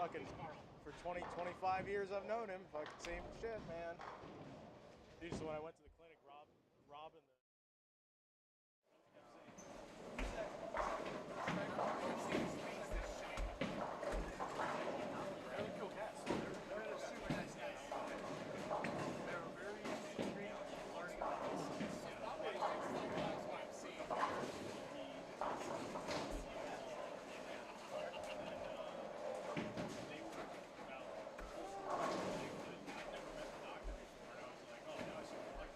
fucking for 20, 25 years I've known him. Fucking same shit, man. Dude, so when I went to the clinic, Rob and the really cool cast. They're super nice guys. They're very intrigued learning about this. That's what I'm seeing. They were about I've never met the doctor before, and I was like, oh, no,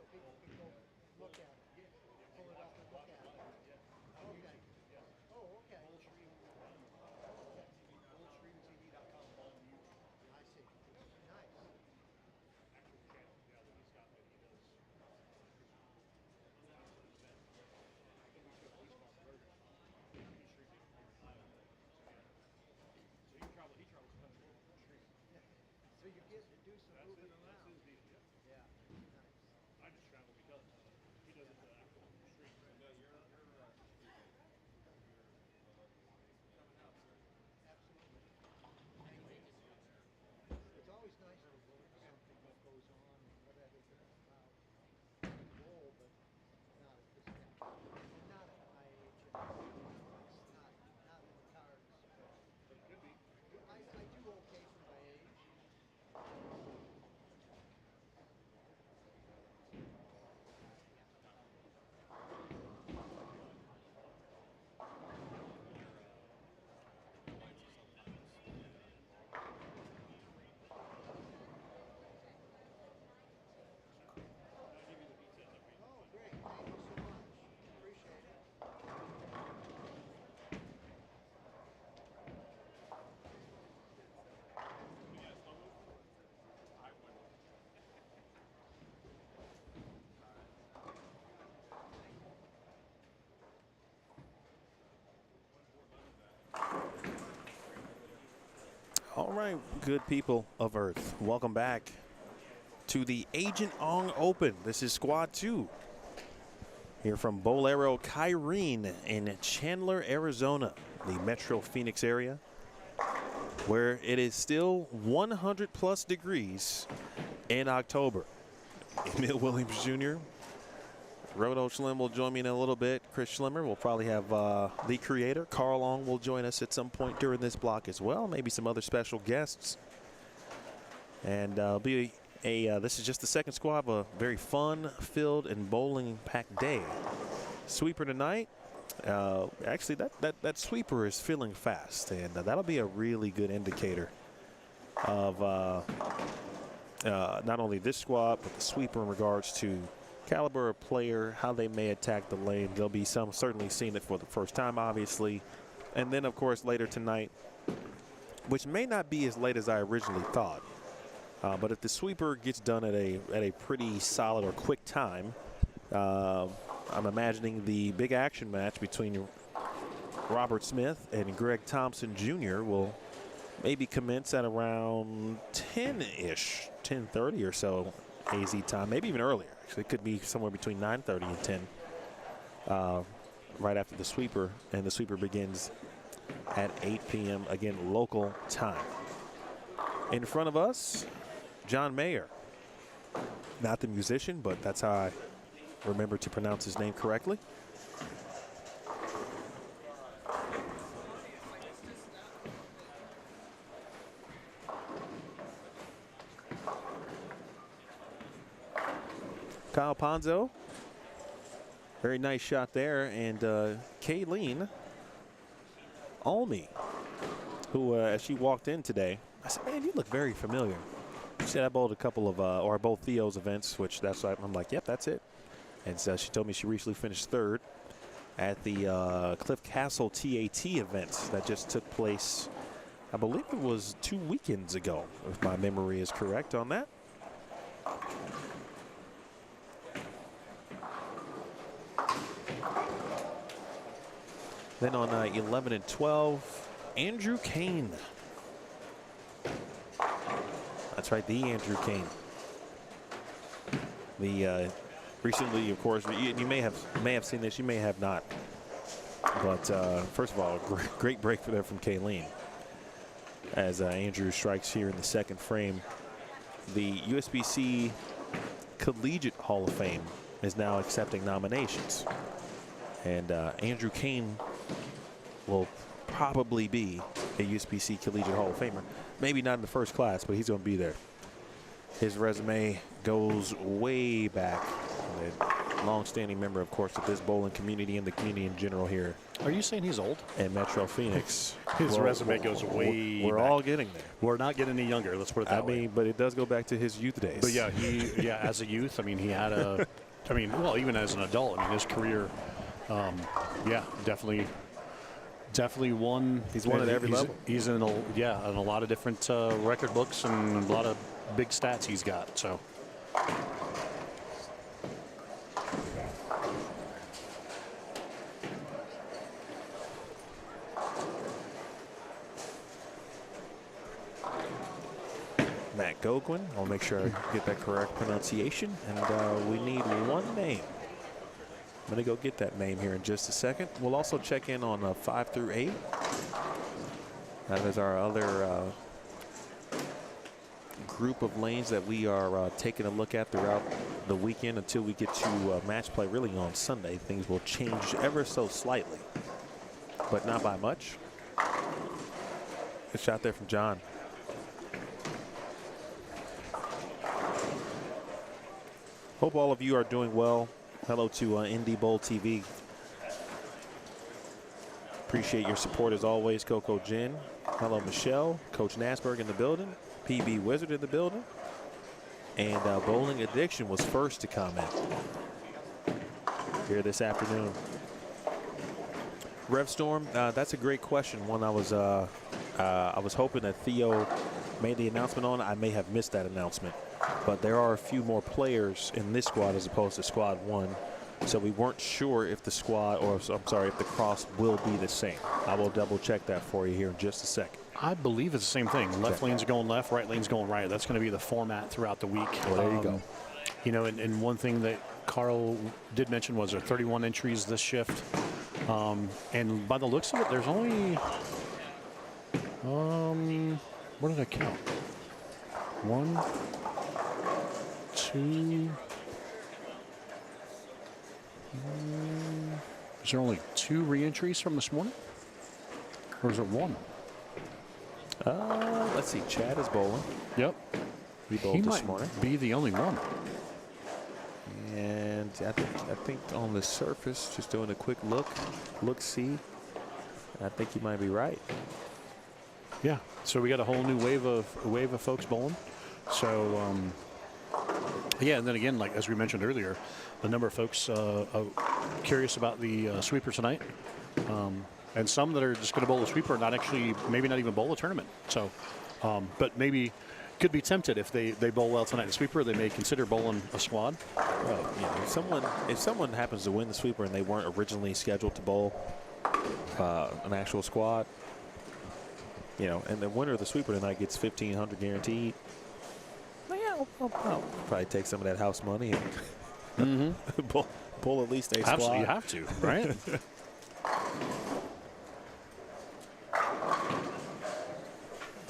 so people can go look at it. Pull it up and look at it. Okay. Oh, okay. FullStreamTV.com on YouTube. I see. Nice. Actual channel. Yeah, that he's got that he does. I think he's got burgers. He's streaming every time. So he travels the country streaming. So you get to do some moving around. That's his deal, yeah. Yeah. Nice. I just travel because he doesn't actual stream. Absolutely. It's always nice to learn something that goes on and whatever it's about. Goal, but not at this age. Not at my age. It's not in the cards. But it could be. I do okay for my age. Oh, great. Thank you so much. Appreciate it. All right, good people of Earth, welcome back to the Agent Ong Open. This is Squad 2 here from Bowlero Kyrene in Chandler, Arizona, the Metro Phoenix area, where it is still 100 plus degrees in October. Emil Williams Jr., Roto Schlim will join me in a little bit. Chris Schlimmer will probably have the creator. Carl Ong will join us at some point during this block as well. Maybe some other special guests. And this is just the second squad of a very fun-filled and bowling-packed day. Sweeper tonight. Actually, that sweeper is filling fast, and that'll be a really good indicator of not only this squad, but the sweeper in regards to caliber of player, how they may attack the lane. There'll be some certainly seeing it for the first time, obviously. And then, of course, later tonight, which may not be as late as I originally thought. But if the sweeper gets done at a pretty solid or quick time, I'm imagining the big action match between Robert Smith and Greg Thompson Jr. will maybe commence at around 10-ish, 10:30 or so AZ time, maybe even earlier. Actually, it could be somewhere between 9:30 and 10 right after the sweeper, and the sweeper begins at 8 p.m., again, local time. In front of us, John Mayer. Not the musician, but that's how I remember to pronounce his name correctly. Kyle Ponzo, very nice shot there, and Kyrene Olmi, who as she walked in today, I said, man, you look very familiar. She said I bowled a couple of, or both Theo's events, which that's why I'm like, yep, that's it. And so she told me she recently finished third at the Cliff Castle TAT event that just took place, I believe it was 2 weekends ago, if my memory is correct on that. Then on 11 and 12, Andrew Kane. That's right, the Andrew Kane. The recently, of course, you may have seen this, you may have not. But first of all, great break for there from Kyrene. As Andrew strikes here in the second frame, the USBC Collegiate Hall of Fame is now accepting nominations, and Andrew Kane will probably be a USBC Collegiate Hall of Famer. Maybe not in the first class, but he's going to be there. His resume goes way back. long-standing member, of course, of this bowling community and the community in general here Are you saying he's old? in Metro Phoenix. His Well, resume goes way We're back. all getting there. We're not getting any younger. Let's put it that I way. mean, but it does go back to his youth days. But yeah, as a youth, I mean, he had a, I mean, well, even as an adult, I mean, his career, definitely won. He's won at every level. He's in a lot of different record books and a lot of big stats he's got. So. Matt Gogwin. I'll make sure I get that correct pronunciation. And we need one name. I'm going to go get that name here in just a second. We'll also check in on 5 through 8. That is our other group of lanes that we are taking a look at throughout the weekend until we get to match play really on Sunday. Things will change ever so slightly, but not by much. Good shot there from John. Hope all of you are doing well. Hello to Indie Bowl TV. Appreciate your support as always, Coco Jen. Hello, Michelle. Coach Nasberg in the building. PB Wizard in the building. And Bowling Addiction was first to comment here this afternoon. Rev Storm, that's a great question. One I was hoping that Theo made the announcement on. I may have missed that announcement. But there are a few more players in this squad as opposed to squad 1. So we weren't sure if the squad, or I'm sorry, if the cross will be the same. I will double check that for you here in just a second. I believe it's the same thing. Left lane's going left, right lane's going right. That's going to be the format throughout the week. Well, there you go. You know, and one thing that Carl did mention was there are 31 entries this shift. And by the looks of it, there's only, what did I count? 1, 2. Is there only 2 re-entries from this morning? Or is it 1? Let's see. Chad is bowling. Yep. He bowled this morning. Be the only one. And I think on the surface, just doing a quick look-see, I think you might be right. Yeah. So we got a whole new wave of folks bowling. So yeah, and then again, like as we mentioned earlier, the number of folks curious about the sweeper tonight, and some that are just going to bowl a sweeper, maybe not even bowl a tournament. So, but maybe could be tempted if they bowl well tonight the sweeper, they may consider bowling a squad. Well, if someone happens to win the sweeper and they weren't originally scheduled to bowl an actual squad, and the winner of the sweeper tonight gets $1,500 guaranteed. I'll probably take some of that house money and pull at least a squad. Absolutely, you have to, right?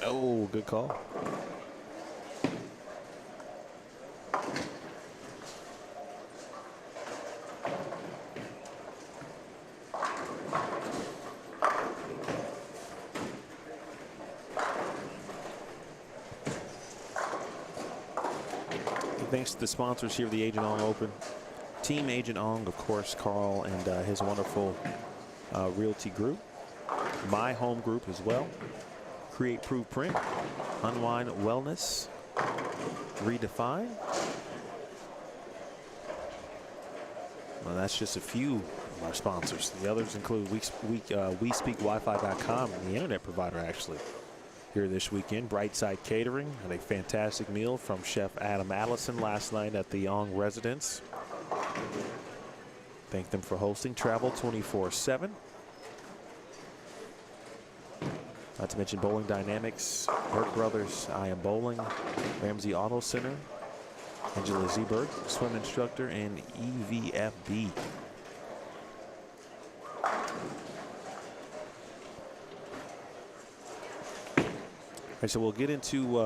Oh, good call. Thanks to the sponsors here of the Agent Ong Open. Team Agent Ong, of course, Carl and his wonderful realty group. My home group as well. Create, Prove, Print. Unwind Wellness. Redefine. Well, that's just a few of our sponsors. The others include WeSpeakWifi.com, the internet provider, actually. Here this weekend, Brightside Catering had a fantastic meal from Chef Adam Allison last night at the Ong residence. Thank them for hosting. Travel 24/7. Not to mention Bowling Dynamics, Burke Brothers, I Am Bowling, Ramsey Auto Center, Angela Zeberg, swim instructor, and EVFB. All right, so we'll get into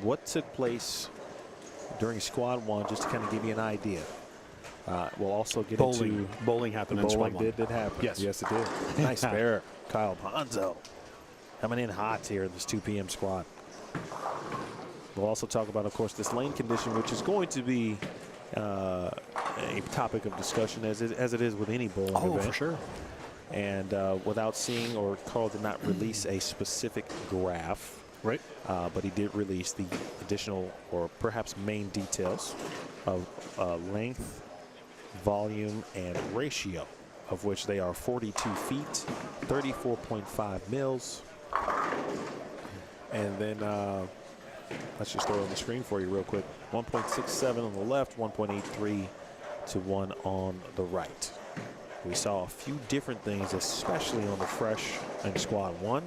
what took place during Squad 1, just to kind of give you an idea. We'll also get into bowling happened in Squad 1. Did happen. Yes, it did. Nice spare, Kyle Ponzo, coming in hot here in this 2 p.m. squad. We'll also talk about, of course, this lane condition, which is going to be a topic of discussion as it is with any bowling Oh, event. for sure. And without seeing, or Carl did not release a specific graph, Right. but he did release the additional or perhaps main details of length, volume, and ratio, of which they are 42 feet, 34.5 mils. And then let's just throw it on the screen for you real quick. 1.67 on the left, 1.83 to 1 on the right. We saw a few different things, especially on the fresh and squad one.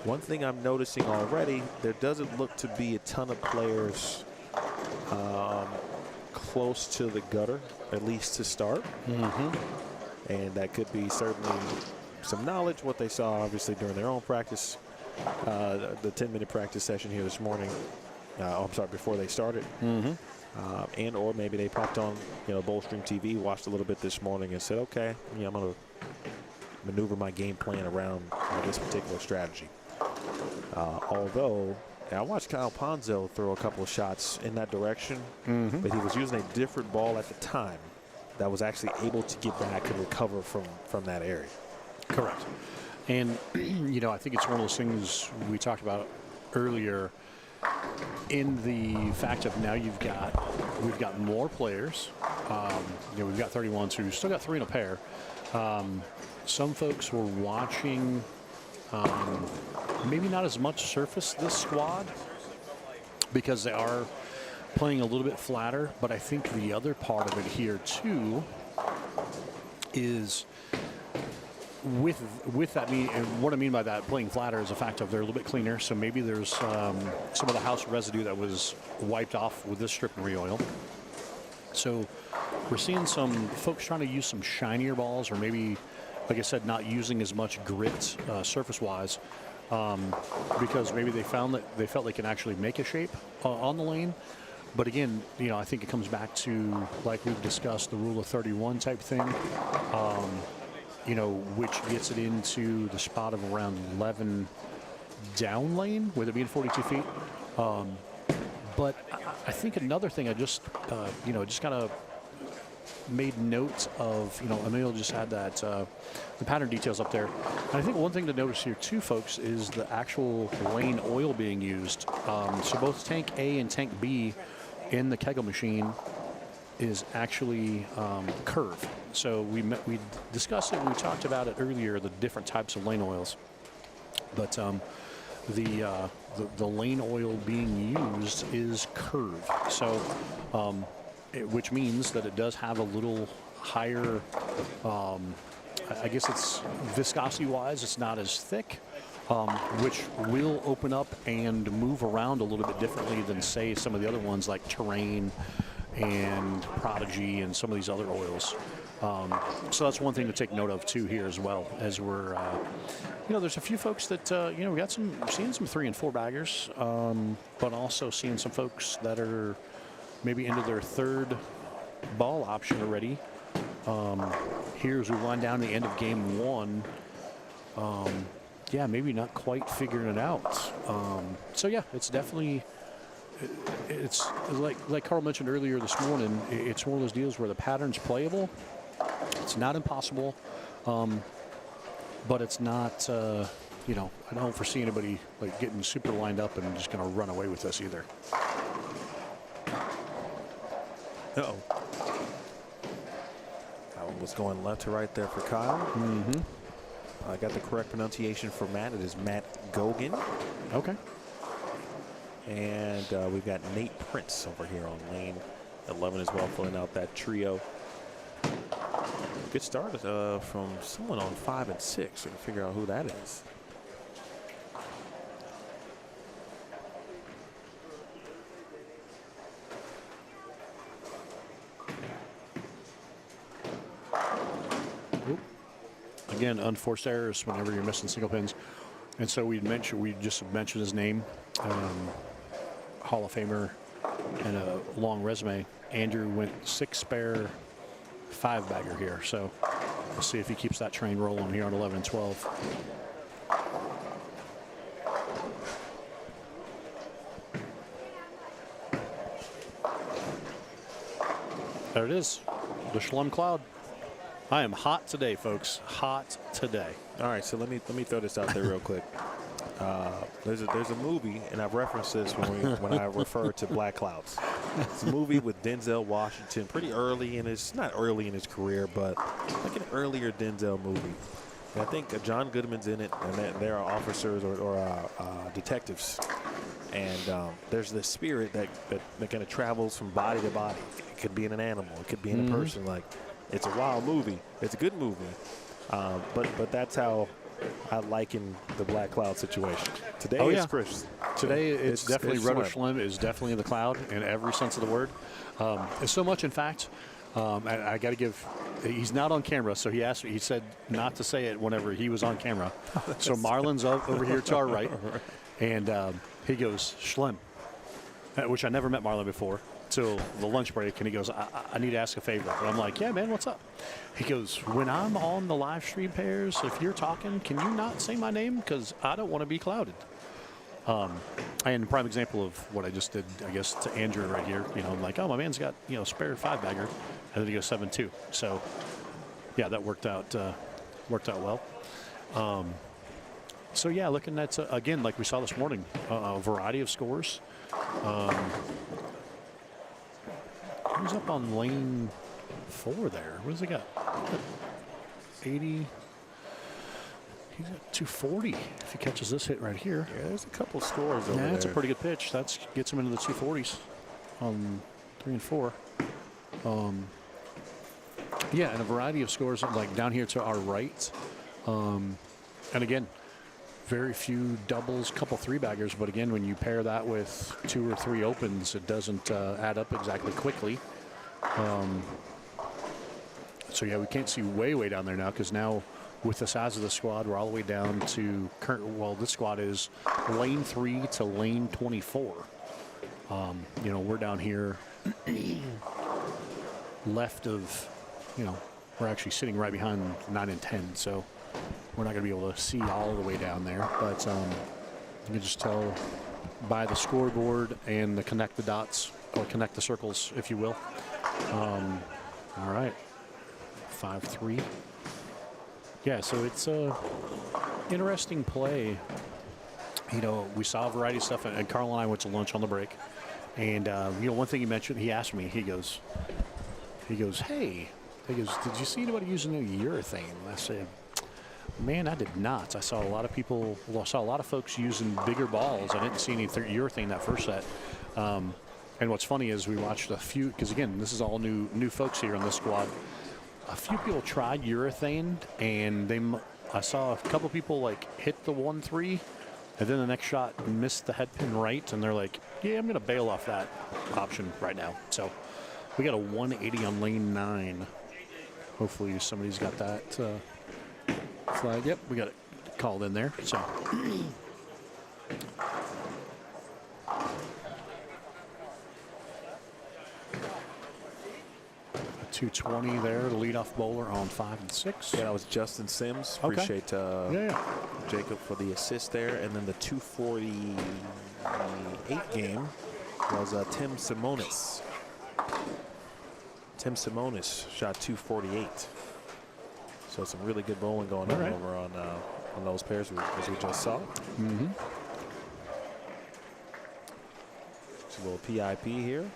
One thing I'm noticing already, there doesn't look to be a ton of players close to the gutter, at least to start. And that could be certainly some knowledge, what they saw obviously during their own practice, the 10-minute practice session here this morning. I'm sorry, before they started. And or maybe they popped on, Bowlstream TV, watched a little bit this morning and said, okay, I'm going to maneuver my game plan around this particular strategy. Although, I watched Kyle Ponzo throw a couple of shots in that direction, but he was using a different ball at the time that was actually able to get back and recover from that area. Correct. And, I think it's one of those things we talked about earlier in the fact of now we've got more players. We've got 31, so we've still got 3 in a pair. Some folks were watching maybe not as much surface this squad because they are playing a little bit flatter, but I think the other part of it here too is with that, and what I mean by that, playing flatter is the fact of they're a little bit cleaner, so maybe there's some of the house residue that was wiped off with this strip and re-oil. So we're seeing some folks trying to use some shinier balls, or maybe, like I said, not using as much grit surface-wise, because maybe they felt they can actually make a shape on the lane. But again, I think it comes back to, like we've discussed, the rule of 31 type thing. Which gets it into the spot of around 11 down lane, with it being 42 feet. But I think another thing I just kind of made notes of, Emil just had that, the pattern details up there. And I think one thing to notice here too, folks, is the actual lane oil being used. So both tank A and tank B in the Kegel machine is actually curved. So we discussed it and we talked about it earlier, the different types of lane oils. But the lane oil being used is curved. So which means that it does have a little higher, I guess it's viscosity-wise, it's not as thick, which will open up and move around a little bit differently than, say, some of the other ones like Kyrene and Prodigy and some of these other oils. So that's one thing to take note of too here as well, as we're, there's a few folks that, we're seeing some 3 and 4 baggers, but also seeing some folks that are maybe into their 3rd ball option already. Here as we wind down the end of game 1, maybe not quite figuring it out. So yeah, it's definitely, it's like Carl mentioned earlier this morning, it's one of those deals where the pattern's playable. It's not impossible, but it's not, I don't foresee anybody like getting super lined up and just going to run away with this either. Uh-oh. That one was going left to right there for Kyle. I got the correct pronunciation for Matt. It is Matt Gogan. Okay. And we've got Nate Prince over here on lane 11 as well, filling out that trio. Good start from someone on 5 and 6. We can figure out who that is. Again, unforced errors whenever you're missing single pins. And so we just mentioned his name, Hall of Famer and a long resume. Andrew went 6 spare 5 bagger here. So we'll see if he keeps that train rolling here on 11 and 12. There it is. the Schlum Cloud. I am hot today, folks. Hot today. All right, so let me throw this out there real quick. There's a movie, and I've referenced this when I refer to Black Clouds. It's a movie with Denzel Washington, pretty early in his, not early in his career, but like an earlier Denzel movie. And I think John Goodman's in it, and there are officers or detectives. And there's this spirit that kind of travels from body to body. It could be in an animal. It could be in a person. Like, it's a wild movie. It's a good movie. But that's how I liken the Black Cloud situation. Today is Chris. Today it's definitely Roto Schlem. Schlem is definitely in the cloud in every sense of the word. It's so much, in fact, I got to give. He's not on camera, so he asked me. He said not to say it whenever he was on camera. So Marlon's over here to our right, and he goes Schlem, which I never met Marlon before till the lunch break, and he goes, I need to ask a favor. And I'm like, yeah, man, what's up? He goes, when I'm on the live stream pairs, if you're talking, can you not say my name? Because I don't want to be clouded. And prime example of what I just did, I guess, to Andrew right here. You know, I'm like, oh, my man's got, spare 5-bagger. And then he goes 7-2. So, yeah, that worked out well. So, yeah, looking at, again, like we saw this morning, a variety of scores. Who's up on lane 4 there? What does he got? 80. He's at 240 if he catches this hit right here. Yeah, there's a couple scores over there. That's a pretty good pitch. That gets him into the 240s on 3 and 4. Yeah, and a variety of scores like down here to our right. And again, very few doubles, couple 3-baggers, but again, when you pair that with 2 or 3 opens, it doesn't add up exactly quickly. So yeah, we can't see way down there now, because now with the size of the squad, we're all the way down to current. Well, this squad is lane 3 to lane 24. We're down here left of, we're actually sitting right behind 9 and 10. So we're not going to be able to see all the way down there, but you can just tell by the scoreboard and the connect the dots, or connect the circles, if you will. All right, 5-3. Yeah, so it's a interesting play. We saw a variety of stuff, and Carl and I went to lunch on the break. And, one thing he mentioned, he asked me, he goes, hey, did you see anybody using the urethane? And I said, man, I did not. I saw a lot of folks using bigger balls. I didn't see any urethane that first set. And what's funny is we watched a few, because again, this is all new folks here on this squad. A few people tried urethane, and I saw a couple people hit the 1-3, and then the next shot missed the head pin right, and they're like, yeah, I'm going to bail off that option right now. So we got a 180 on lane 9. Hopefully somebody's got that flag. Yep, we got it called in there. So. 220 there, the leadoff bowler on 5 and 6. Yeah, that was Justin Sims. Okay. Appreciate Jacob for the assist there. And then the 248 game was Tim Simonis. Tim Simonis shot 248. So some really good bowling going on over on those pairs as we just saw. Mm-hmm. It's a little PIP here.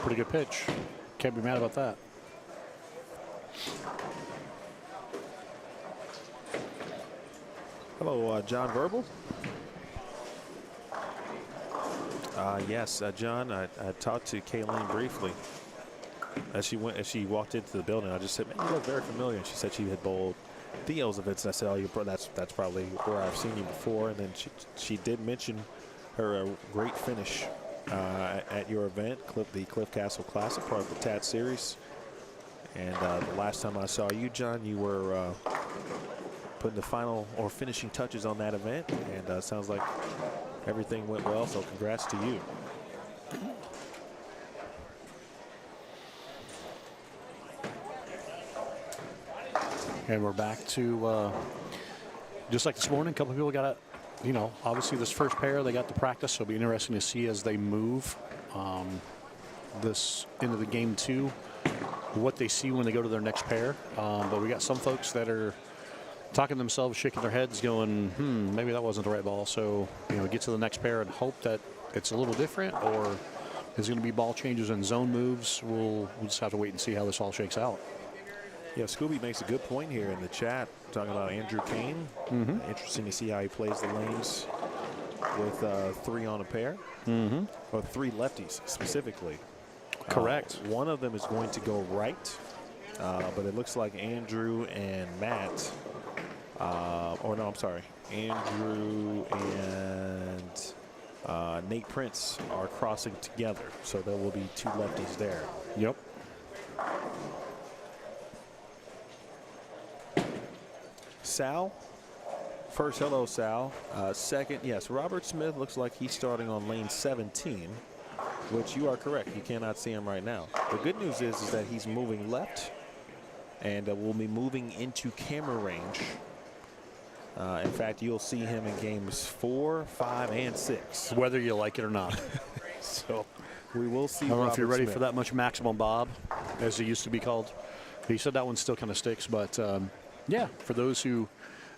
Pretty good pitch. Can't be mad about that. Hello, John Verbal. Yes, John, I talked to Kyrene briefly as she walked into the building. I just said, man, you look very familiar. And she said she had bowled Theo's events. And I said, oh, that's probably where I've seen you before. And then she did mention her great finish at your event, the Cliff Castle Classic, part of the TAT series. And the last time I saw you, John, you were putting the final or finishing touches on that event. And sounds like everything went well, so congrats to you. And we're back to, just like this morning, a couple of people got you know, obviously this first pair, they got to practice, so it'll be interesting to see as they move this into the game 2, what they see when they go to their next pair. But we got some folks that are talking to themselves, shaking their heads, going, maybe that wasn't the right ball. So, you know, get to the next pair and hope that it's a little different, or is going to be ball changes and zone moves. We'll just have to wait and see how this all shakes out. Yeah, Scooby makes a good point here in the chat, talking about Andrew Kane. Interesting to see how he plays the lanes with 3 on a pair, or 3 lefties specifically. Correct. One of them is going to go right, but it looks like Andrew and Matt, or no, I'm sorry, Andrew and Nate Prince are crossing together, so there will be 2 lefties there. Yep. Sal, first, hello, Sal. Second, yes, Robert Smith looks like he's starting on lane 17, which you are correct. You cannot see him right now. The good news is that he's moving left, and will be moving into camera range. In fact, you'll see him in games 4, 5, and 6. Whether you like it or not. So we will see. I don't know if you're ready Smith for that much maximum bob, as it used to be called. He said that one still kind of sticks, but yeah, for those who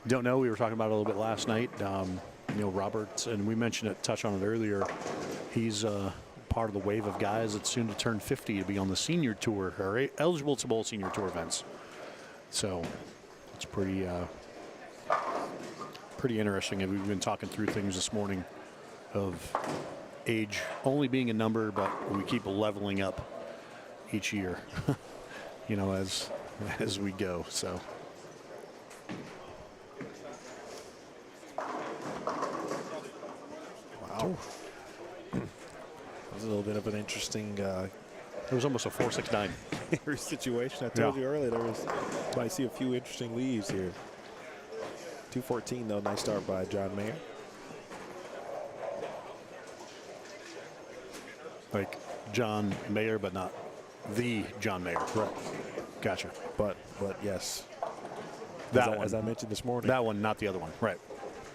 don't know, we were talking about it a little bit last night. You know, Robert, and we mentioned it, touched on it earlier. He's part of the wave of guys that's soon to turn 50 to be on the senior tour, or eligible to bowl senior tour events. So it's pretty interesting. And we've been talking through things this morning of age only being a number, but we keep leveling up each year, you know, as we go. So. Wow. That was a little bit of an interesting It was almost a 4-6-9 situation. I told you earlier, might see a few interesting leaves here. 214 though, nice start by John Mayer. Like John Mayer, but not the John Mayer. Correct. Gotcha. But yes, as I mentioned this morning, that one, not the other one. Right.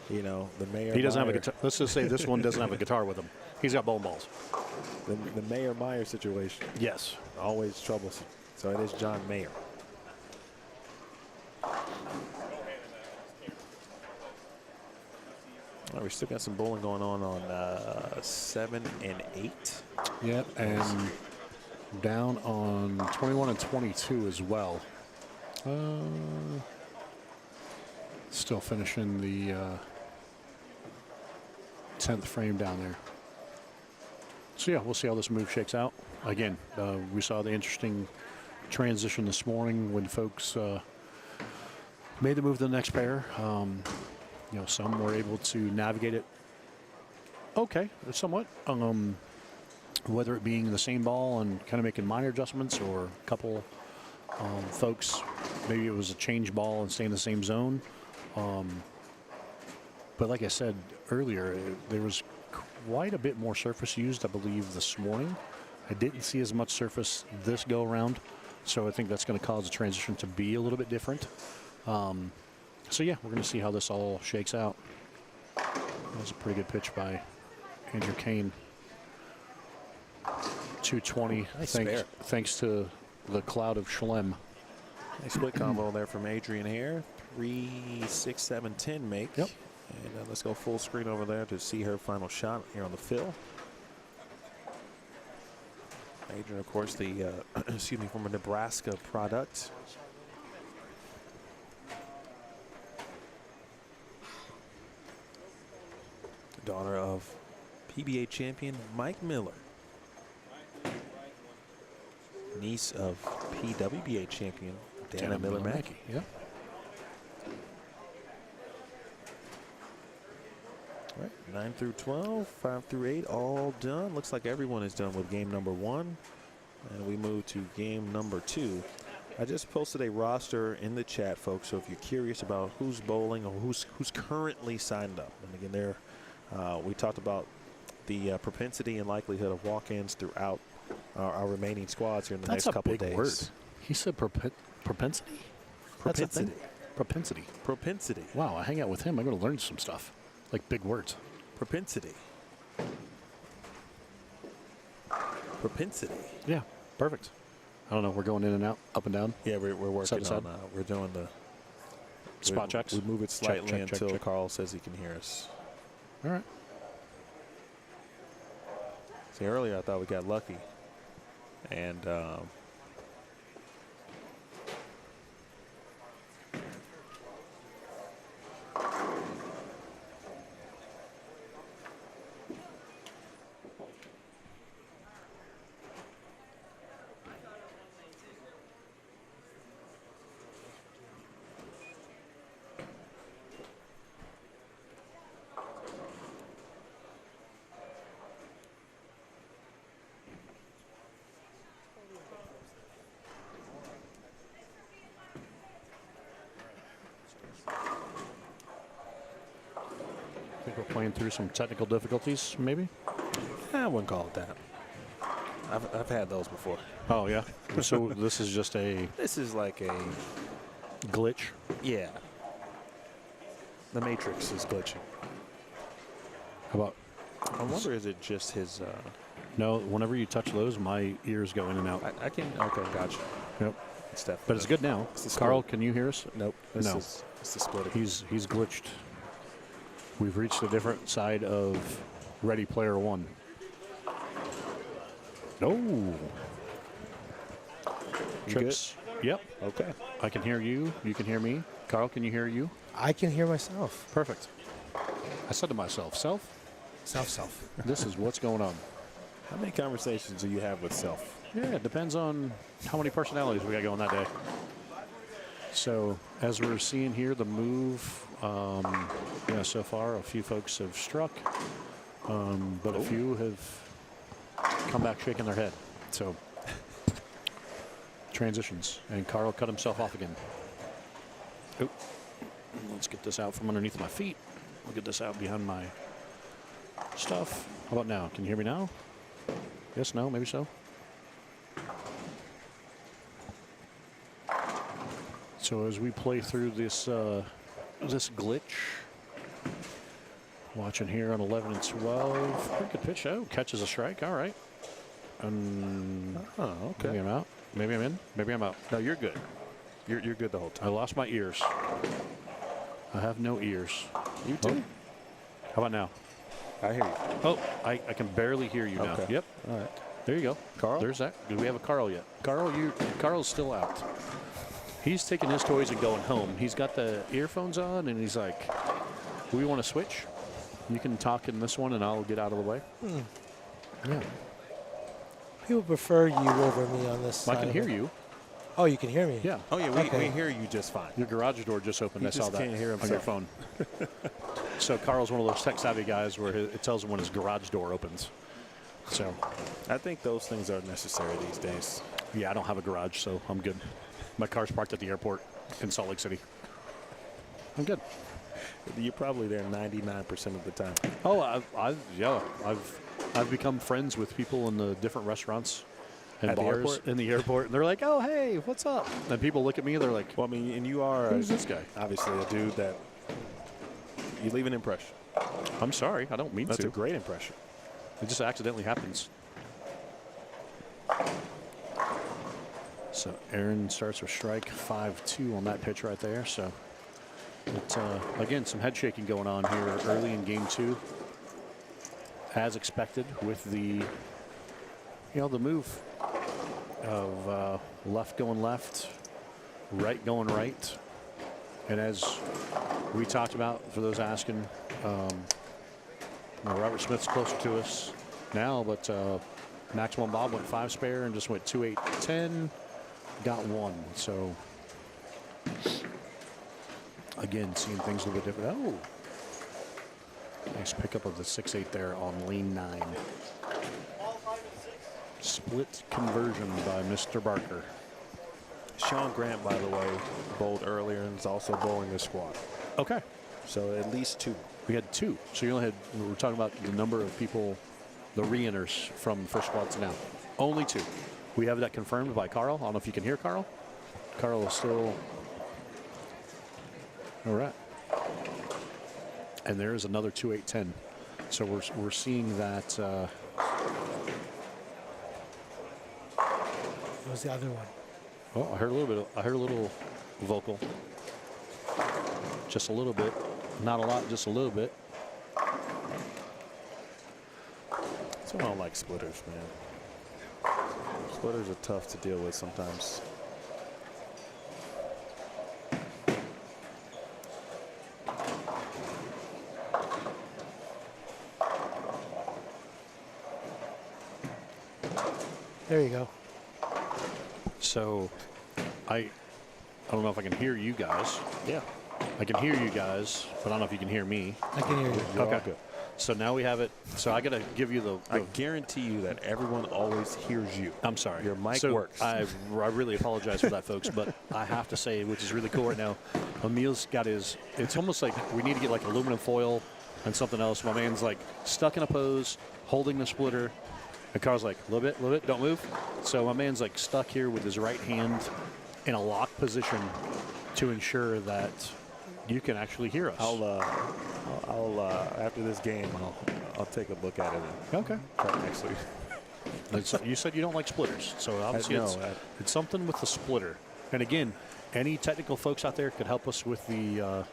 You know, the Mayer. He doesn't have a guitar. Let's just say this one doesn't have a guitar with him. He's got bowling balls. The Mayer Meyer situation. Yes. Always troublesome. So it is John Mayer. All right, we still got some bowling going on 7 and 8. Yep, and down on 21 and 22 as well. Still finishing the 10th frame down there. So yeah, we'll see how this move shakes out. Again, we saw the interesting transition this morning when folks made the move to the next pair. You know, some were able to navigate it okay, somewhat. Whether it being the same ball and kind of making minor adjustments, or a couple folks, maybe it was a change ball and stay in the same zone. But like I said earlier, there was quite a bit more surface used, I believe, this morning. I didn't see as much surface this go around, so I think that's going to cause the transition to be a little bit different. So yeah, we're going to see how this all shakes out. That was a pretty good pitch by Andrew Kane. 220, Nice thanks to the cloud of Schlem. Nice split combo there from Adrian here. 3, 6, 7, 10 make. Yep. And let's go full screen over there to see her final shot here on the fill. Adrian, of course, the excuse me, from a Nebraska product. The daughter of PBA champion Mike Miller. Niece of PWBA champion Dana Miller Mackey. Yeah. All right, 9 through 12, 5 through 8, all done. Looks like everyone is done with game number 1. And we move to game number 2. I just posted a roster in the chat, folks. So if you're curious about who's bowling or who's currently signed up, and again, there we talked about the propensity and likelihood of walk-ins throughout our remaining squads here in the next couple of days. That's a big word. He said propensity? Propensity. Propensity. Propensity. Wow, I hang out with him. I'm going to learn some stuff. Like big words. Propensity. Propensity. Yeah, perfect. I don't know. We're going in and out, up and down. Yeah, we're working Side to on. side. We're doing the Spot checks. We move it slightly check, until check. Carl says he can hear us. All right. See, earlier I thought we got lucky, and I think we're playing through some technical difficulties, maybe. I wouldn't call it that. I've had those before. Oh yeah. So this is just a This is like a glitch. yeah. The Matrix is glitching. How about? I wonder, is it just his? No. Whenever you touch those, my ears go in and out. I can. Okay, gotcha. Yep. It's definitely. But it's good now. It's the Carl, split. can you hear us? Nope. No. It's the split. He's glitched. We've reached a different side of Ready Player One. No. You Trips. Yep. Okay. I can hear you. You can hear me. Carl, can you hear you? I can hear myself. Perfect. I said to myself, self, Self. this is what's going on. How many conversations do you have with self? Yeah, it depends on how many personalities we got going that day. So as we're seeing here, the move, so far a few folks have struck, but a few have come back shaking their head. So transitions, and Carl cut himself off again. Oop. Let's get this out from underneath my feet. We'll get this out behind my stuff. How about now? Can you hear me now? Yes, no, maybe so. So as we play through this this glitch, watching here on 11 and 12, pretty good pitch. Oh, catches a strike. All right. Oh, okay. Maybe I'm out. Maybe I'm in. Maybe I'm out. No, you're good. You're good the whole I time. lost my ears. I have no ears. You too. How about now? I hear you. Oh, I can barely hear you now. Okay. Yep. All right. There you go. Carl? There's that. Do we have a Carl yet? Carl's still out. He's taking his toys and going home. He's got the earphones on, and he's like, we want to switch. You can talk in this one, and I'll get out of the way. Yeah. People prefer you over me on this I side can of hear it. you. Oh, you can hear me? Yeah. Oh yeah, Okay. we hear you just fine. Your garage door just opened. He I saw just that can't hear on your himself. phone. So Carl's one of those tech-savvy guys where it tells him when his garage door opens. So, I think those things are necessary these days. yeah, I don't have a garage, so I'm good. My car's parked at the airport in Salt Lake City. I'm good. You're probably there 99% of the time. Oh, I've become friends with people in the different restaurants and At the bars airport? in the airport, and they're like, "Oh, hey, what's up?" And people look at me, and they're like, Well, I mean, and you are "Who's this guy?" obviously a dude that you leave an impression. I'm sorry, I don't mean That's to. a great impression. It just accidentally happens. So Aaron starts with strike 5-2 on that pitch right there. So it's, again, some head shaking going on here early in game two. As expected with the, the move of left going left, right going right. And as we talked about, for those asking, Robert Smith's closer to us now, but Maximum Bob went 5 spare and just went 2-8-10, got 1. So again, seeing things a little bit different. Oh, nice pickup of the 6-8 there on lane 9. Split conversion by Mr. Barker. Sean Grant, by the way, bowled earlier and is also bowling this squad. Okay. So at least 2. We had 2. So you only had, we're talking about the number of people, the re-enters from the first squad to now. Only 2. We have that confirmed by Carl. I don't know if you can hear Carl. Carl is still. All right. and there is another 2810. So we're seeing that. What was the other one? Oh, I heard a little vocal. Just a little bit, not a lot, just a little bit. That's why I don't like splitters, man. Splitters are tough to deal with sometimes. There you go. So, I don't know if I can hear you guys. Yeah. I can hear you guys, but I don't know if you can hear me. I can hear you. You're all Okay. good. So now we have it. So I got to give you the I guarantee you that everyone always hears you. I'm sorry. Your mic So works. I really apologize for that, folks, but I have to say, which is really cool right now, Emil's got his, it's almost like we need to get like aluminum foil and something else. My man's like stuck in a pose, holding the splitter. And Carl's like, a little bit, don't move. So my man's like stuck here with his right hand in a lock position to ensure that you can actually hear us. I'll after this game, I'll take a look at it. Okay. Actually, You said you don't like splitters, so obviously it's something with the splitter. And again, any technical folks out there could help us with the.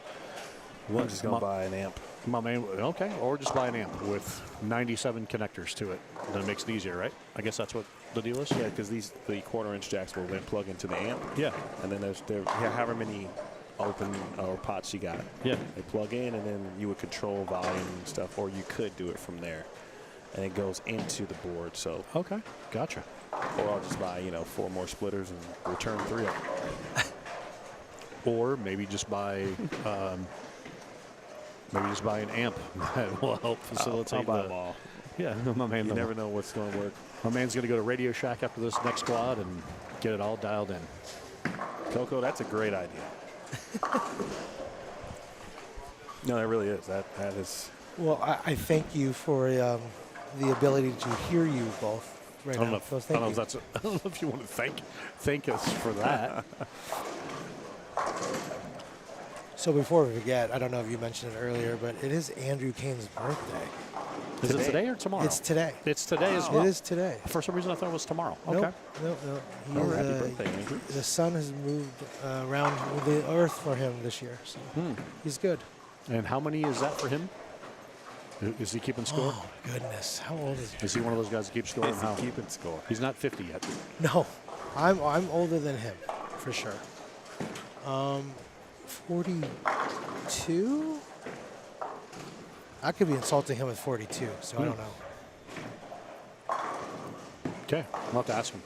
I'm just gonna buy an amp. My man, okay, or just buy an amp with 97 connectors to it. Then it makes it easier, right? I guess that's what the deal is. Yeah, because the quarter-inch jacks will then plug into the amp. Yeah. And then there's however many open or pots you got. Yeah. They plug in, and then you would control volume and stuff, or you could do it from there, and it goes into the board. So, Okay, gotcha. or I'll just buy 4 more splitters and return 3 of them. Or maybe just buy. Maybe just buy an amp that will help facilitate I'll buy them all. Yeah, my man. You never know what's going to work. My man's going to go to Radio Shack after this next squad and get it all dialed in. Coco, that's a great idea. No, it really is. That is. Well, I thank you for the ability to hear you both right I don't now. know. So I thank don't you. know if I don't know if you want to thank us for that. So before we forget, I don't know if you mentioned it earlier, but it is Andrew Kane's birthday. Is it today or tomorrow? It's today. It's today as well. It is today. For some reason, I thought it was tomorrow. Okay. Nope. He Oh, is, happy birthday, Andrew. the sun has moved around the earth for him this year, so he's good. And how many is that for him? Is he keeping score? Oh, goodness. How old is he? Is he one of those guys that keeps score? Is And he how? keeping score? He's not 50 yet. No, I'm older than him, for sure. 42? I could be insulting him at 42, so I don't know. Okay, I'll have to ask him.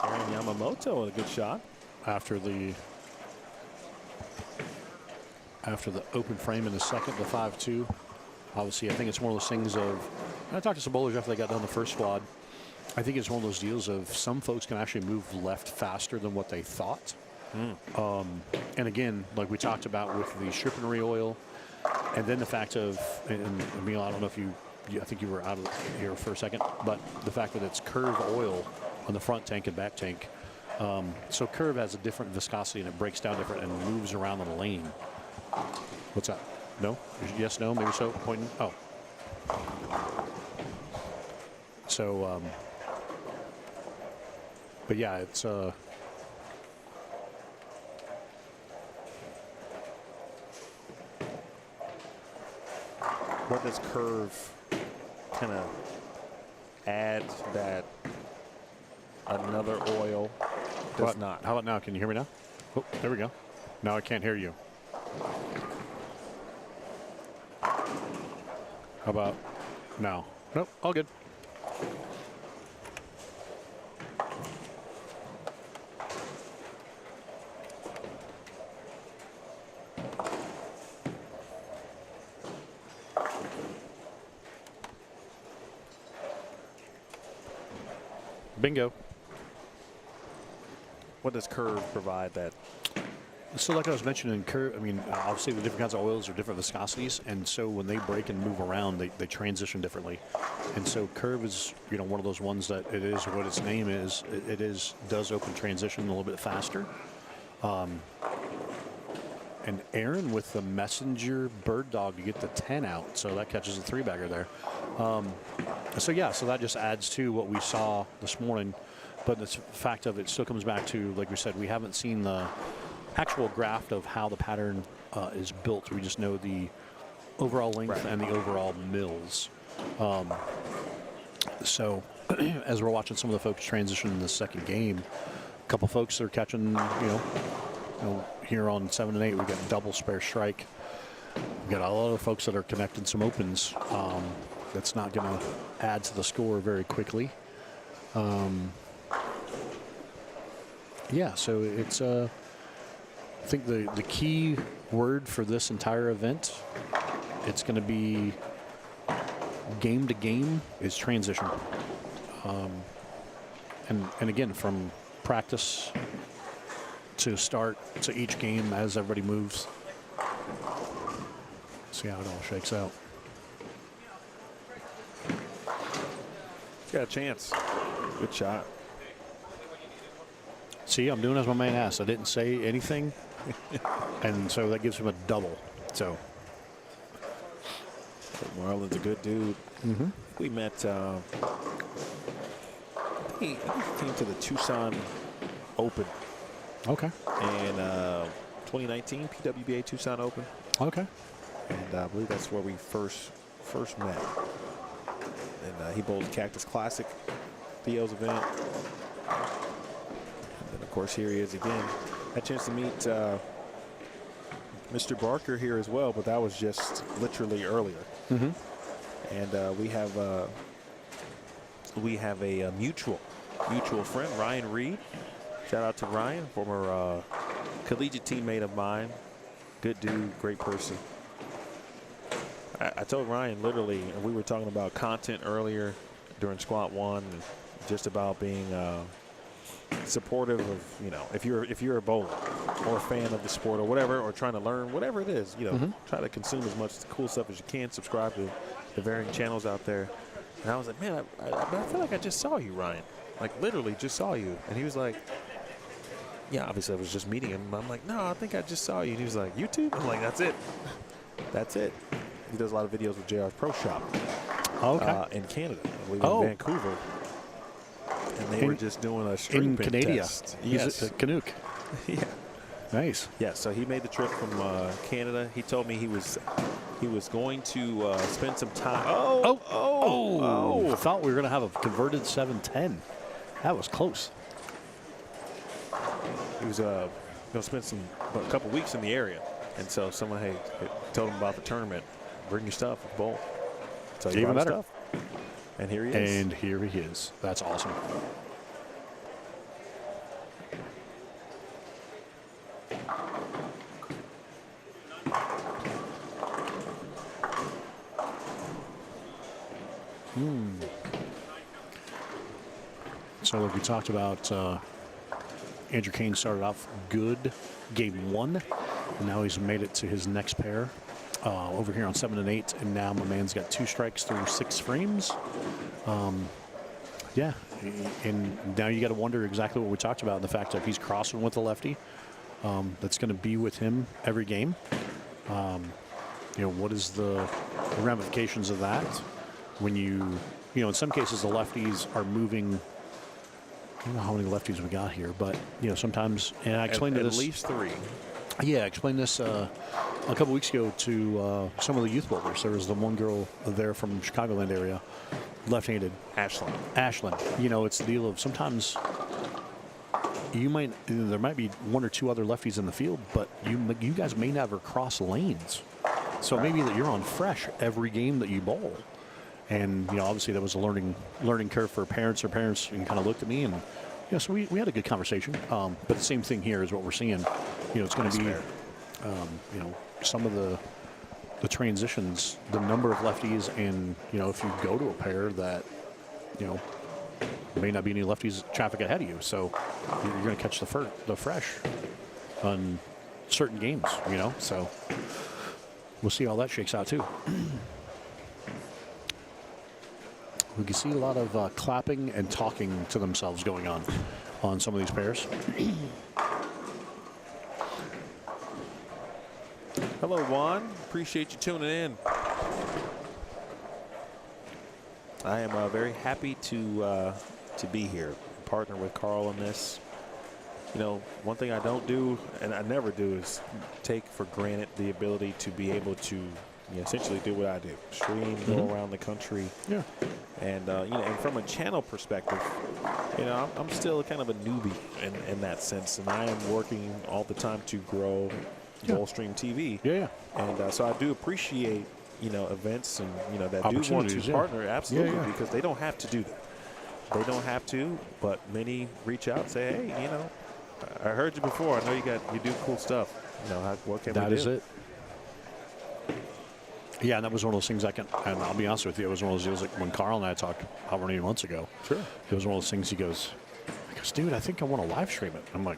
Aaron Yamamoto with a good shot. After the open frame in the second, the 5-2. Obviously, I think it's one of those things of, I talked to some bowlers after they got done the first squad. I think it's one of those deals of some folks can actually move left faster than what they thought. And again, like we talked about with the Chirpenerie oil, and then the fact of, and Emil, I don't know if I think you were out of here for a second, but the fact that it's Curve oil on the front tank and back tank. So Curve has a different viscosity and it breaks down different and moves around in the lane. What's that? No? Yes, no, maybe so? Pointing? Oh. So, but yeah, it's, What does Curve kind of add that another oil does not? How about now? Can you hear me now? Oh, there we go. Now I can't hear you. How about now? Nope, all good. Bingo. What does Curve provide that? So like I was mentioning, Curve, I mean, obviously the different kinds of oils are different viscosities, and so when they break and move around, they transition differently. And so Curve is, one of those ones that it is what its name is. It does open transition a little bit faster. and Aaron with the messenger bird dog to get the 10 out. So that catches a 3-bagger there. So that just adds to what we saw this morning. But the fact of it still comes back to, like we said, we haven't seen the actual graph of how the pattern is built. We just know the overall length and the overall mills. So as we're watching some of the folks transition in the second game, a couple folks are catching, here on 7 and 8, we got double spare strike. We got a lot of folks that are connecting some opens. That's not going to add to the score very quickly. So it's I think the key word for this entire event, it's going to be game to game, is transition. And again, from practice to start to each game as everybody moves. See how it all shakes out. Got a chance. Good shot. See, I'm doing as my man asked. I didn't say anything, and so that gives him a double. So Marlon's a good dude. Mm-hmm. We met. He came to the Tucson Open. Okay. And 2019 PWBA Tucson Open. Okay. And I believe that's where we first met. And he bowled Cactus Classic, Theo's event. And then, of course, here he is again. Had a chance to meet Mr. Barker here as well, but that was just literally earlier. Mm-hmm. And we have a mutual friend, Ryan Reed. Shout out to Ryan, former collegiate teammate of mine. Good dude, great person. I told Ryan literally, and we were talking about content earlier during Squat 1, just about being supportive of, if you're a bowler or a fan of the sport or whatever, or trying to learn whatever it is, try to consume as much cool stuff as you can. Subscribe to the varying channels out there. And I was like, man, I feel like I just saw you, Ryan. Like literally just saw you. And he was like, yeah, obviously I was just meeting him. I'm like, no, I think I just saw you. And he was like, YouTube? I'm like, that's it. That's it. He does a lot of videos with JR's Pro Shop. In Canada. We were in Vancouver. And they were just doing a string pin test. He's a Canuck. Yeah. Nice. Yeah, so he made the trip from Canada. He told me he was going to spend some time. I thought we were going to have a converted 710. That was close. He was going to spend a couple weeks in the area. And so someone, told him about the tournament. Bring your stuff, bowl. So he brought his stuff. And here he is. That's awesome. So like we talked about, Andrew Kane started off good game 1, and now he's made it to his next pair over here on 7 and 8, and now my man's got 2 strikes through 6 frames. And now you got to wonder exactly what we talked about, the fact that if he's crossing with the lefty, that's going to be with him every game. What is the ramifications of that when in some cases the lefties are moving. I don't know how many lefties we got here, but sometimes, and I explained this at least 3. Yeah, I explained this a couple weeks ago to some of the youth bowlers. There was the one girl there from Chicagoland area, left-handed. Ashlyn. It's the deal of sometimes there might be 1 or 2 other lefties in the field, but you guys may never cross lanes. So maybe that you're on fresh every game that you bowl. And, obviously that was a learning curve for parents. Or parents kind of looked at me and, so we had a good conversation. But the same thing here is what we're seeing. It's going to be, some of the transitions, the number of lefties, and, if you go to a pair that, may not be any lefties traffic ahead of you. So you're going to catch the fresh on certain games, So we'll see how that shakes out too. We can see a lot of clapping and talking to themselves going on some of these pairs. Hello, Juan. Appreciate you tuning in. I am very happy to be here, partner with Carl on this. You know, one thing I don't do, and I never do, is take for granted the ability to be able to essentially do what I do. Stream, go around the country. Yeah. And, and from a channel perspective, I'm still kind of a newbie in that sense. And I am working all the time to grow Gulfstream TV. Yeah. And so I do appreciate, events and, that do want to Opportunities, partner. Absolutely. Yeah. Because they don't have to do that. They don't have to, but many reach out and say, hey, I heard you before. I know you do cool stuff. What can we do? That is it. Yeah, and that was one of those things and I'll be honest with you, it was one of those deals like when Carl and I talked however many months ago. Sure. It was one of those things he goes, dude, I think I want to live stream it. I'm like,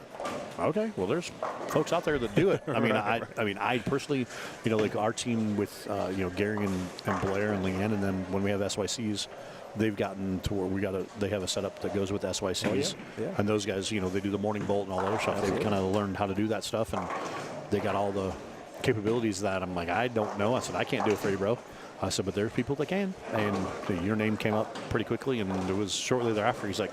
okay, well, there's folks out there that do it. I mean, I personally, like our team with, Gary and Blair and Leanne, and then when we have SYCs, they've gotten to where they have a setup that goes with SYCs. Oh, yeah. And those guys, they do the morning bolt and all that other stuff. Absolutely. They've kind of learned how to do that stuff, and they got all the capabilities that I'm like, I don't know. I said, I can't do it for you, bro. I said, but there's people that can. And your name came up pretty quickly, and it was shortly thereafter. He's like,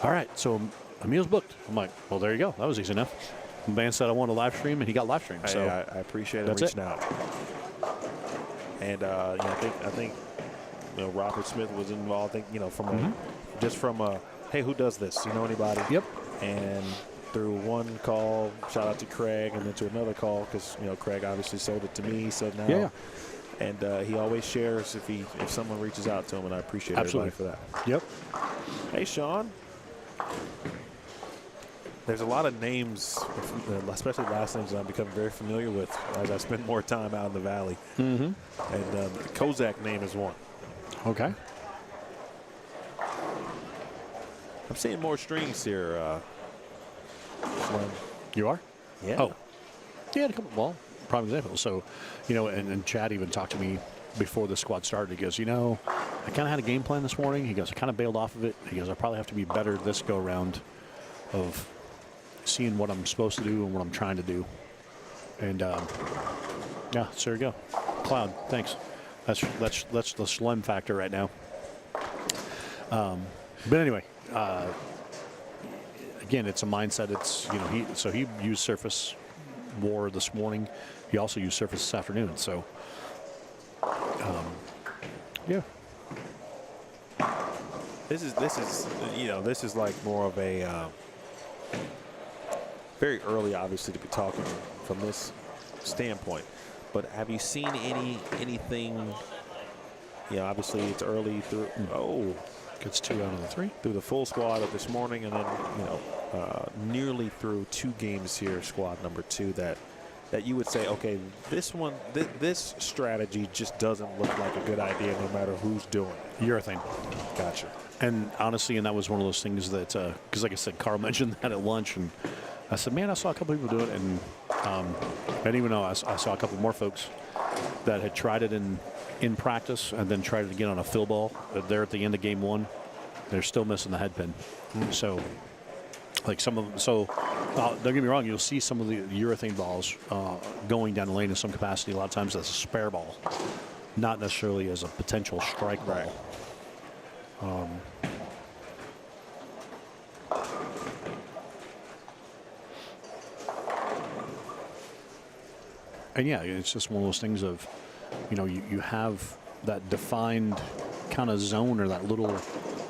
all right, so Emil's booked. I'm like, well, there you go. That was easy enough. The man said I want to live stream, and he got live streamed. So I appreciate him reaching out. And I think Robert Smith was involved. I think from hey, who does this? You know anybody? Yep. And through one call, shout out to Craig, and then to another call because Craig obviously sold it to me. So now, yeah. And he always shares if someone reaches out to him, and I appreciate everybody for that. Yep. Hey, Sean. There's a lot of names, especially last names, that I'm becoming very familiar with as I spend more time out in the valley. Mm-hmm. And the Kozak name is one. Okay. I'm seeing more strings here. You are? Yeah. Oh. Yeah, a couple. Well, prime example. So, and Chad even talked to me before the squad started. He goes, I kind of had a game plan this morning. He goes, I kind of bailed off of it. He goes, I probably have to be better this go around of seeing what I'm supposed to do and what I'm trying to do. And yeah, so there you go. Cloud, thanks. That's the slim factor right now. But anyway, again, it's a mindset. It's he used Surface War this morning. He also used Surface this afternoon. So yeah. This is like more of a very early, obviously, to be talking from this standpoint. But have you seen anything? Obviously it's early through. Oh, gets 2 out of the 3 through the full squad of this morning, and then nearly through 2 games here, squad number 2. That you would say, okay, this one, this strategy just doesn't look like a good idea, no matter who's doing it. Urethane. Gotcha. And honestly, that was one of those things that, because like I said, Carl mentioned that at lunch, and I said, man, I saw a couple people do it, and I didn't even know I saw a couple more folks that had tried it in practice and then tried it again on a fill ball. They're at the end of game 1. They're still missing the head pin. So, like some of them, don't get me wrong, you'll see some of the urethane balls going down the lane in some capacity. A lot of times that's a spare ball, not necessarily as a potential strike ball. Right. And yeah, it's just one of those things of, you have that defined kind of zone or that little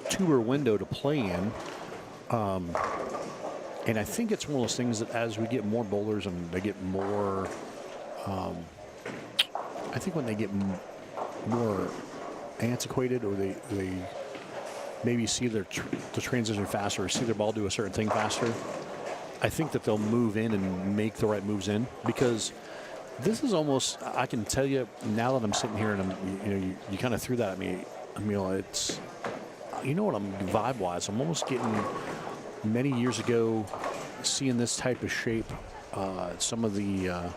tuber window to play in. And I think it's one of those things that as we get more bowlers and they get more, I think when they get more antiquated or they maybe see the transition faster or see their ball do a certain thing faster, I think that they'll move in and make the right moves in, because this is almost, I can tell you now that I'm sitting here and you kind of threw that at me, Emil, it's, what I'm vibe-wise, I'm almost getting many years ago seeing this type of shape, some of the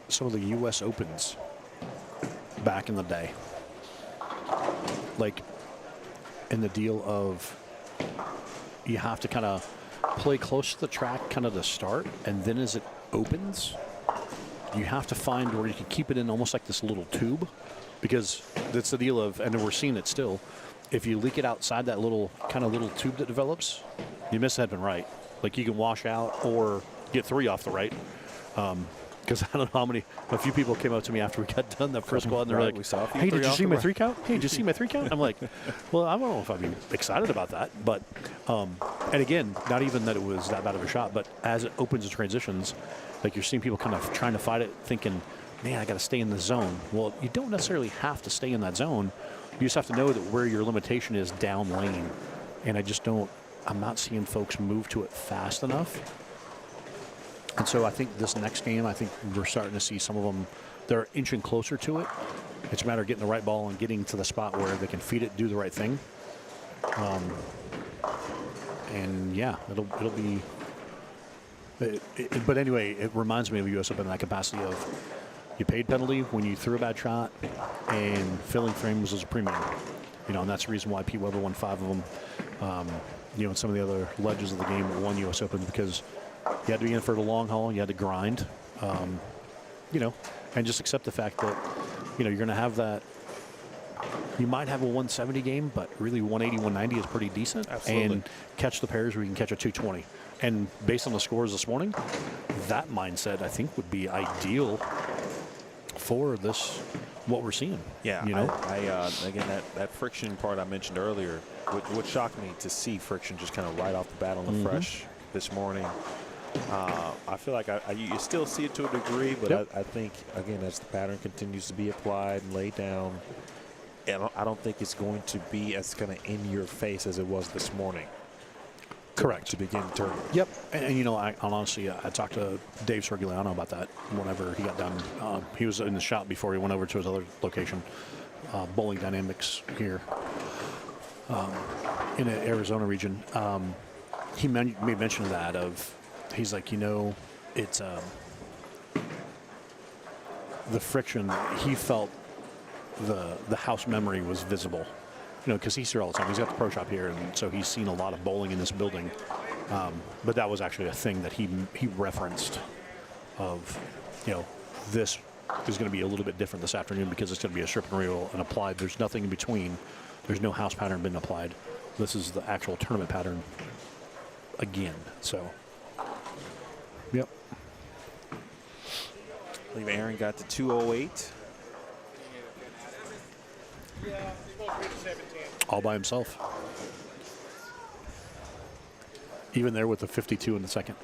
U.S. Opens back in the day. Like, in the deal of you have to kind of play close to the track kind of to start, and then as it opens, you have to find where you can keep it in almost like this little tube, because that's the deal of, and we're seeing it still, if you leak it outside that little tube that develops, you miss the headman right. Like you can wash out or get 3 off the right. Because I don't know how many, a few people came up to me after we got done that first squad, and they're Right, like, we saw a few hey, 3 did you off see the my right." 3 count? Hey, did you see my 3 count? I'm like, well, I don't know if I'd be excited about that. But, and again, not even that it was that bad of a shot, but as it opens and transitions, like you're seeing people kind of trying to fight it, thinking, man, I got to stay in the zone. Well, you don't necessarily have to stay in that zone. You just have to know that where your limitation is down lane. And I'm not seeing folks move to it fast enough. And so I think this next game, I think we're starting to see some of them, they're inching closer to it. It's a matter of getting the right ball and getting to the spot where they can feed it, do the right thing. And yeah, it'll be. But anyway, it reminds me of US Open in that capacity of you paid penalty when you threw a bad shot, and filling frames was a premium. And that's the reason why Pete Weber won 5 of them. And some of the other legends of the game that won US Open, because you had to be in for the long haul. You had to grind, and just accept the fact that, you're going to have that. You might have a 170 game, but really 180, 190 is pretty decent. Absolutely. And catch the pairs where you can catch a 220. And based on the scores this morning, that mindset, I think, would be ideal for what we're seeing. Yeah, I again, that friction part I mentioned earlier, what shocked me to see friction just kind of right off the bat on the fresh this morning. I feel like you still see it to a degree, but Yep. I think, again, as the pattern continues to be applied and laid down, I don't think it's going to be as kind of in your face as it was this morning. Correct. To begin the tournament. Yep. And I honestly, I talked to Dave Sorgigliano about that whenever he got done. He was in the shop before he went over to his other location, Bowling Dynamics here in the Arizona region. He made mention of that he's like, it's the friction. He felt the house memory was visible, because he's here all the time. He's got the pro shop here, and so he's seen a lot of bowling in this building. But that was actually a thing that he referenced of, this is going to be a little bit different this afternoon because it's going to be a strip and reel and applied. There's nothing in between. There's no house pattern being applied. This is the actual tournament pattern again. So, yep. I believe Aaron got to 208. All by himself. Even there with the 52 in the second.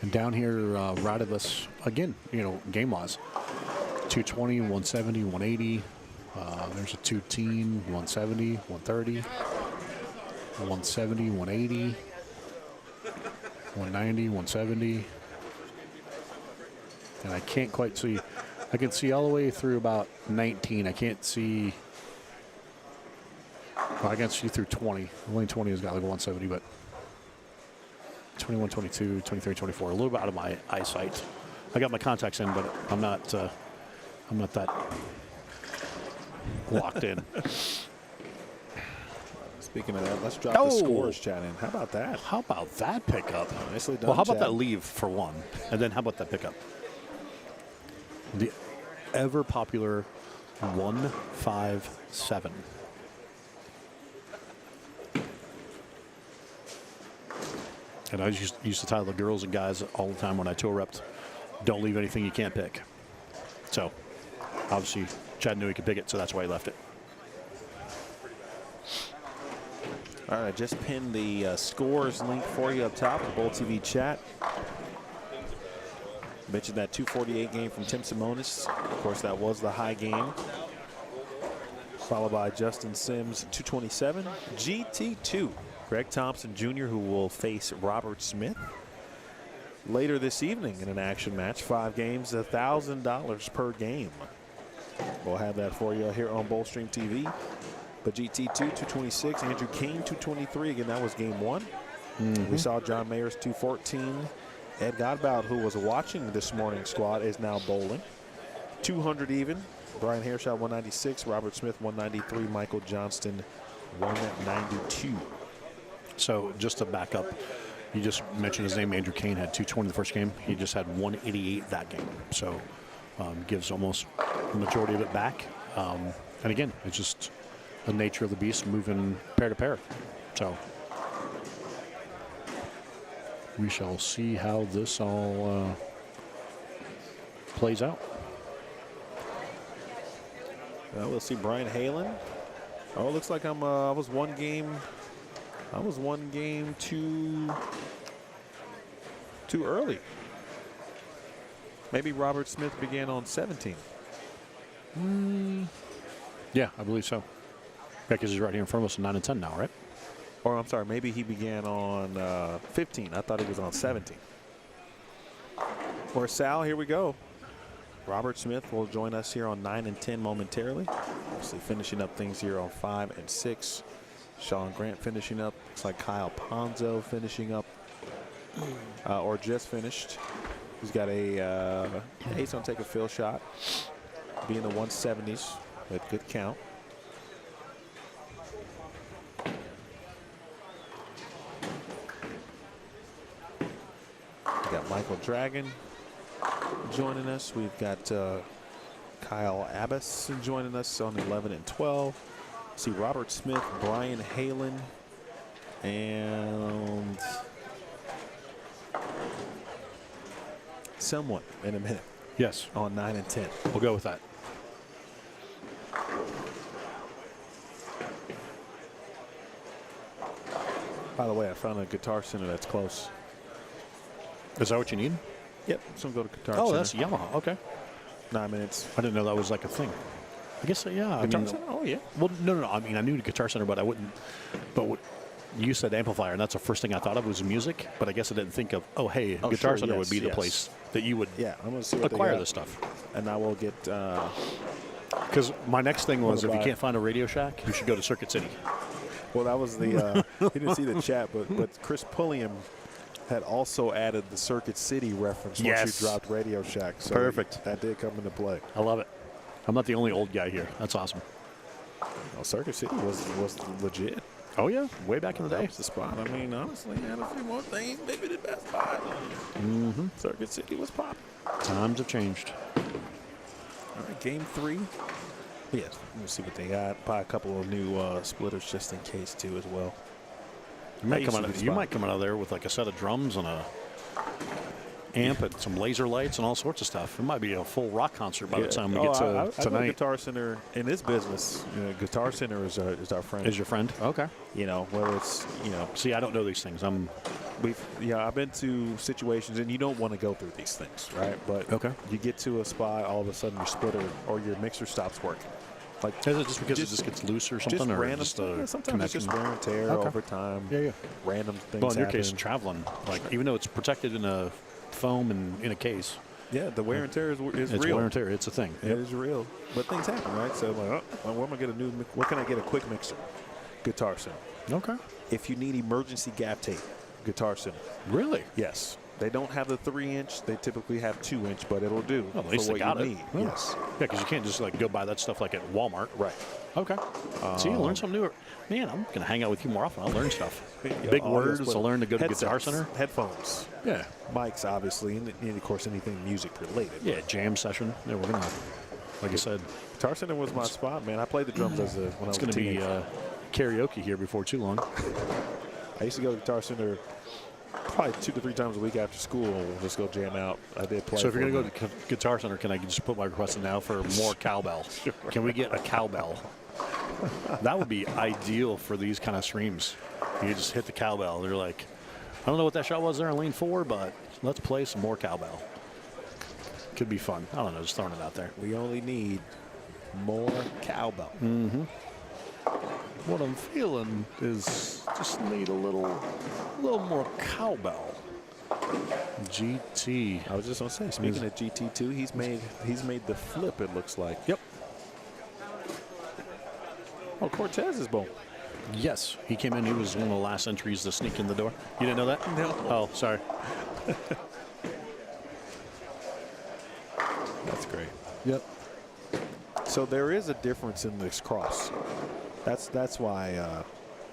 And down here, right of us, again, game-wise, 220, 170, 180. There's a 210, 170, 130, 170, 180, 190, 170. And I can't quite see. I can see all the way through about 19. I can't see. Well, I can see through 20. Only 20 has got like 170, but 21, 22, 23, 24. A little bit out of my eyesight. I got my contacts in, but I'm not that locked in. Speaking of that, let's drop the scores chat in. How about that? How about that pickup? Nicely done, Well, how about Chad. that leave for one? And then how about that pickup? The ever popular 157. And I used to tell the girls and guys all the time when I tour repped, don't leave anything you can't pick. So, obviously, Chad knew he could pick it, so that's why he left it. All right, I just pinned the scores link for you up top, the Bowl TV chat. Mentioned that 248 game from Tim Simonis. Of course, that was the high game. Followed by Justin Sims, 227. GT2, Greg Thompson Jr., who will face Robert Smith later this evening in an action match. 5 games, $1,000 per game. We'll have that for you here on Bowlstream TV. But GT2, 226. Andrew Kane, 223. Again, that was game 1. We saw John Mayers, 214. Ed Godbout, who was watching this morning's squad, is now bowling. 200 even Brian Hairshot 196, Robert Smith 193, Michael Johnston 192. So just to back up, you just mentioned his name. Andrew Kane had 220 the first game. He just had 188 that game. So gives almost the majority of it back. And again, it's just the nature of the beast moving pair to pair. So we shall see how this all plays out. Well, we'll see Brian Halen. Oh, it looks like I was one game too early. Maybe Robert Smith began on 17. Yeah, I believe so. Because he's right here in front of us, 9 and 10 now, right? Or I'm sorry, maybe he began on 15. I thought he was on 17. Or Sal, here we go. Robert Smith will join us here on 9 and 10 momentarily. Obviously finishing up things here on 5 and 6. Sean Grant finishing up. Looks like Kyle Ponzo finishing up, or just finished. He's got a, he's going to take a field shot. Be in the 170s with good count. We got Michael Dragon joining us. We've got Kyle Abbas joining us on 11 and 12. See Robert Smith, Brian Halen, and someone in a minute. Yes. On 9 and 10. We'll go with that. By the way, I found a Guitar Center that's close. Is that what you need? Yep. So I'm going to go to Guitar Oh, Center. that's Yamaha. Okay. 9 minutes. I didn't know that was like a thing. I guess, yeah. I Guitar mean, Center? Oh, yeah. well, no. I mean, I knew the Guitar Center, but I wouldn't. But what you said amplifier, and that's the first thing I thought of was music. But I guess I didn't think of, Guitar sure, Center yes, would be the yes. place that you would Yeah, I'm going to see what acquire they got. this stuff. And I will get. Because my next thing was, if you buy- can't find a Radio Shack, you should go to Circuit City. Well, that was the. He didn't see the chat, but Chris Pulliam had also added the Circuit City reference once Yes. you dropped Radio Shack. So Perfect. That did come into play. I love it. I'm not the only old guy here. That's awesome. Well, Circuit City was legit. Oh, yeah. Way back in the That day. was the spot. I mean, honestly, had a few more things. Maybe the best spot. Circuit City was popping. Times have changed. All right, game 3. Yes, let's see what they got. Probably a couple of new splitters just in case, too, as well. You might, used come to out, be the you spot. might come out of there with like a set of drums and a amp and some laser lights and all sorts of stuff. It might be a full rock concert by the time we get to I go to tonight. Guitar Center in this business. You know, Guitar Center is our friend. Is your friend? Okay. You know, whether it's, you know, See, I don't know these things. I've been to situations, and you don't want to go through these things, right? But Okay. you get to a spot, all of a sudden your splitter or your mixer stops working. Like, Is it just because it just gets loose or something? just or random just stuff. a Yeah, sometimes it's just connection? wear and tear Okay. over time. Yeah. Random things Well, in your happen. case, traveling, like even though it's protected in a foam and in a case, Yeah, the wear and tear is it's real. wear and tear. It's a thing. It is real. But things happen, right? So, like, where am I get a new? Where can I get a quick mixer? Guitar Center. Okay. If you need emergency gap tape, Guitar Center. Really? Yes. They don't have the 3-inch. They typically have 2-inch, but it'll do Well, at least for they what got you it. need. Yeah. Yes. Yeah, because you can't just like go buy that stuff like at Walmart. Right. Okay. See, you learn something new. Man, I'm gonna hang out with you more often. I'll learn stuff. Yeah, Big all words those to learn to go to Guitar headsets, Center. Headphones, Yeah. mics, obviously, and of course anything music related. Yeah, jam session. Yeah, we're gonna, like I said, Guitar Center was my spot, man. I played the drums when I was it's gonna a be teenager. karaoke here before too long. I used to go to Guitar Center probably 2 to 3 times a week after school. We'll just go jam out. I did play. So if you're for gonna them. go to Guitar Center, can I just put my request in now for more cowbell? Can we get a cowbell? That would be ideal for these kind of streams. You just hit the cowbell. They're like, I don't know what that shot was there in lane 4, but let's play some more cowbell. Could be fun. I don't know, just throwing it out there. We only need more cowbell. What I'm feeling is just need a little more cowbell. GT. I was just gonna say, speaking of GT2, he's made the flip. It looks like. Yep. Oh, Cortez is bowling. Yes, he came in. He was one of the last entries to sneak in the door. You didn't know that? No. Oh, sorry. That's great. Yep. So there is a difference in this cross. That's why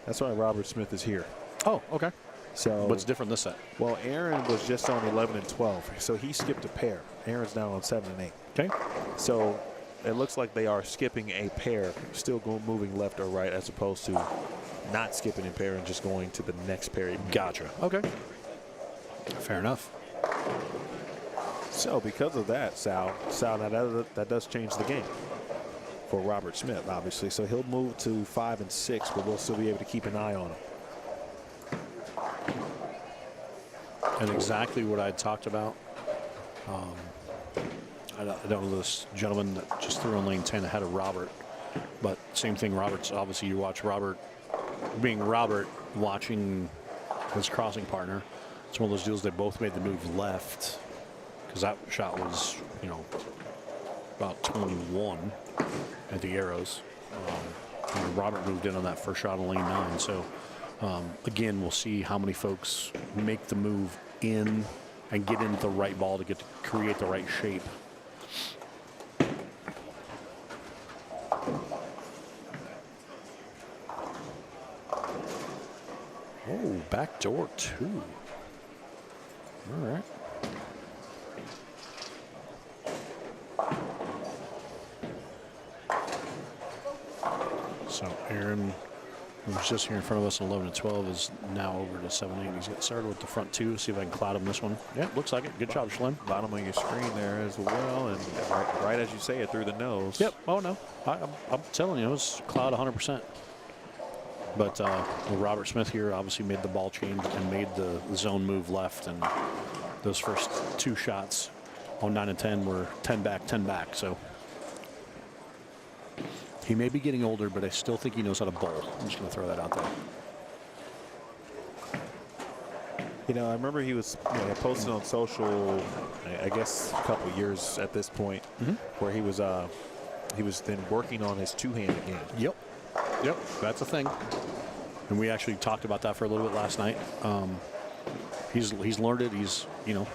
Robert Smith is here. Oh, okay. So What's different this set? Well, Aaron was just on 11 and 12, so he skipped a pair. Aaron's now on 7 and 8. Okay. So it looks like they are skipping a pair, still moving left or right, as opposed to not skipping a pair and just going to the next pair. Gotcha. Okay. Fair enough. So because of that, Sal, now that does change the game for Robert Smith, obviously. So he'll move to 5 and 6, but we'll still be able to keep an eye on him. And exactly what I talked about. I don't know this gentleman that just threw on lane 10 ahead of Robert, but same thing. Robert's obviously, you watch Robert being Robert watching his crossing partner. It's one of those deals they both made the move left, because that shot was, you know, about 21 at the arrows. And Robert moved in on that first shot on lane 9. So again, we'll see how many folks make the move in and get into the right ball to create the right shape. Oh, backdoor 2. All right. So Aaron, who was just here in front of us in 11 and 12, is now over to 7-8. He's getting started with the front 2. See if I can cloud him this one. Yeah, looks like it. Good job, Schlim. Bottom of your screen there as well, and right as you say it, through the nose. Yep. Oh, no. I'm telling you, it was cloud 100%. But Robert Smith here obviously made the ball change and made the zone move left. And those first 2 shots on 9 and 10 were 10 back, 10 back. So he may be getting older, but I still think he knows how to bowl. I'm just going to throw that out there. You know, I remember he was posted on social, I guess a couple of years at this point, where he was then working on his two-handed game. Yep, that's a thing. And we actually talked about that for a little bit last night. He's learned it. He's, you know,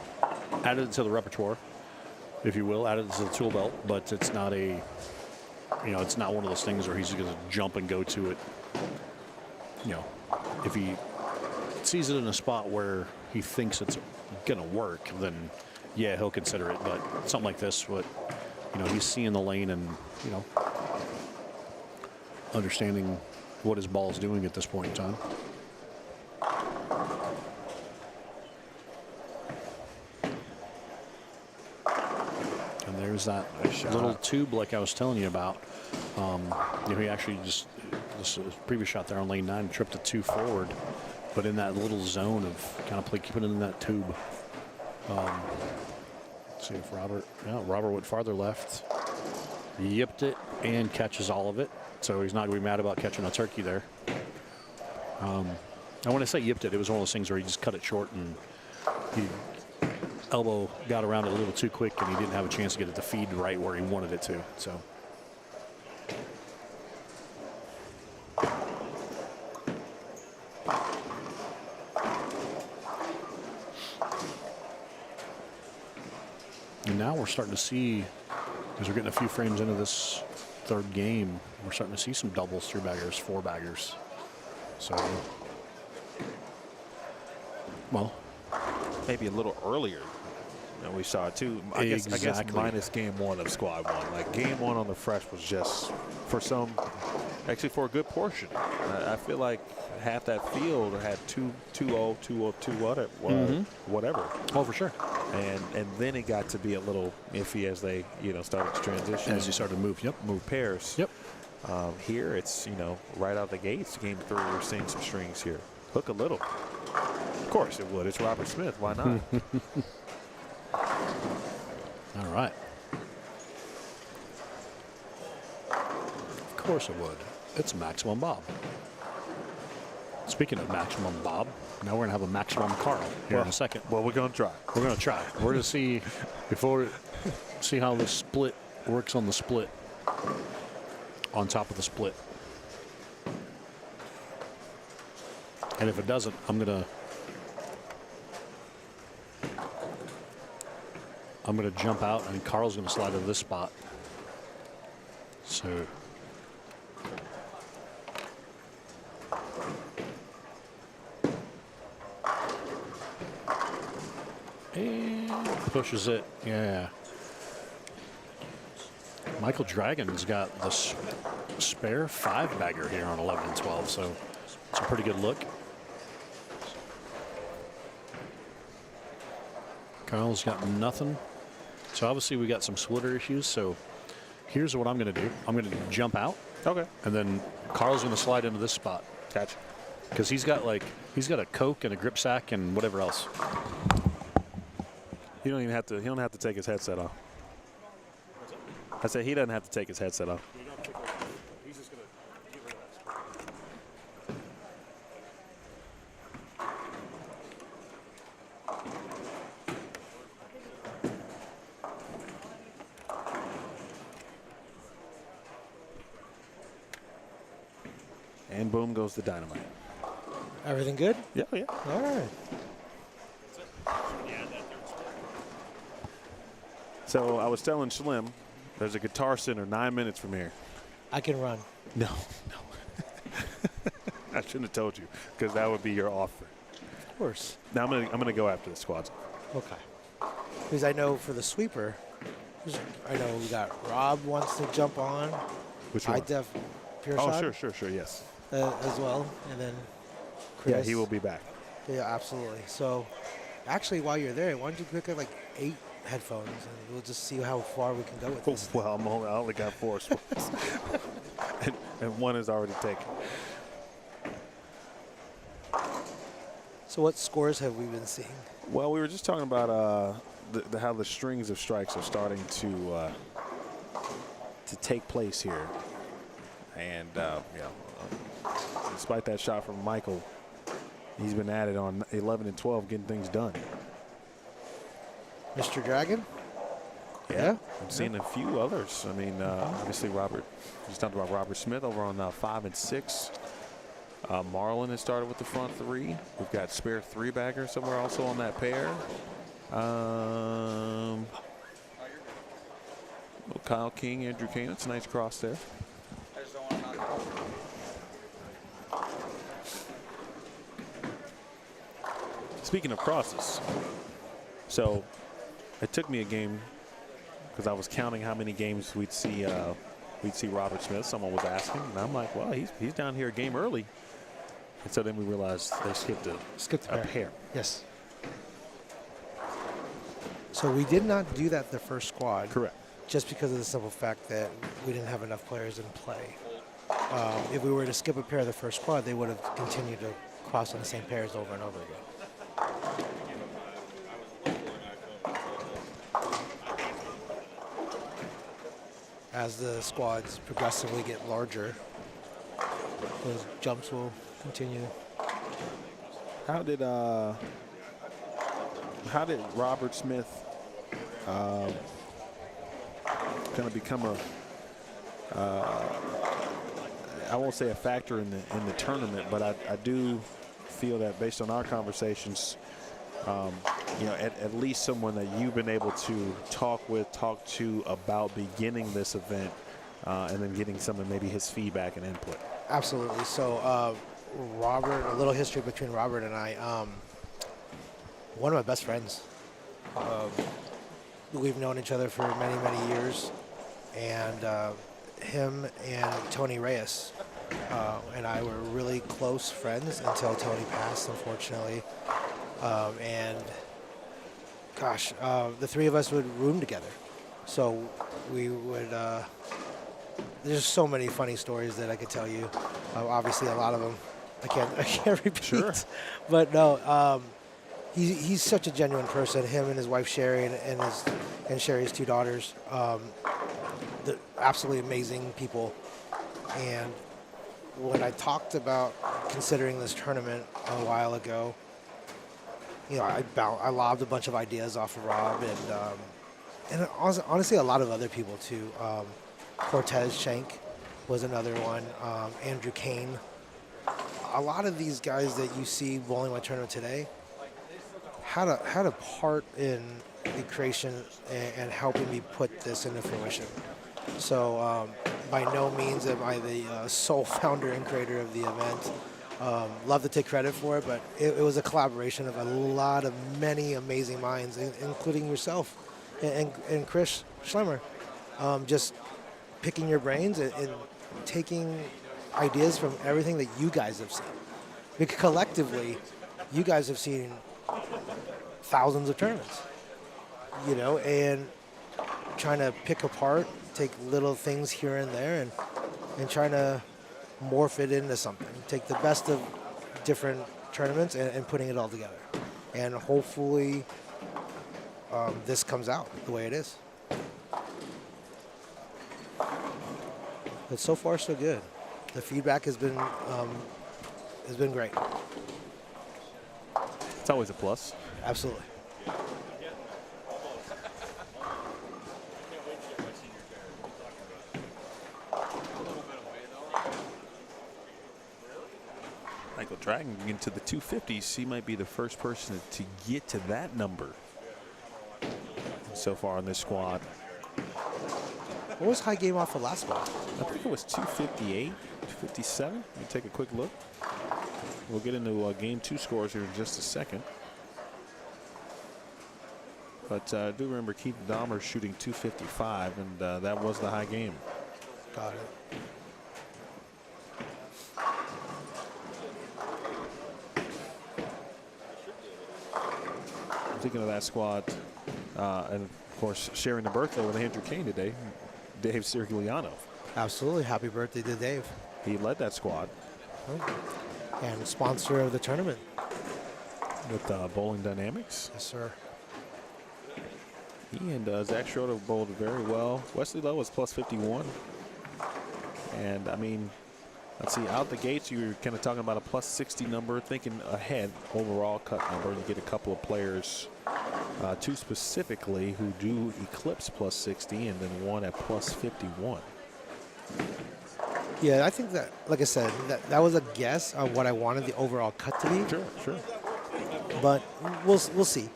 added it to the repertoire, if you will, added it to the tool belt. But it's not a, you know, it's not one of those things where he's going to jump and go to it. You know, if he sees it in a spot where he thinks it's going to work, then yeah, he'll consider it. But something like this, what, you know, he's seeing the lane and, you know, understanding what his ball is doing at this point in time. And there's that little tube like I was telling you about. You know, he actually just, this previous shot there on lane 9, tripped a 2 forward, but in that little zone of kind of keeping it in that tube. Let's see if Robert went farther left, yipped it, and catches all of it. So he's not going to be mad about catching a turkey there. And when I say yipped it, it was one of those things where he just cut it short and he elbow got around it a little too quick and he didn't have a chance to get it to feed right where he wanted it to. So. And now we're starting to see, as we're getting a few frames into this third game, we're starting to see some doubles, 3-baggers, 4-baggers. So, well, maybe a little earlier than we saw it too. I guess minus game 1 of squad 1. Like game 1 on the fresh was just for some, actually for a good portion. I feel like half that field had 2-0, 2-0, 2 whatever. Oh, for sure. And then it got to be a little iffy as they, you know, started to transition. As you started to move, move pairs. Yep. Here it's, you know, right out the gates, game 3, we're seeing some strings here. Hook a little. Of course it would. It's Robert Smith. Why not? All right. Of course it would. It's Maximum Bob. Speaking of Maximum Bob, now we're going to have a Maximum Carl here in a second. Well, we're going to try. We're going to try. We're going to see how the split works on the split, on top of the split. And if it doesn't, I'm going to jump out and Carl's going to slide to this spot. So and pushes it. Yeah. Michael Dragon's got the spare 5-bagger here on 11 and 12, so it's a pretty good look. Kyle's got nothing. So obviously we got some splitter issues, so here's what I'm going to do. I'm going to jump out. Okay. And then Carl's going to slide into this spot. Gotcha. Because he's got a Coke and a grip sack and whatever else. He don't have to take his headset off. I said he doesn't have to take his headset off. He's just going to get rid of And boom goes the dynamite. Everything good? Yeah, yeah. All right. So I was telling Slim, there's a Guitar Center 9 minutes from here. I can run. No, no. I shouldn't have told you, because that would be your offer. Of course. Now I'm gonna go after the squads. Okay. Because I know for the sweeper, I know we got Rob wants to jump on. Which one? Pure Oh, Shot, sure, yes. as well, and then Chris. Yeah, he will be back. Yeah, absolutely. So, actually, while you're there, why don't you pick up like 8 headphones, and we'll just see how far we can go with this. Well, I only got 4 spots. and one is already taken. So what scores have we been seeing? Well, we were just talking about how the strings of strikes are starting to take place here. And, despite that shot from Michael, he's been at it on 11 and 12, getting things done. Mr. Dragon? Yeah. I've seen a few others. I mean, obviously he's talking about Robert Smith over on 5 and 6. Marlon has started with the front 3. We've got spare 3-bagger somewhere also on that pair. Kyle King, Andrew Kane. That's a nice cross there. Speaking of crosses, so it took me a game because I was counting how many games we'd see Robert Smith. Someone was asking, and I'm like, well, he's down here a game early. And so then we realized they skipped a pair. Yes. So we did not do that the first squad. Correct. Just because of the simple fact that we didn't have enough players in play. If we were to skip a pair of the first squad, they would have continued to cross on the same pairs over and over again. As the squads progressively get larger, those jumps will continue. How did Robert Smith kind of become I won't say a factor in the tournament, but I do feel that based on our conversations, at least someone that you've been able to talk to about beginning this event, and then getting some of maybe his feedback and input. Absolutely. So Robert, a little history between Robert and I. One of my best friends. We've known each other for many, many years. And him and Tony Reyes and I were really close friends until Tony passed, unfortunately. And gosh, the three of us would room together. So we would, there's so many funny stories that I could tell you. Obviously a lot of them I can't repeat. Sure. But no, he's such a genuine person. Him and his wife Sherry and Sherry's 2 daughters, they're absolutely amazing people. And when I talked about considering this tournament a while ago, I lobbed a bunch of ideas off of Rob and honestly a lot of other people too. Cortez Shank was another one. Andrew Kane. A lot of these guys that you see bowling my tournament today had a part in the creation and helping me put this into fruition. So by no means am I the sole founder and creator of the event. Love to take credit for it, but it was a collaboration of a lot of many amazing minds, including yourself and Chris Schlemmer. Just picking your brains and taking ideas from everything that you guys have seen. Because collectively, you guys have seen thousands of tournaments, and trying to pick apart, take little things here and there, and trying to morph it into something. Take the best of different tournaments and putting it all together. And hopefully this comes out the way it is. But so far, so good. The feedback has been great. It's always a plus. Absolutely. Michael Dragon into the 250s. He might be the first person to get to that number so far on this squad. What was high game off the last one? I think it was 258, 257. Let me take a quick look. We'll get into game 2 scores here in just a second. But I do remember Keith Dahmer shooting 255, and that was the high game. Got it. Thinking of that squad, and of course sharing the birthday with Andrew Kane today, Dave Circuliano. Absolutely. Happy birthday to Dave. He led that squad. And sponsor of the tournament. With Bowling Dynamics. Yes, sir. He and Zach Schroeder bowled very well. Wesley Lowe was plus 51. And I mean, let's see, out the gates, you're kind of talking about a plus 60 number, thinking ahead, overall cut number. You get a couple of players, two specifically, who do eclipse plus 60, and then one at plus 51. Yeah, I think that, like I said, that was a guess on what I wanted the overall cut to be. Sure, sure. But we'll see.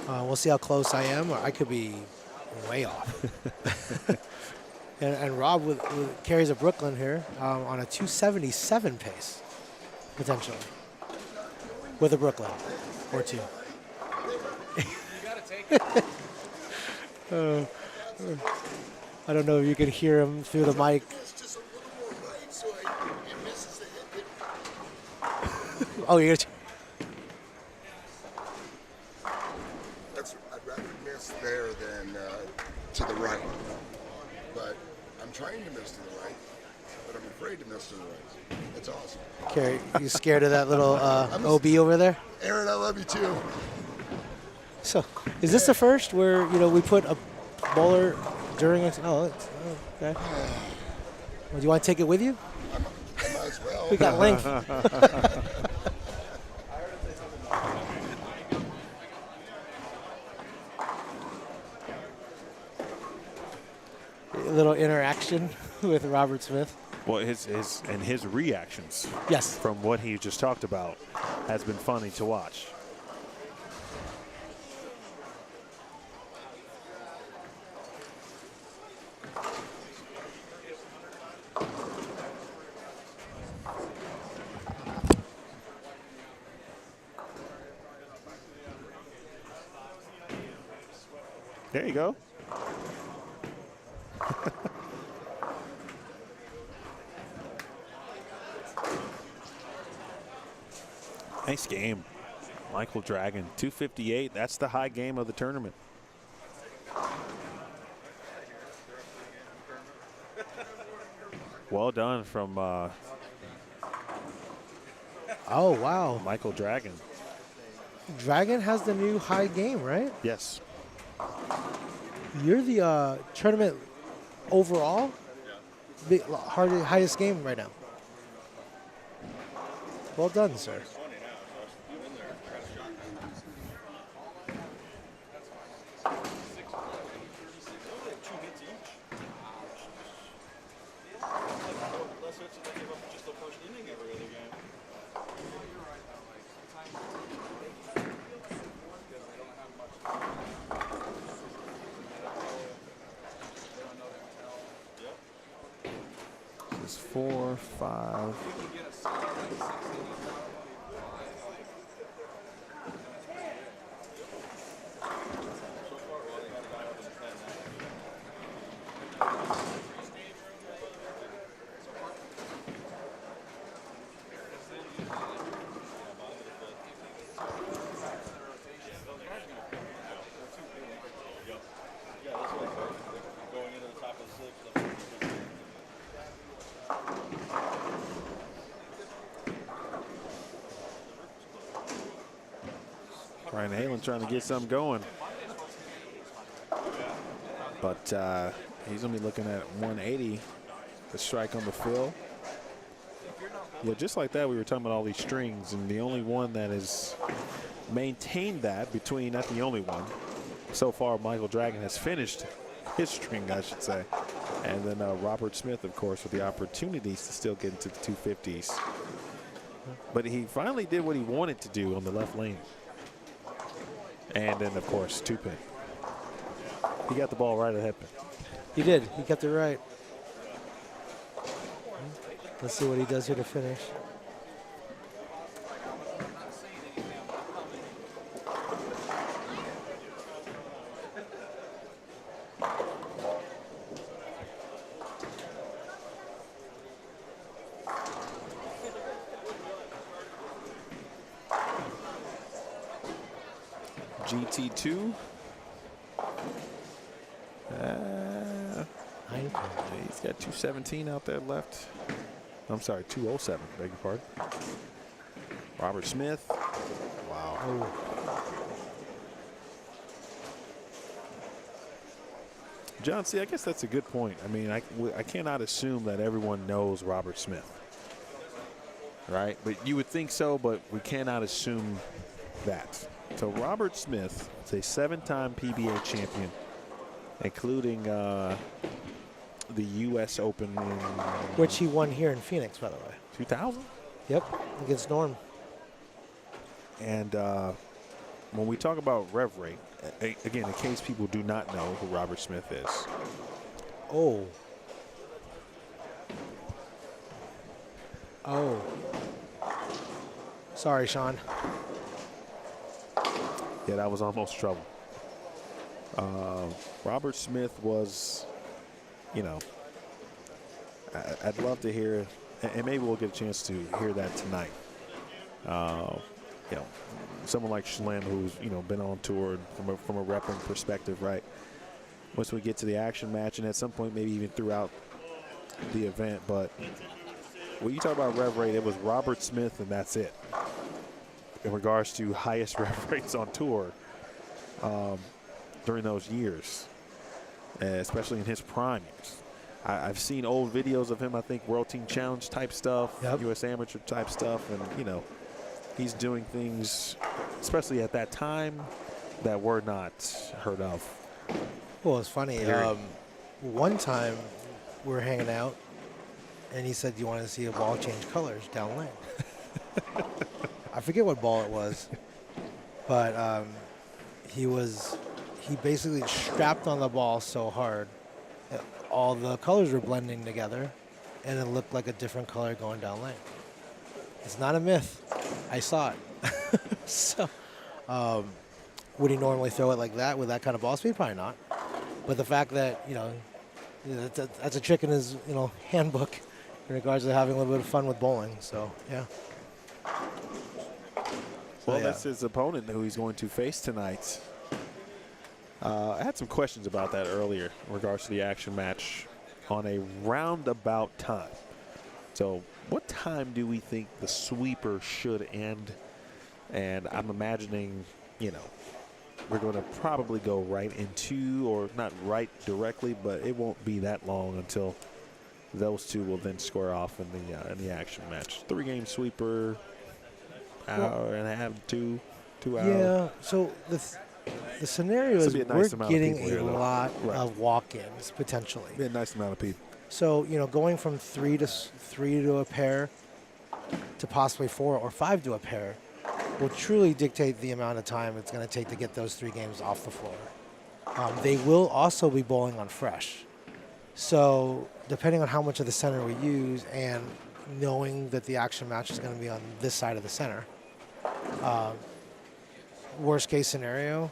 We'll see how close I am. I could be way off. and Rob with carries a Brooklyn here on a 277 pace, potentially, with a Brooklyn or two. You gotta take it. I don't know if you can hear him through the mic. Just a little more right, so it misses the hit. Oh, you're. I'd rather miss there than to the right. But I'm trying to miss to the right, but I'm afraid to miss to the right. That's awesome. Carrie, you scared of that little OB over there? Aaron, I love you too. So, is this the first where we put a bowler during it? Oh, okay. Well, do you want to take it with you? I might as well. We got length. A little interaction with Robert Smith. Well, his reactions, Yes. from what he just talked about, has been funny to watch. There you go. Nice game. Michael Dragon, 258. That's the high game of the tournament. Well done from Oh, wow. Michael Dragon. Dragon has the new high game, right? Yes. You're the tournament overall highest game right now. Well done, sir. 4, 5. Ryan Halen trying to get something going. But he's going to be looking at 180 to strike on the fill. Yeah, just like that, we were talking about all these strings, and the only one that has maintained that between, not the only one, so far Michael Dragon has finished his string, I should say. And then Robert Smith, of course, with the opportunities to still get into the 250s. But he finally did what he wanted to do on the left lane. And then, of course, 2-pin. He got the ball right at headpin. He did. He kept it right. Let's see what he does here to finish. GT2. He's got 217 out there left. I'm sorry, 207, beg your pardon. Robert Smith. Wow. Oh. John, see, I guess that's a good point. I mean, I cannot assume that everyone knows Robert Smith. Right? But you would think so, but we cannot assume that. So Robert Smith is a 7-time PBA champion, including the U.S. Open in Which he won here in Phoenix, by the way. 2000. Yep, against Norm. And when we talk about rev rate, again, in case people do not know who Robert Smith is. Oh. Oh. Sorry, Sean. Yeah, that was almost trouble. Robert Smith was, you know, I'd love to hear, and maybe we'll get a chance to hear that tonight. You know, someone like Schlem, who's, you know, been on tour from a repping perspective, right? Once we get to the action match, and at some point maybe even throughout the event. But when you talk about rev rate, it was Robert Smith, and that's it. In regards to highest rev rates on tour during those years, especially in his prime years. I've seen old videos of him, I think, World Team Challenge type stuff, yep. U.S. Amateur type stuff, and, you know, he's doing things, especially at that time, that were not heard of. Well, it's funny. One time we were hanging out, and he said, "Do you want to see a ball change colors down lane?" I forget what ball it was, but he basically strapped on the ball so hard that all the colors were blending together, and it looked like a different color going down lane. It's not a myth. I saw it. So, would he normally throw it like that with that kind of ball speed? Probably not. But the fact that, you know, that's a trick in his, you know, handbook in regards to having a little bit of fun with bowling. So, yeah. Well, that's his opponent who he's going to face tonight. I had some questions about that earlier in regards to the action match on a roundabout time. So what time do we think the sweeper should end? And I'm imagining, you know, we're going to probably go right into, or not right directly, but it won't be that long until those two will then square off in the action match. 3-game sweeper, hour and a half, 2 hours. Yeah, so the scenario is nice we're getting here, a lot of walk-ins potentially. Be a nice amount of people. So, you know, going from 3 to a pair to possibly 4 or 5 to a pair will truly dictate the amount of time it's going to take to get those 3 games off the floor. They will also be bowling on fresh. So depending on how much of the center we use and knowing that the action match is going to be on this side of the center, worst case scenario,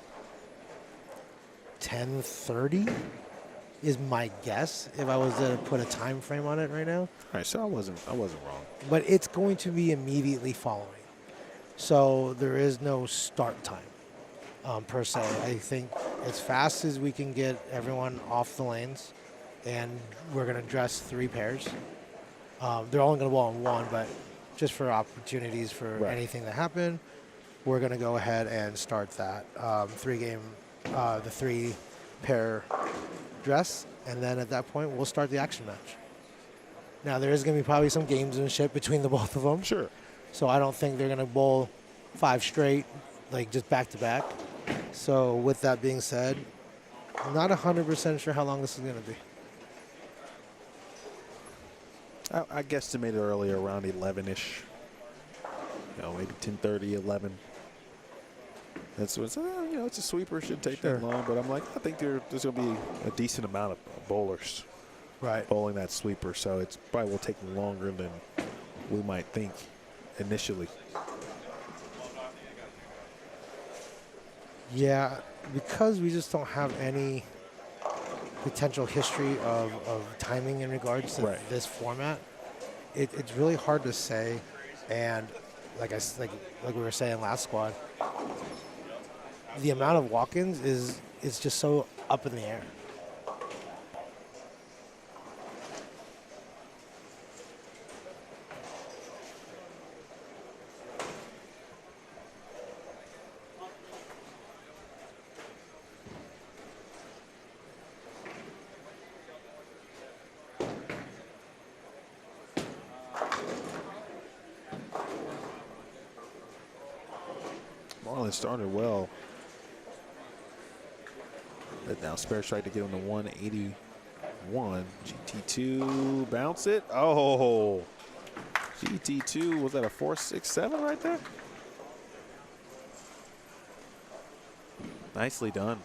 10:30 is my guess if I was to put a time frame on it right now. All right, so I wasn't wrong. But it's going to be immediately following. So there is no start time per se. I think as fast as we can get everyone off the lanes, and we're going to dress 3 pairs. They're only going to bowl in 1, but just for opportunities for anything to happen, we're going to go ahead and start that 3-game, the 3-pair dress, and then at that point we'll start the action match. Now there is going to be probably some games and shit between the both of them. Sure. So I don't think they're going to bowl 5 straight, like just back to back. So with that being said, I'm not 100% sure how long this is going to be. I guesstimated earlier around 11-ish. Maybe 10:30, 11. That's what's it's a sweeper. Shouldn't take that long, but I'm like, I think there's going to be a decent amount of bowlers bowling that sweeper, so it's probably will take longer than we might think initially. Yeah, because we just don't have any potential history of timing in regards to this format. It's really hard to say, and like we were saying last squad, the amount of walk-ins is just so up in the air. Marlin started well. But now spare strike to get on the 181. GT2 bounce it. Oh, GT2, was that a 4.67 right there? Nicely done.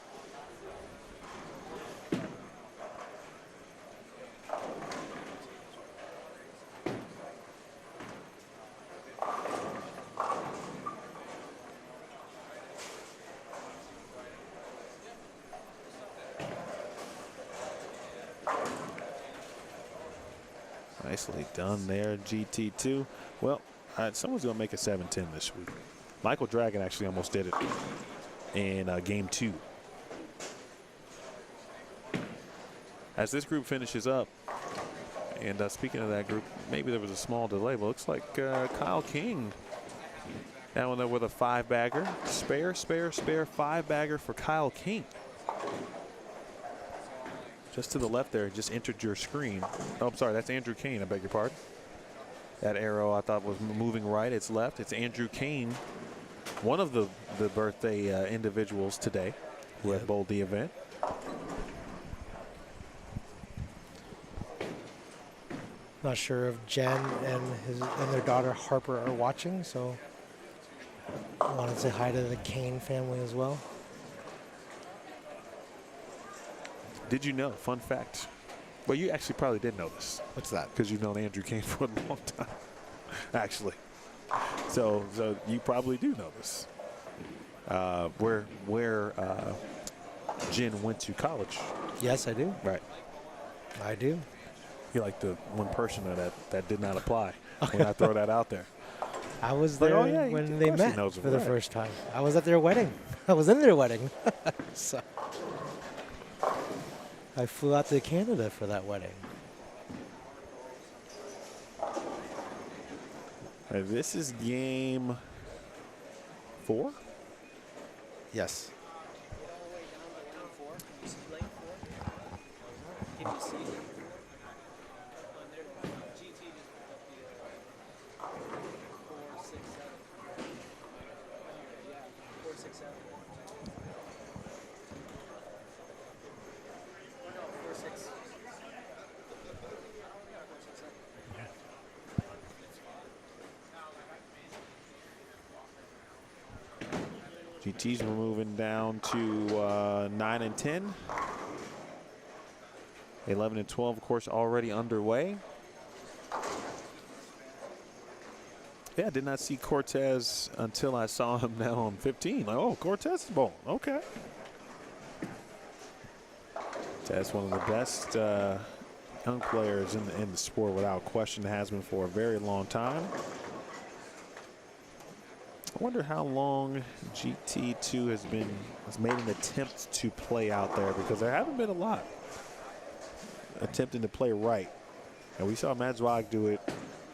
Nicely done there, GT2. Well, someone's going to make a 7-10 this week. Michael Dragon actually almost did it in game 2. As this group finishes up, and speaking of that group, maybe there was a small delay, but looks like Kyle King down there with a 5-bagger. Spare 5-bagger for Kyle King. Just to the left there, just entered your screen. Oh, I'm sorry, that's Andrew Kane, I beg your pardon. That arrow I thought was moving right, it's left. It's Andrew Kane, one of the birthday individuals today who have bowled the event. Not sure if Jen and their daughter Harper are watching, so I wanted to say hi to the Kane family as well. Did you know, fun fact, well, you actually probably did know this. What's that? Because you've known Andrew Kane for a long time, actually. So you probably do know this. Where Jen went to college. Yes, I do. Right. I do. You're like the one person that did not apply when I throw that out there. I was there when they met for the first time. I was at their wedding. I was in their wedding. So I flew out to Canada for that wedding. This is game 4? Yes. GTs were moving down to 9 and 10. 11 and 12, of course, already underway. Yeah, I did not see Cortez until I saw him now on 15. Like, oh, Cortez is bowling. Okay. That's one of the best young players in the sport, without question, has been for a very long time. I wonder how long GT2 has made an attempt to play out there, because there haven't been a lot attempting to play right. And we saw Madzwag do it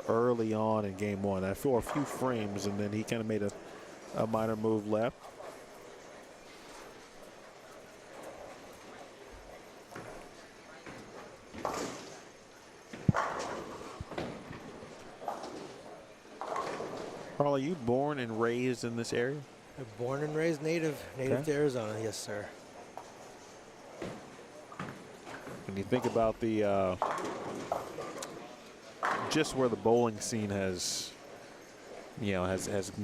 early on in game one. For a few frames, and then he kind of made a minor move left. Carl, are you born and raised in this area? Born and raised native to Arizona, yes, sir. When you think about the just where the bowling scene has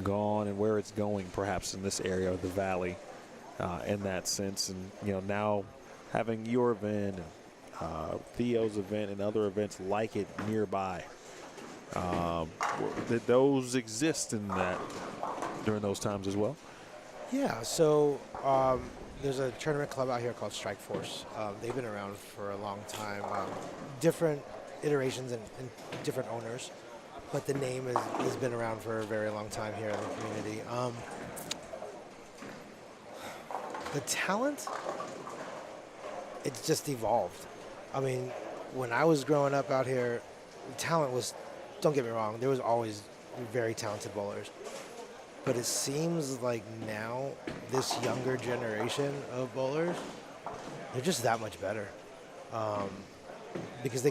gone and where it's going, perhaps in this area of the valley, in that sense, and now having your event, Theo's event, and other events like it nearby, did those exist in that during those times as well? Yeah, so there's a tournament club out here called Strike Force. They've been around for a long time, different iterations and different owners, but the name has been around for a very long time here in the community. The talent, it's just evolved. I mean, when I was growing up out here, the talent was, don't get me wrong, there was always very talented bowlers. But it seems like now, this younger generation of bowlers, they're just that much better. Because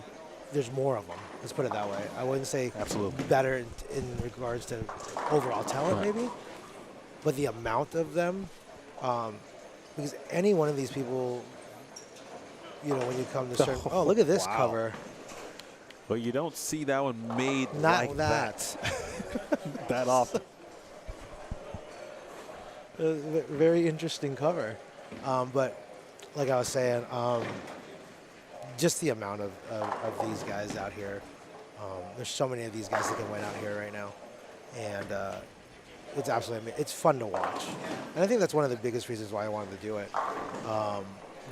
there's more of them. Let's put it that way. I wouldn't say absolutely better in regards to overall talent, right, maybe, but the amount of them. Because any one of these people, when you come to certain, oh, look at this cover. Well, you don't see that one made Not like that. that often. Very interesting cover. But like I was saying, just the amount of these guys out here. There's so many of these guys that can win out here right now. And it's absolutely, it's fun to watch. And I think that's one of the biggest reasons why I wanted to do it.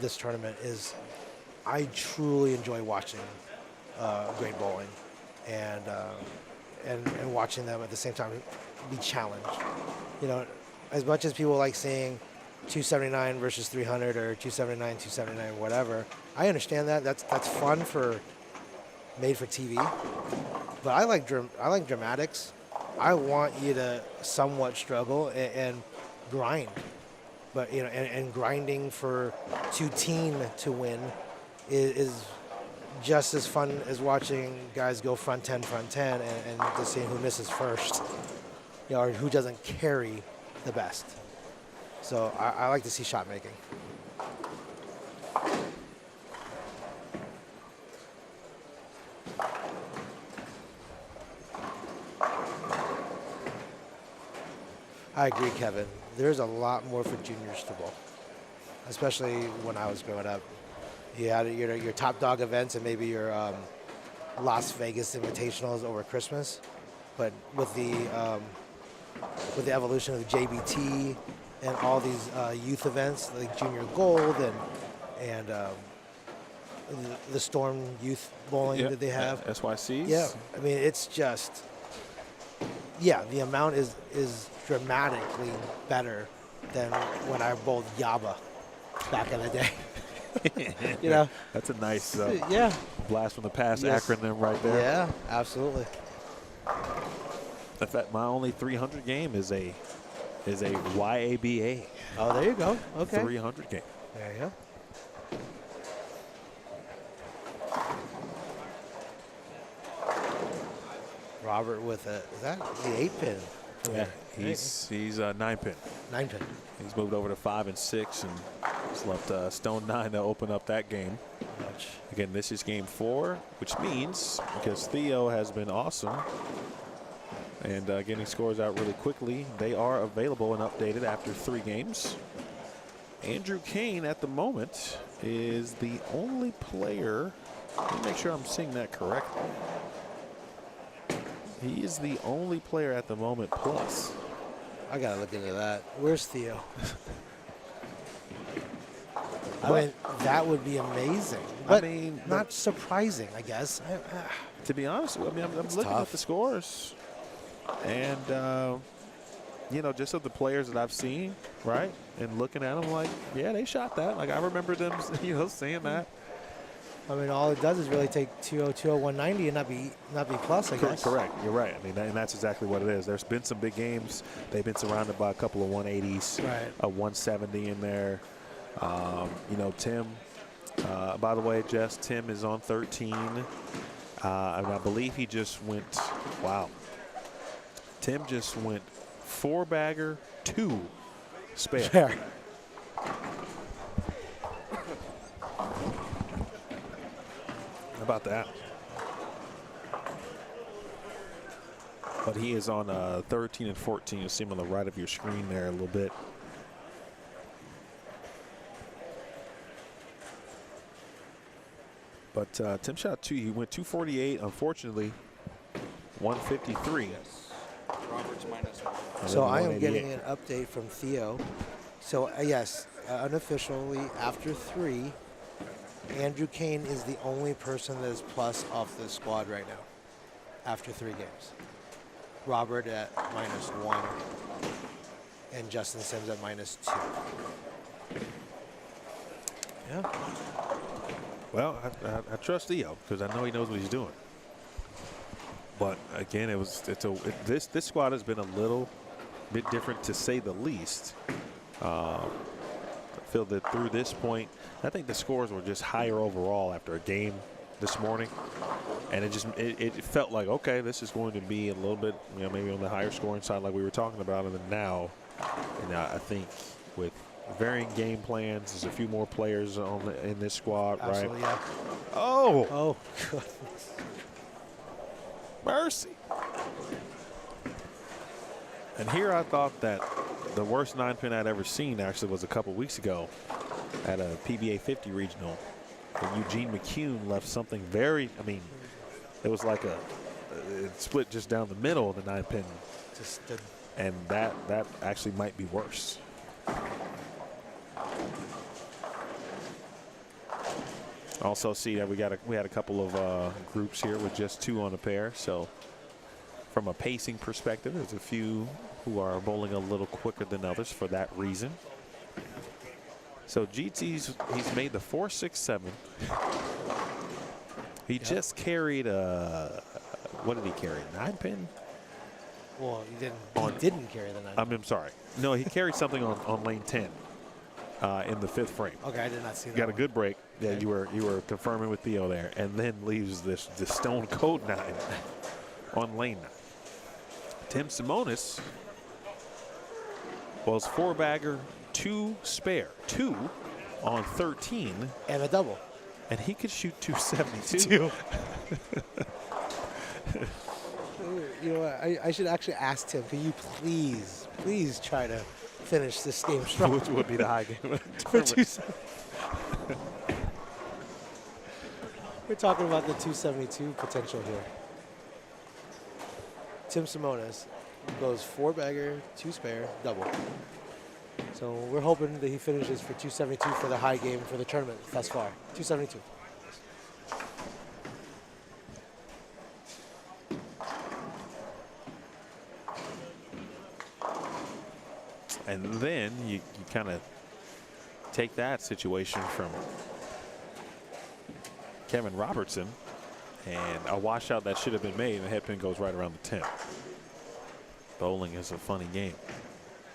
This tournament is, I truly enjoy watching great bowling and watching them at the same time be challenged. As much as people like seeing 279 versus 300 or 279, 279, whatever, I understand that. That's fun made for TV. But I like dramatics. I want you to somewhat struggle and grind. But and grinding for 2-teen to win is just as fun as watching guys go front 10 and just seeing who misses first, or who doesn't carry the best. So I like to see shot making. I agree, Kevin. There's a lot more for juniors to bowl, especially when I was growing up. You had your top dog events and maybe your Las Vegas invitationals over Christmas, but with the evolution of the JBT and all these youth events like Junior Gold and the Storm Youth Bowling that they have. SYCs? Yeah, I mean, it's just, the amount is dramatically better than when I bowled Yaba back in the day. That's a nice blast from the past acronym right there. Yeah, absolutely. In fact, my only 300 game is a YABA. Oh, there you go. Okay. 300 game. There you go. Robert with is that the 8-pin? Yeah, he's 9-pin. 9-pin. He's moved over to 5 and 6, and he's left Stone 9 to open up that game. Again, this is game 4, which means, because Theo has been awesome and getting scores out really quickly, they are available and updated after 3 games. Andrew Kane at the moment is the only player. Let me make sure I'm seeing that correctly. He is the only player at the moment plus. I got to look into that. Where's Theo? I But- mean, that would be amazing. But mean, not surprising, I guess. To be honest, I mean, I'm looking tough. at the scores, and you know, just of the players that I've seen, right, and looking at them, like, yeah, they shot that. Like, I remember them, you know, saying that. I mean, all it does is really take 2-0, 2-0, 190 and not be plus, I guess. Correct. You're right. I mean, and that's exactly what it is. There's been some big games. They've been surrounded by a couple of 180s, Right. a 170 in there. You know, Tim. By the way, Jess, Tim is on 13, and I believe he just went. Wow. Tim just went 4-bagger, 2 spare. Fair. How about that? But he is on 13 and 14. You see him on the right of your screen there a little bit. But Tim shot 2. He went 248. Unfortunately, 153. Roberts -1. So I am getting an update from Theo. So yes, unofficially after 3, Andrew Kane is the only person that is plus off the squad right now. After 3 games, Robert at -1, and Justin Sims at -2. Yeah. Well, I trust Theo because I know he knows what he's doing. But again, this squad has been a little bit different to say the least. I feel that through this point, I think the scores were just higher overall after a game this morning, and it felt like, okay, this is going to be a little bit, you know, maybe on the higher scoring side like we were talking about, and then now, and I think with varying game plans, there's a few more players in this squad, Absolutely, right? yeah. Oh, Oh, goodness. mercy. And here I thought that the worst 9-pin I'd ever seen actually was a couple weeks ago at a PBA 50 regional. And Eugene McCune left something very, I mean, it was like it split just down the middle of the 9-pin. Just And that actually might be worse. Also see that we had a couple of groups here with just 2 on a pair. So from a pacing perspective, there's a few who are bowling a little quicker than others for that reason. So GT's he's made the 4-6-7. He just carried what did he carry? 9-pin? well, he didn't carry the 9. I'm sorry. No, he carried something on lane 10 in the 5th frame. Okay, I did not see that. Got a one. good break. Yeah, Okay. you were confirming with Theo there, and then leaves this stone cold 9 on lane 9. Tim Simonis was 4-bagger, 2 spare, 2 on 13, And a double. and he could shoot 272. You know what? I should actually ask Tim, can you please try to finish this game strong? Which would be the high game. For 270. We're talking about the 272 potential here. Tim Simonis goes 4-bagger, 2 spare, double. So we're hoping that he finishes for 272 for the high game for the tournament thus far. 272. And then you kind of take that situation from Kevin Robertson, and a washout that should have been made, and the headpin goes right around the 10. Bowling is a funny game.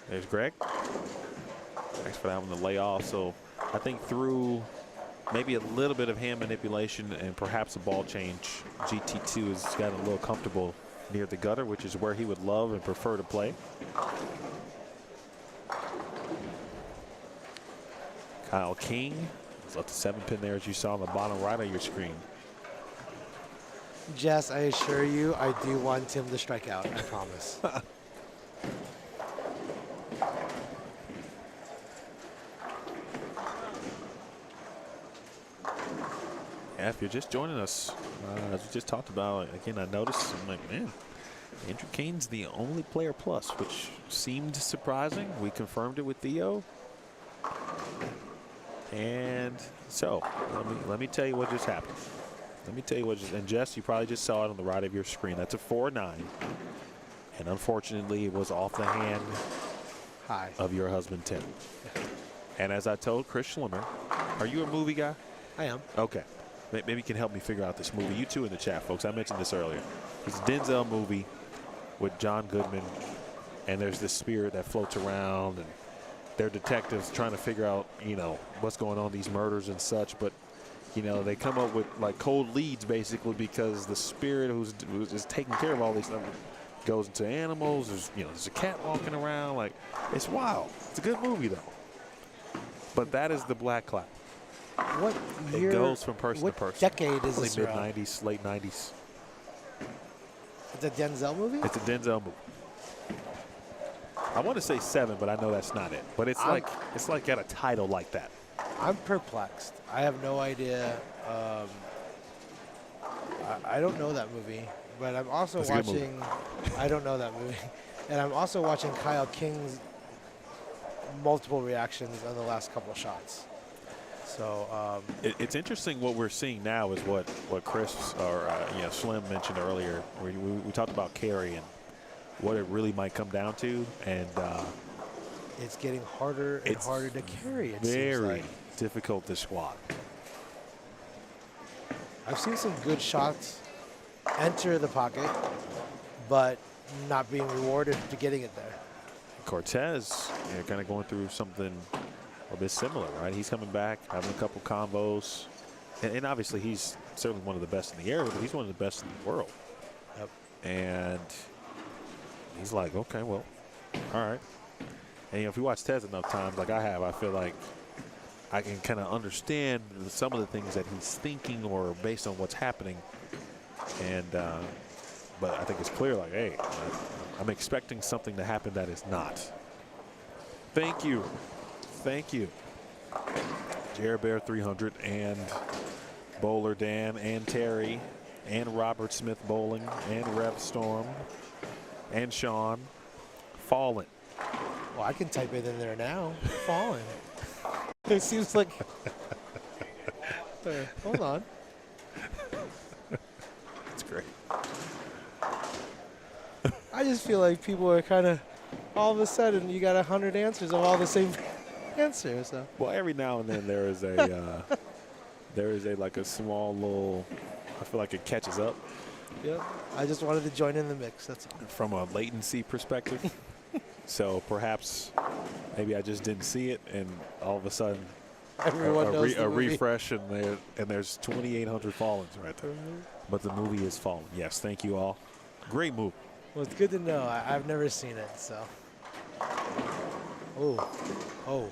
There's Greg. Thanks for that one to lay off. So I think through maybe a little bit of hand manipulation and perhaps a ball change, GT2 has gotten a little comfortable near the gutter, which is where he would love and prefer to play. Kyle King is up to 7-pin there, as you saw on the bottom right of your screen. Jess, I assure you, I do want Tim to strike out. I promise. if you're just joining us, as we just talked about, again, I noticed, I'm like, man, Andrew Kane's the only player plus, which seemed surprising. We confirmed it with Theo. And so, let me tell you what just happened. Let me tell you what just, and Jess, you probably just saw it on the right of your screen. That's a 4-9. And unfortunately, it was off the hand of your husband, Tim. And as I told Chris Schlimmer, are you a movie guy? I am. Okay. Maybe you can help me figure out this movie. You two in the chat, folks. I mentioned this earlier. It's a Denzel movie with John Goodman, and there's this spirit that floats around, and they're detectives trying to figure out, you know, what's going on, these murders and such. But, you know, they come up with like cold leads basically because the spirit who's taking care of all these stuff goes into animals. There's a cat walking around. Like, it's wild. It's a good movie though. But that is the Black Cloud. What year? It goes from person to person. What decade is this Mid around? 90s, late 90s. It's a Denzel movie? It's a Denzel movie. I want to say 7, but I know that's not it. But it's like got a title like that. I'm perplexed. I have no idea. I don't know that movie, but I'm also That's a good movie. watching. I don't know that movie, and I'm also watching Kyle King's multiple reactions on the last couple of shots. So It's interesting what we're seeing now is what Chris or Slim mentioned earlier. We talked about carry and what it really might come down to, and it's getting harder and harder to carry. It seems very like. difficult to squat. I've seen some good shots enter the pocket, but not being rewarded for getting it there. Cortez, kind of going through something a bit similar, right? He's coming back, having a couple combos, and obviously he's certainly one of the best in the area, but he's one of the best in the world. Yep. And he's like, okay, well, all right. And if you watch Tez enough times, like I have, I feel like I can kind of understand some of the things that he's thinking or based on what's happening. And but I think it's clear, like, hey, I'm expecting something to happen that is not. Thank you. Thank you. Jared Bear 300 and Bowler Dan and Terry and Robert Smith Bowling and Rev Storm and Sean Fallen. Well, I can type it in there now. Fallen. It seems like. Hold on. That's great. I just feel like people are kind of, all of a sudden, you got 100 answers of all the same answers. So. Well, every now and then there is a like a small little. I feel like it catches up. Yep. I just wanted to join in the mix. That's all. From a latency perspective. So perhaps maybe I just didn't see it, and all of a sudden Everyone knows the movie. refresh, and there's 2,800 Fallens right there. But the movie is Fallen. Yes, thank you all. Great movie. Well, it's good to know. I've never seen it, so. Oh.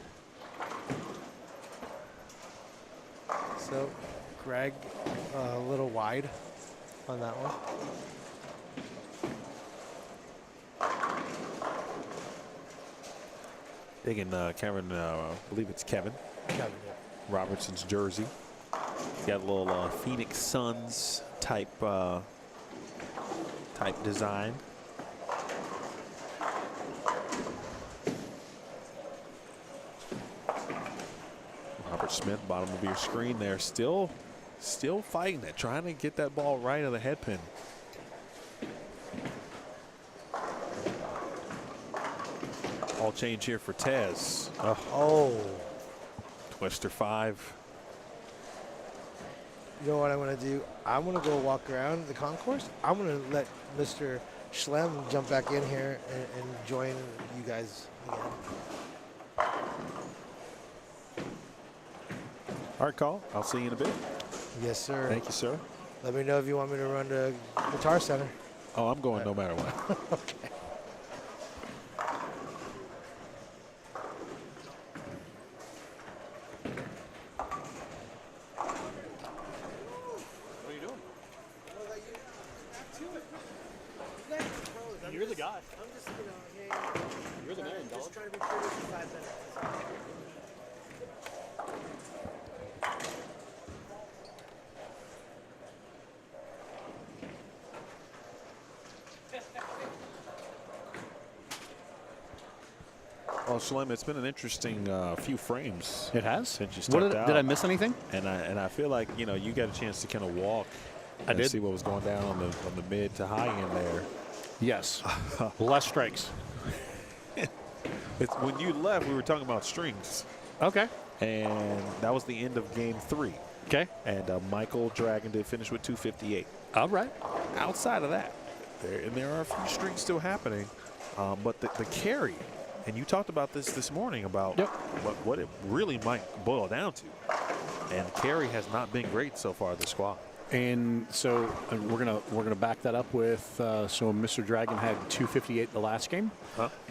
So, Greg, a little wide on that one. Digging Kevin, I believe it's Kevin. Kevin, yeah. Robertson's jersey. He's got a little Phoenix Suns type design. Robert Smith, bottom of your screen there, still fighting it, trying to get that ball right on the head pin. All change here for Tez. Oh. Twister 5. You know what I'm going to do? I'm going to go walk around the concourse. I'm going to let Mr. Schlem jump back in here and join you guys again. All right, call. I'll see you in a bit. Yes, sir. Thank you, sir. Let me know if you want me to run to Guitar Center. Oh, I'm going no matter what. Okay. You're the guy. I'm just, You're the man, dog. just trying to be pretty for 5 minutes. Well, Shalem, it's been an interesting few frames. It has. Since you What stepped out. did I miss anything? And I feel like you got a chance to kind of walk. I did. See what was going down on the mid to high end there. Yes. Less strikes. It's when you left, we were talking about strings, Okay. and that was the end of game 3. Okay. And Michael Dragon did finish with 258. All right. Outside of that, there are a few strings still happening, but the carry, and you talked about this morning about what it really might boil down to, and carry has not been great so far this squad. And so we're gonna back that up with so Mr. Dragon had 258 the last game,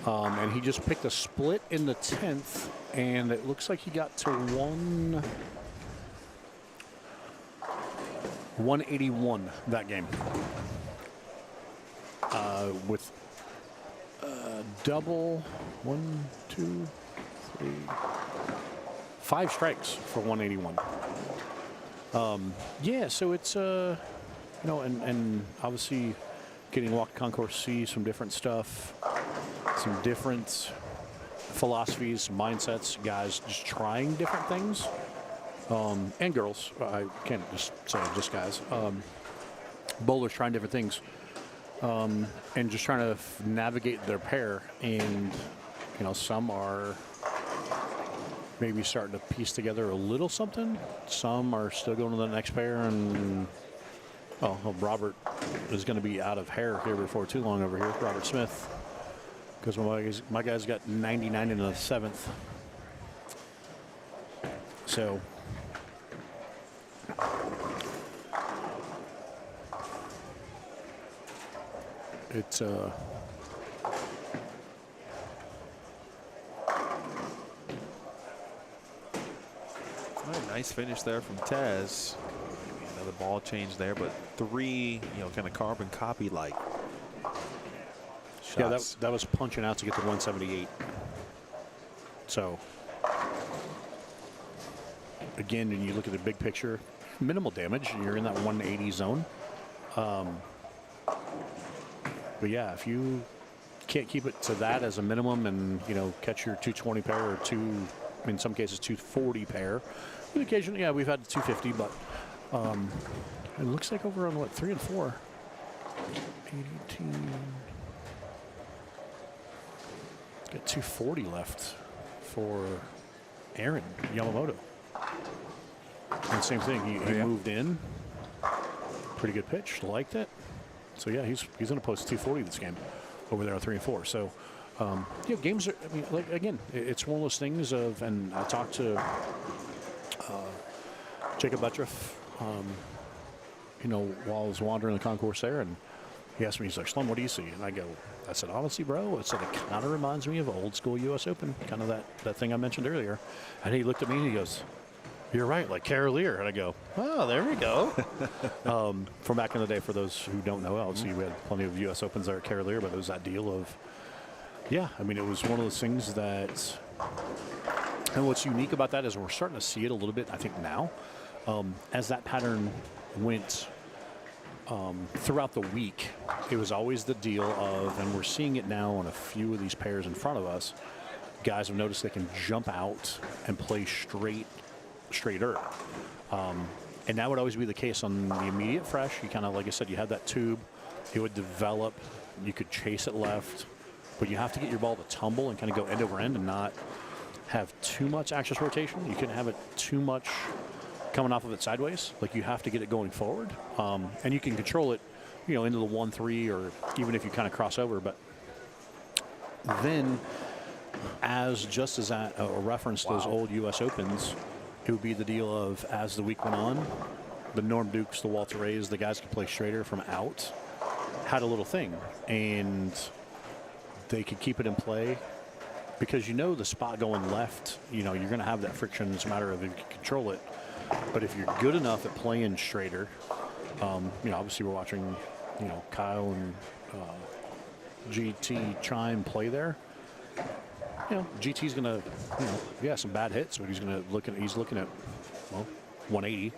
and he just picked a split in the 10th, and it looks like he got to 181 that game with double 1, 2, 3, 5 strikes for 181. Yeah, so it's and obviously getting to walk concourse, see some different stuff, some different philosophies, some mindsets, guys just trying different things, and girls. I can't just say just guys. Bowlers trying different things, and just trying to navigate their pair, and some are maybe starting to piece together a little something. Some are still going to the next pair, and Robert is going to be out of hair here before too long over here. Robert Smith, because my guys got 99 in the 7th. So it's Nice finish there from Taz. Another ball change there, but 3, kind of carbon copy like shots. yeah, that was punching out to get to 178. So again, when you look at the big picture, minimal damage, and you're in that 180 zone. But yeah, if you can't keep it to that as a minimum, and catch your 220 pair or in some cases 240 pair. On occasion, yeah, we've had 250, but it looks like over on 3 and 4. 18. Got 240 left for Aaron Yamamoto. And same thing, he moved in. Pretty good pitch, liked it. So yeah, he's going to post 240 this game over there on 3 and 4. So games are. Again, it's one of those things of, and I talked to Jacob Buttriff, while I was wandering the concourse there, and he asked me, he's like, Slum, what do you see? And I said, honestly, bro, it kind of reminds me of old school U.S. Open, kind of that thing I mentioned earlier. And he looked at me and he goes, you're right, like Carolier. And I go, oh, there we go. From back in the day, for those who don't know, obviously we had plenty of U.S. Opens there at Carolier, but it was that deal of, it was one of those things that, and what's unique about that is we're starting to see it a little bit, I think, now. As that pattern went throughout the week, it was always the deal of, and we're seeing it now on a few of these pairs in front of us, guys have noticed they can jump out and play straighter. And that would always be the case on the immediate fresh. You kind of, like I said, you had that tube, it would develop, you could chase it left, but you have to get your ball to tumble and kind of go end over end and not have too much axis rotation. You can't have it too much coming off of it sideways. Like, you have to get it going forward. And you can control it, into the 1-3, or even if you kind of cross over. But then, just as a reference, those old U.S. Opens, it would be the deal of, as the week went on, the Norm Dukes, the Walter Rays, the guys could play straighter from out, had a little thing. And they could keep it in play. Because the spot going left, you're going to have that friction. It's a matter of if you can control it. But if you're good enough at playing straighter, obviously we're watching, Kyle and GT Chime play there. GT's going to, some bad hits, but he's looking at 180,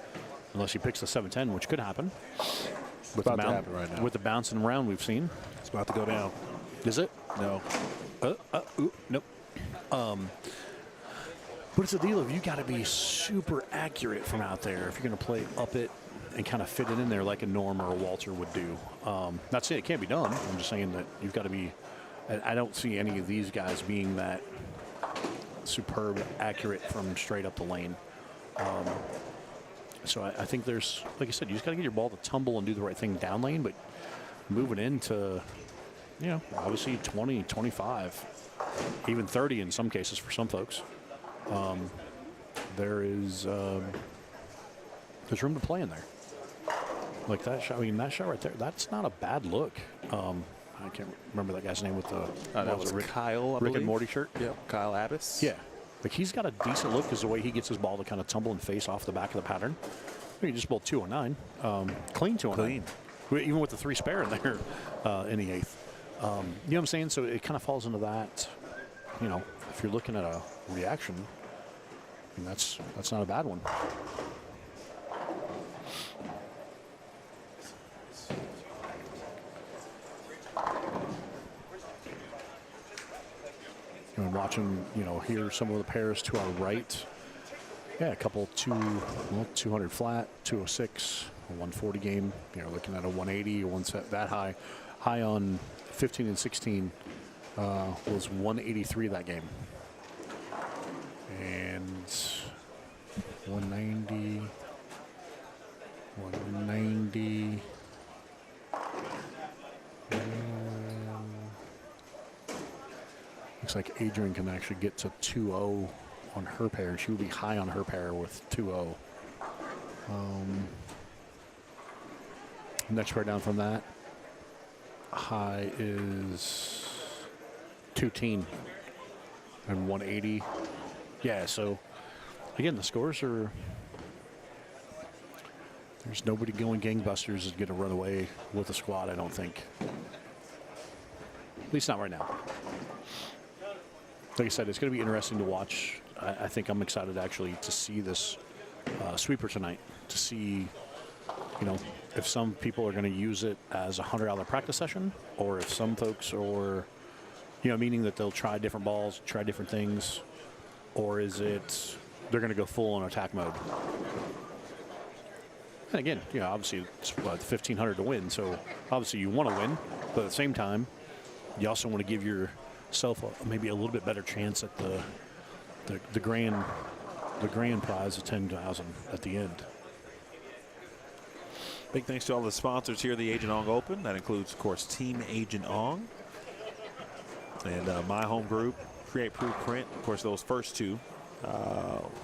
unless he picks the 710, which could happen. With about to happen right now. With the bouncing around we've seen. It's about to go down. Is it? No. Nope. But it's a deal of you got to be super accurate from out there if you're going to play up it and kind of fit it in there like a Norm or a Walter would do. Not saying it can't be done. I'm just saying that you've got to be. I don't see any of these guys being that superb accurate from straight up the lane. So I think there's, like I said, you just got to get your ball to tumble and do the right thing down lane, but moving into, obviously 20, 25, even 30 in some cases for some folks. There's room to play in there. Like that shot, that shot right there, that's not a bad look. I can't remember that guy's name with the That was Kyle, I Rick believe. and Morty shirt. Yep, Kyle Abbas. Yeah. Like he's got a decent look because the way he gets his ball to kind of tumble and face off the back of the pattern. He just bowled 209. Clean 209. Even with the 3 spare in there in the 8th. You know what I'm saying? So it kind of falls into that, if you're looking at a reaction, that's not a bad one. And watching, here some of the pairs to our right. Yeah, a couple 200 flat, 206, a 140 game. Looking at a 180, a one set that high. High on 15 and 16 was 183 that game. And 190, 190. Looks like Adrian can actually get to 2-0 on her pair. She would be high on her pair with 2-0. Next pair down from that, high is 210 and 180. Yeah, so again, the scores are, there's nobody going gangbusters is going to run away with the squad, I don't think. At least not right now. Like I said, it's going to be interesting to watch. I think I'm excited actually to see this sweeper tonight, to see, if some people are going to use it as a $100 practice session, or if some folks are, meaning that they'll try different balls, try different things, or is it they're going to go full on attack mode. And again, obviously it's 1,500 to win, so obviously you want to win, but at the same time, you also want to give yourself maybe a little bit better chance at the grand prize of $10,000 at the end. Big thanks to all the sponsors here at the Agent Ong Open. That includes, of course, Team Agent Ong and My Home Group, Create Proof Print. Of course, those first two,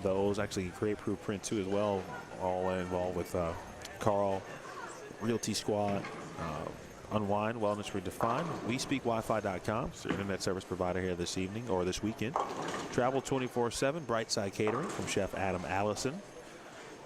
those actually Create Proof Print too as well, all involved with Carl, Realty Squad, Unwind Wellness Redefined, WeSpeakWifi.com, it's the internet service provider here this evening or this weekend. Travel 24/7, Brightside Catering from Chef Adam Allison,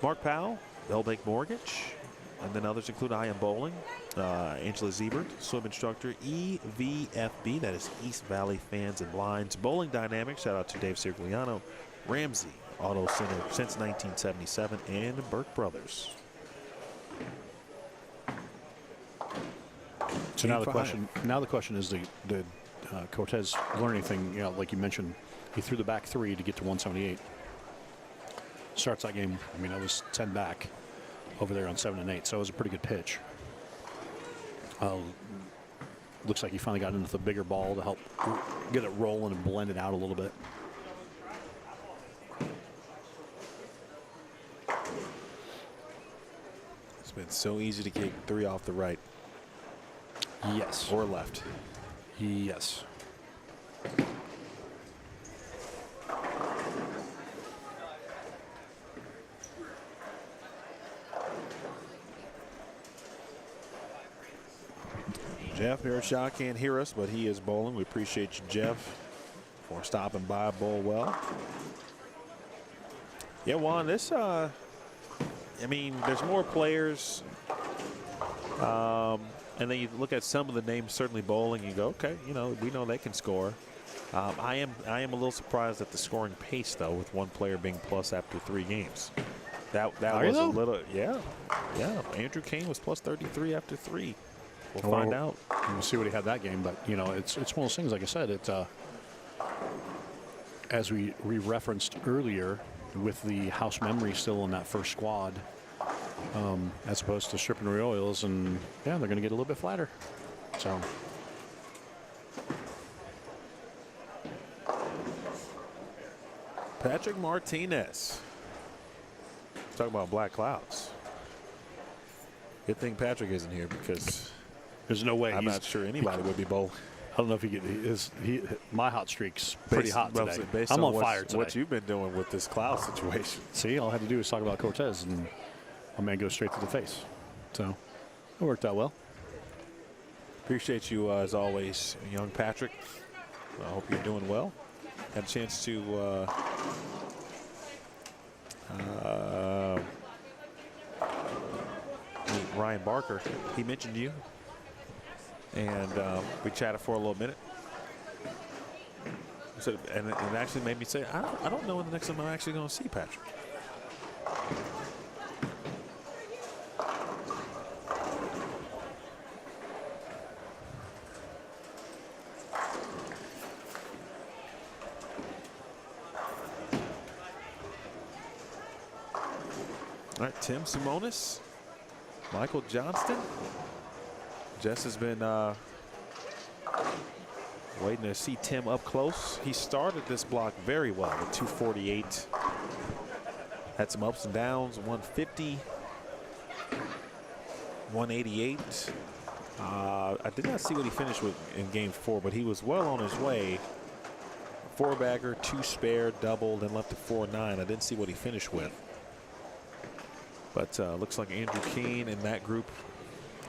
Mark Powell, Bellbank Mortgage, and then others include I Am Bowling, Angela Ziebert, swim instructor, EVFB, that is East Valley Fans and Blinds, Bowling Dynamics, shout out to Dave Cirgliano, Ramsey Auto Center since 1977, and Burke Brothers. So now the question is, did Cortez learn anything? Like you mentioned, he threw the back 3 to get to 178. Starts that game. I was 10 back over there on 7 and 8, so it was a pretty good pitch. Looks like he finally got into the bigger ball to help get it rolling and blend it out a little bit. It's been so easy to kick 3 off the right. Yes. Or left. Yes. Jeff Hirschau can't hear us, but he is bowling. We appreciate you, Jeff, for stopping by. Bowl well. Yeah, Juan, this, there's more players. And then you look at some of the names certainly bowling, you go, okay, we know they can score. I am a little surprised at the scoring pace, though, with one player being plus after 3 games. That was a little, yeah. Andrew Kane was plus 33 after 3. We'll find out. We'll see what he had that game, but it's one of those things. Like I said, as we referenced earlier, with the house memory still in that first squad, as opposed to stripping oils, and yeah, they're going to get a little bit flatter. So. Patrick Martinez. Talking about black clouds. Good thing Patrick isn't here because There's no way. I'm not sure anybody would be bowling. I don't know if my hot streak's pretty hot today. I'm on fire today. What you've been doing with this cloud situation. See, all I had to do was talk about Cortez, and my man goes straight to the face. So it worked out well. Appreciate you as always, young Patrick. I hope you're doing well. Had a chance to meet Ryan Barker. He mentioned you, and we chatted for a little minute. So, and it actually made me say, I don't know when the next time I'm actually going to see Patrick. All right, Tim Simonis, Michael Johnston. Jess has been waiting to see Tim up close. He started this block very well with 248. Had some ups and downs, 150, 188. I did not see what he finished with in game 4, but he was well on his way. 4-bagger, 2 spare, double, then left to 4-9. I didn't see what he finished with. But looks like Andrew Keene in that group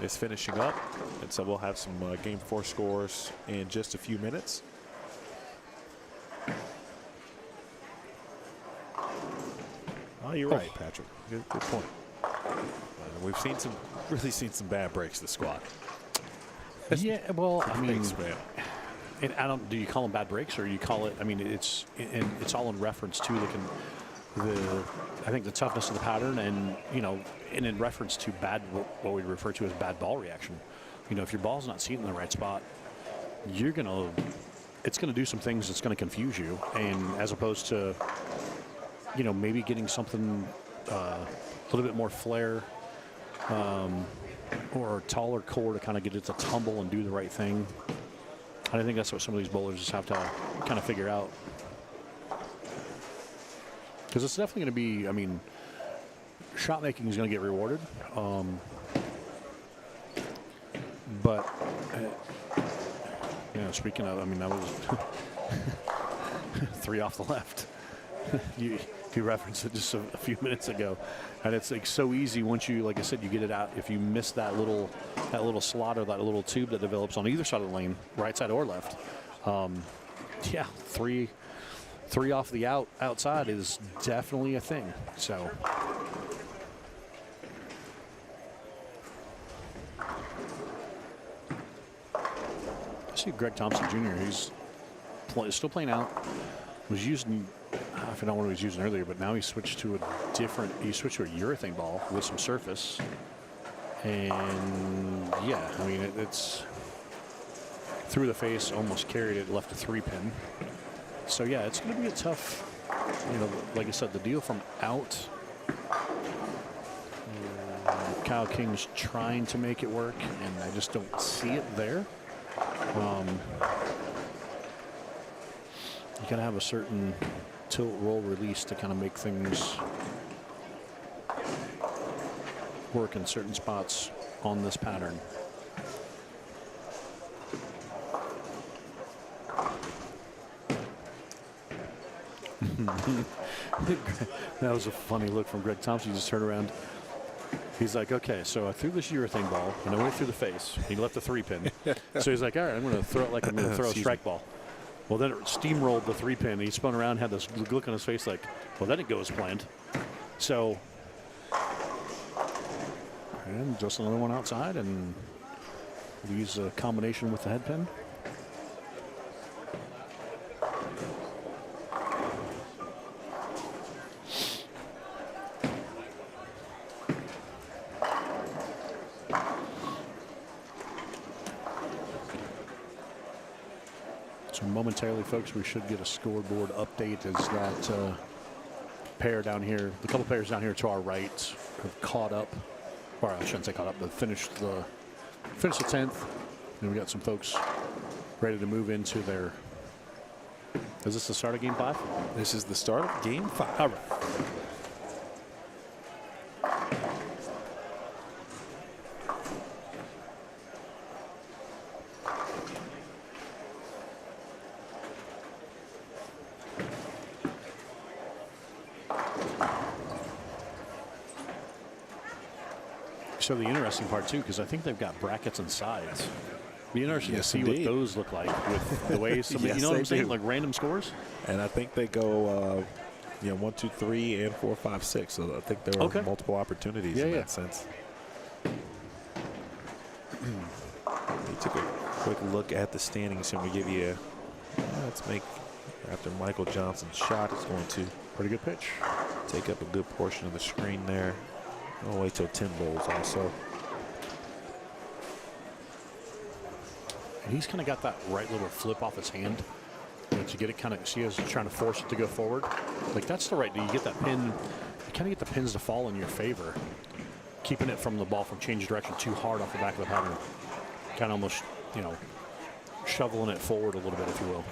is finishing up. And so we'll have some game 4 scores in just a few minutes. Oh, you're right, Patrick. Good point. We've really seen some bad breaks this squad. Yeah, well, I mean, man. And do you call them bad breaks, or you call it? I mean, it's all in reference to I think the toughness of the pattern, and and in reference to what we refer to as bad ball reaction. If your ball's not seated in the right spot, it's gonna do some things that's gonna confuse you, and as opposed to maybe getting something a little bit more flare or taller core to kind of get it to tumble and do the right thing. I think that's what some of these bowlers just have to kind of figure out. Because it's definitely going to be, I mean, shot making is going to get rewarded. But, speaking of, I mean, that was 3 off the left. you referenced it just a few minutes ago. And it's like so easy once you, like I said, you get it out. If you miss that little slot or that little tube that develops on either side of the lane, right side or left, 3 off the outside is definitely a thing. So I see Greg Thompson Jr. He's still playing out. Was using, I forgot what he was using earlier, but now he switched to a urethane ball with some surface. And yeah, I mean it's through the face, almost carried it, left a 3-pin. So yeah, it's going to be a tough, like I said, the deal from out. Kyle King's trying to make it work, and I just don't see it there. You got to have a certain tilt roll release to kind of make things work in certain spots on this pattern. That was a funny look from Greg Thompson. He just turned around. He's like, okay, so I threw this urethane ball, and I went through the face. He left a 3-pin. So he's like, all right, I'm going to throw it like I'm going to throw a strike ball. Well, then it steamrolled the 3-pin. He spun around, had this look on his face like, well, that didn't go as planned. So, and just another one outside, and we'll use a combination with the head pin. So momentarily, folks, we should get a scoreboard update as that pair down here, the couple pairs down here to our right have caught up, or I shouldn't say caught up, but finished the 10th. And we got some folks ready to move into their, is this the start of game 5? This is the start of game 5. All right. So the interesting part too, because I think they've got brackets and sides. Be interesting to see indeed. what those look like with the way somebody, Yes, you know what they I'm saying, do. like random scores. And I think they go, 1, 2, 3, and 4, 5, 6. So I think there are Okay. multiple opportunities in that sense. We took a quick look at the standings, and we give you. Let's make after Michael Johnson's shot is going to Pretty good pitch. take up a good portion of the screen there. I'll wait till 10 bowls also. And he's kind of got that right little flip off his hand. To get it kind of, see, he's trying to force it to go forward. Like that's the right. You get that pin. You kind of get the pins to fall in your favor, keeping it from the ball from changing direction too hard off the back of the pattern. Kind of almost, shoveling it forward a little bit, if you will.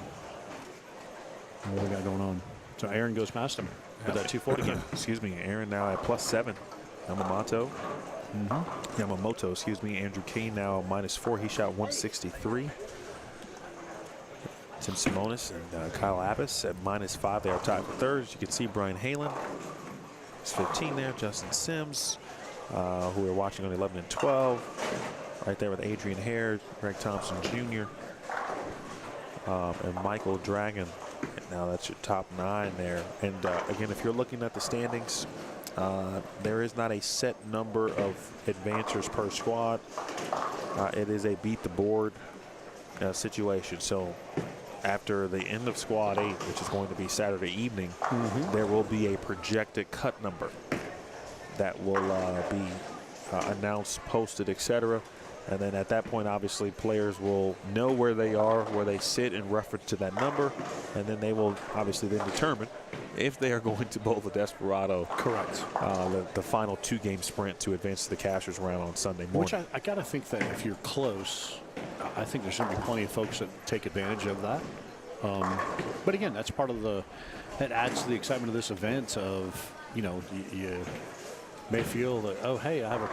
What we got going on? So Aaron goes past him with that 240 game. Excuse me, Aaron now at +7. Yamamoto. Yamamoto, excuse me. Andrew Kane now -4. He shot 163. Tim Simonis and Kyle Abbas at -5. They are tied for third. As you can see, Brian Halen is 15 there. Justin Sims, who we're watching on 11 and 12. Right there with Adrian Hare, Greg Thompson Jr., and Michael Dragon. Now that's your top 9 there. And again, if you're looking at the standings, there is not a set number of advancers per squad. It is a beat the board situation. So after the end of squad 8, which is going to be Saturday evening, there will be a projected cut number that will be announced, posted, etc. And then at that point, obviously, players will know where they are, where they sit in reference to that number. And then they will obviously then determine if they are going to bowl the Desperado. Correct. The final 2-game sprint to advance to the Cashers round on Sunday morning. Which I got to think that if you're close, I think there's going to be plenty of folks that take advantage of that. But again, that's part of that adds to the excitement of this event of, you may feel that, oh, hey, I have a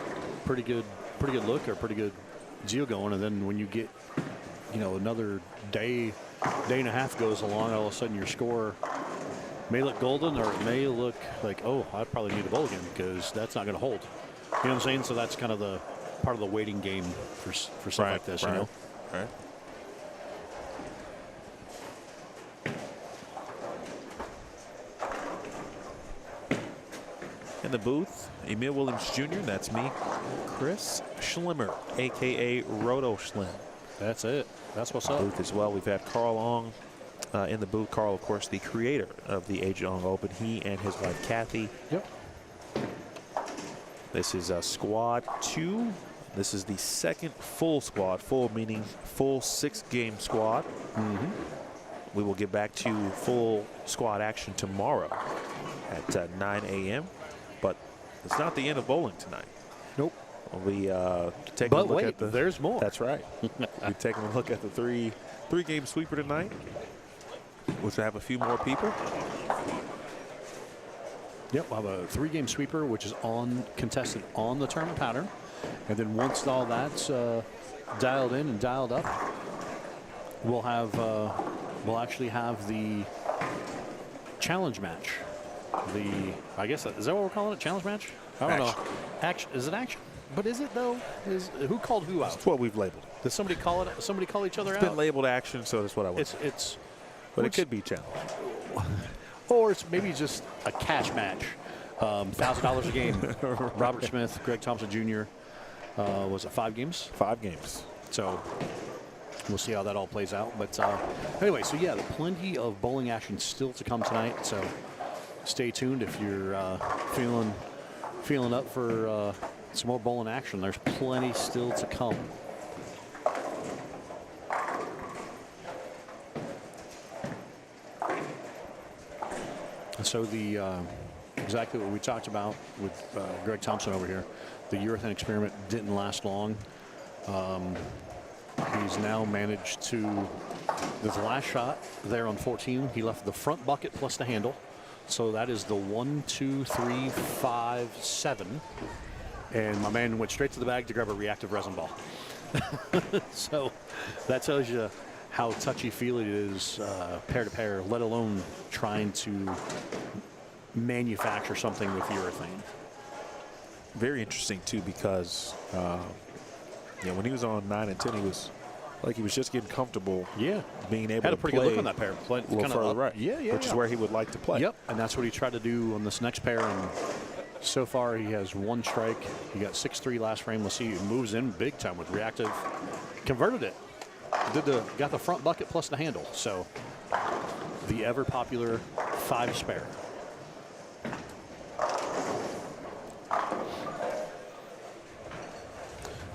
pretty good look or pretty good deal going. And then when you get, another day and a half goes along, all of a sudden your score may look golden, or it may look like, oh, I probably need to bowl again because that's not going to hold. You know what I'm saying? So that's kind of the part of the waiting game for stuff like this, Right. In the booth, Emil Williams Jr., that's me. Chris Schlimmer, a.k.a. Roto Schlim. That's it. That's what's up. Booth as well. We've had Carl Ong in the booth. Carl, of course, the creator of the Agent Ong Open. He and his wife, Kathy. Yep. This is squad 2. This is the second full squad. Full meaning full 6-game squad. We will get back to full squad action tomorrow at 9 a.m. But it's not the end of bowling tonight. Nope. We take But a look wait, at the. there's more. That's right. We're taking a look at the three-game sweeper tonight, which will have a few more people. Yep, we'll have a 3-game sweeper, which is contested on the tournament pattern. And then once all that's dialed in and dialed up, we'll actually have the challenge match. I guess, is that what we're calling it? Challenge match? I don't know. Action. Is it action? But is it though? Who called who out? That's what we've labeled it. Did somebody call it? Somebody call each other It's out? been labeled action, so that's what I was. But it could be challenge. Or it's maybe just a cash match. $1,000 a game. Robert Smith, Greg Thompson Jr. Was it 5 games? 5 games. So we'll see how that all plays out. But anyway, so yeah, plenty of bowling action still to come tonight. So stay tuned if you're feeling up for some more bowling action. There's plenty still to come. So the exactly what we talked about with Greg Thompson over here, the urethane experiment didn't last long. He's now managed to, the last shot there on 14, he left the front bucket plus the handle. So that is the 1, 2, 3, 5, 7. And my man went straight to the bag to grab a reactive resin ball. So that tells you how touchy-feely it is pair to pair, let alone trying to manufacture something with urethane. Very interesting too, because when he was on 9 and 10, he was just getting comfortable. Yeah, being able had a to pretty play good look on that pair. a little further right. Which is where he would like to play. Yep, and that's what he tried to do on this next pair. And so far, he has 1 strike. He got 6-3 last frame. Let's see, he moves in big time with reactive. Converted it. Got the front bucket plus the handle. So the ever popular 5 spare.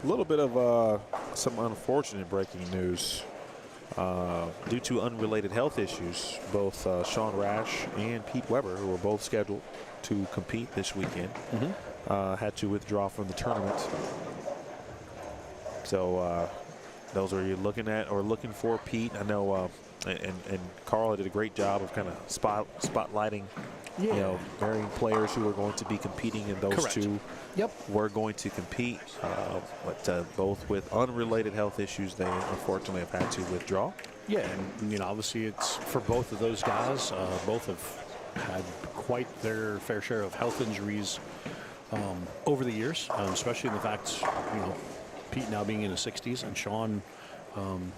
A little bit of some unfortunate breaking news. Due to unrelated health issues, both Sean Rash and Pete Weber, who were both scheduled to compete this weekend, had to withdraw from the tournament. So those are you looking at or looking for Pete. I know, and Carl did a great job of kind of spotlighting, varying players who are going to be competing, and those Correct. two Yep. were going to compete, but both with unrelated health issues, they unfortunately have had to withdraw. Yeah, and obviously it's for both of those guys. Both have had quite their fair share of health injuries over the years, especially in the fact, Pete now being in his 60s and Sean,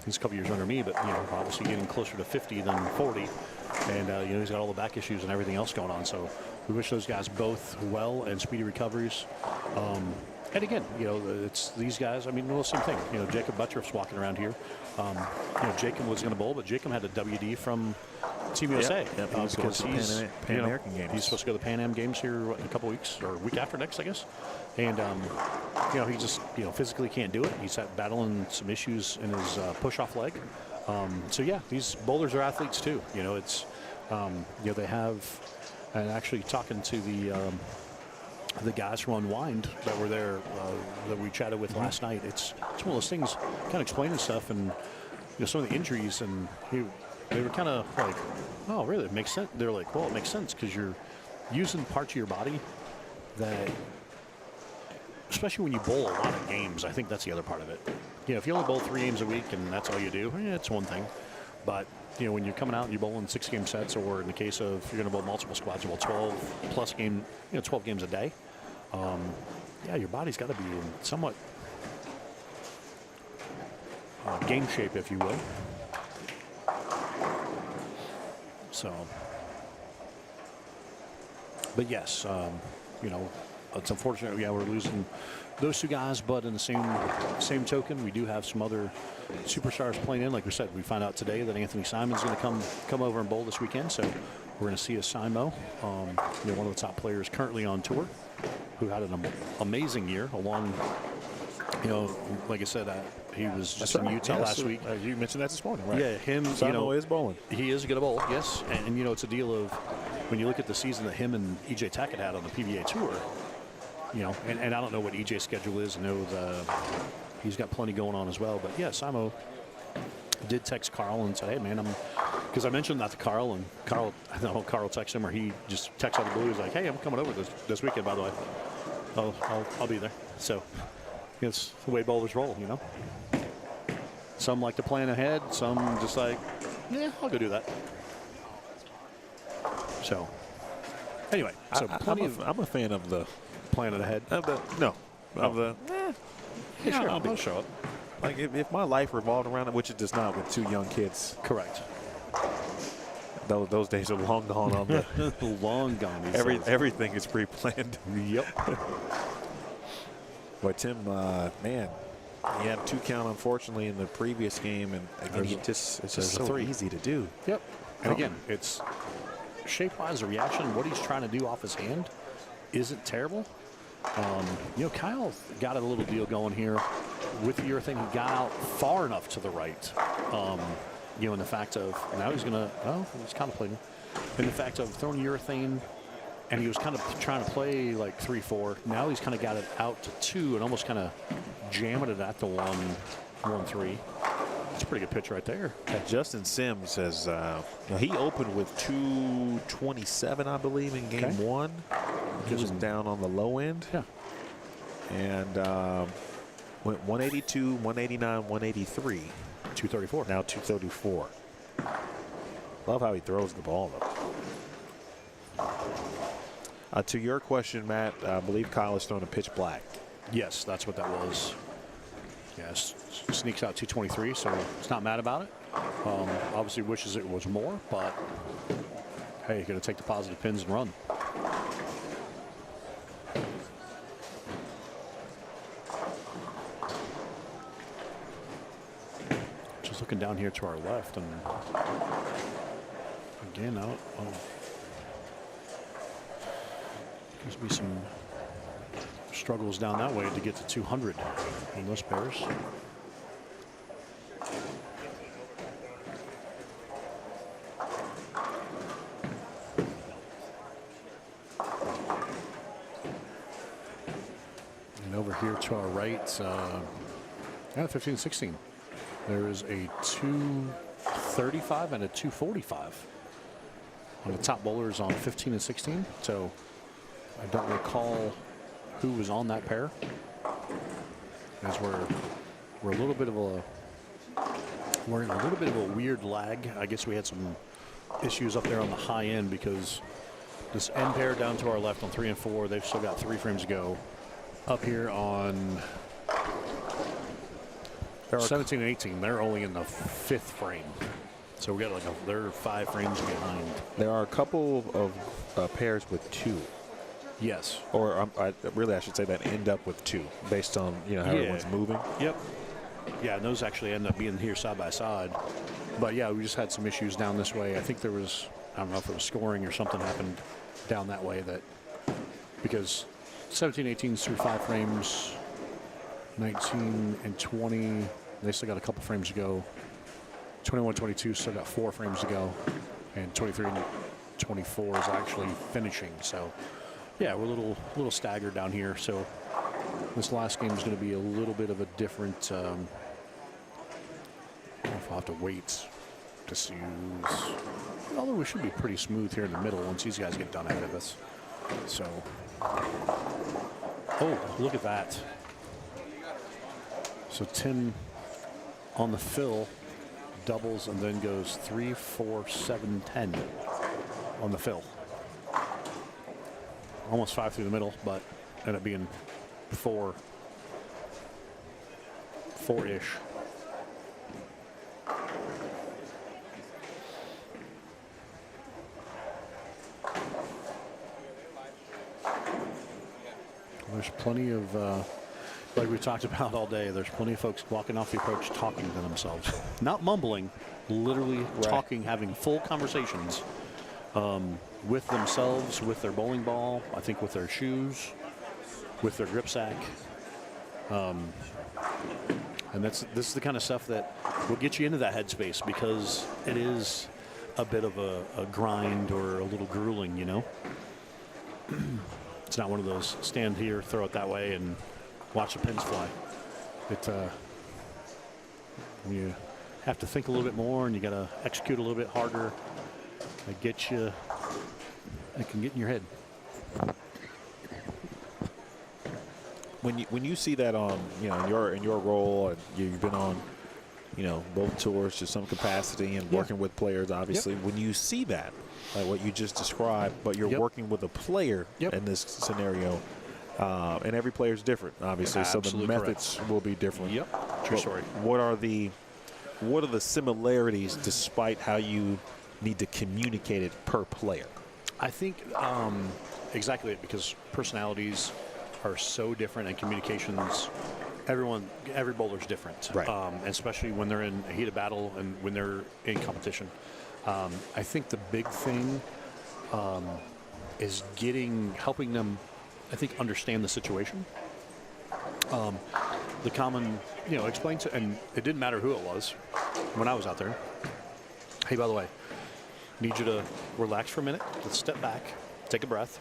he's a couple years under me, but obviously getting closer to 50 than 40, and he's got all the back issues and everything else going on. So we wish those guys both well and speedy recoveries. And again, it's these guys. I mean, same thing. Jacob Buttriff's walking around here. Jacob was going to bowl, but Jacob had a WD from Team USA because he's Pan American Games. He's supposed to go to the Pan Am Games here in a couple weeks or a week after next, I guess. And he just physically can't do it. He's battling some issues in his push-off leg. So yeah, these bowlers are athletes too. It's they have. And actually talking to the guys from Unwind that were there that we chatted with last night, it's one of those things, kind of explaining stuff and some of the injuries, and they were kind of like, oh really, it makes sense. They're like, well, it makes sense because you're using parts of your body that, especially when you bowl a lot of games, I think that's the other part of it. If you only bowl 3 games a week and that's all you do, it's one thing, but when you're coming out and you're bowling 6-game sets, or in the case of you're going to bowl multiple squads, you bowl 12+ game, 12 games a day. Your body's got to be in somewhat game shape, if you will. So, but yes, it's unfortunate. Yeah, we're losing those 2 guys, but in the same token, we do have some other superstars playing in. Like we said, we find out today that Anthony Simon's going to come over and bowl this weekend. So we're going to see a Simo, one of the top players currently on tour, who had an amazing year. Along, like I said, he was just in Utah last week. You mentioned that this morning, right? Yeah, him. Simo is bowling. He is a good bowl, yes. And it's a deal of when you look at the season that him and EJ Tackett had on the PBA tour. And I don't know what EJ's schedule is. I know he's got plenty going on as well. But yeah, Simo did text Carl and said, hey man, because I mentioned that to Carl, and Carl texted him, or he just texted out of the blue. He's like, hey, I'm coming over this weekend, by the way. I'll be there. So it's the way bowlers roll, Some like to plan ahead. Some just like, yeah, I'll go do that. So anyway, I'm a fan of the planning ahead. Sure, I'll show up. Like if my life revolved around it, which it does not with 2 young kids. Correct. Those days are long gone on the long gone. Everything is pre-planned. Yep. But Tim, man, he had 2 count unfortunately in the previous game, and again, it's just so 3 easy to do. Yep. And again, it's shape-wise, the reaction, what he's trying to do off his hand isn't terrible. Kyle got a little deal going here with the urethane. He got out far enough to the right. You know, in the fact of now he's gonna. Oh, he's contemplating. In the fact of throwing urethane, and he was kind of trying to play like 3-4. Now he's kind of got it out to 2 and almost kind of jamming it at the 1-3. That's a pretty good pitch right there. Justin Sims has he opened with 227, I believe, in game 1. He was down on the low end. Yeah. And went 182, 189, 183. 234. Now 234. Love how he throws the ball, though. To your question, Matt, I believe Kyle is throwing a pitch black. Yes, that's what that was. Yes, sneaks out 223, so he's not mad about it. Obviously wishes it was more, but hey, going to take the positive pins and run. Just looking down here to our left, and again, out. There's be some struggles down that way to get to 200 in those pairs. And over here to our right, 15-16. There is a 235 and a 245 on the top bowlers on 15 and 16. So I don't recall who was on that pair, as we're a little bit of a weird lag. I guess we had some issues up there on the high end because this end pair down to our left on 3 and 4, they've still got 3 frames to go. Up here on 17 and 18, they're only in the 5th frame. So we got they're 5 frames behind. There are a couple of pairs with 2. Yes. Or I should say that end up with 2 based on, how everyone's moving. Yep. Yeah, and those actually end up being here side by side. But yeah, we just had some issues down this way. I think there was, I don't know if it was scoring or something happened down that way because 17, 18 is through 5 frames, 19 and 20, they still got a couple frames to go. 21, 22 still got 4 frames to go. And 23 and 24 is actually finishing. So yeah, we're a little staggered down here. So this last game is going to be a little bit of a different. I don't know if I'll have to wait to see who's. Although we should be pretty smooth here in the middle once these guys get done ahead of us. So, oh, look at that. So Tim on the fill doubles and then goes 3, 4, 7, 10 on the fill. Almost 5 through the middle, but ended up being 4-ish. There's plenty of, like we talked about all day, there's plenty of folks walking off the approach talking to themselves. Not mumbling, literally talking, having full conversations. With themselves, with their bowling ball, I think with their shoes, with their grip sack. And this is the kind of stuff that will get you into that headspace because it is a bit of a grind or a little grueling, It's not one of those stand here, throw it that way, and watch the pins fly. You have to think a little bit more, and you got to execute a little bit harder. It can get in your head. When you see that on in your role, and you've been on both tours to some capacity and working with players, obviously. When you see that, like what you just described, but you're working with a player in this scenario, and every player is different, obviously. Absolutely, so the methods will be different. True story. What are the similarities, despite how you need to communicate it per player? I think exactly it, because personalities are so different and communications. Every bowler's different, right? Especially when they're in a heated battle and when they're in competition. I think the big thing is helping them, I think, understand the situation. The common, explain to, and it didn't matter who it was when I was out there. Hey, by the way, need you to relax for a minute. Let's step back, take a breath.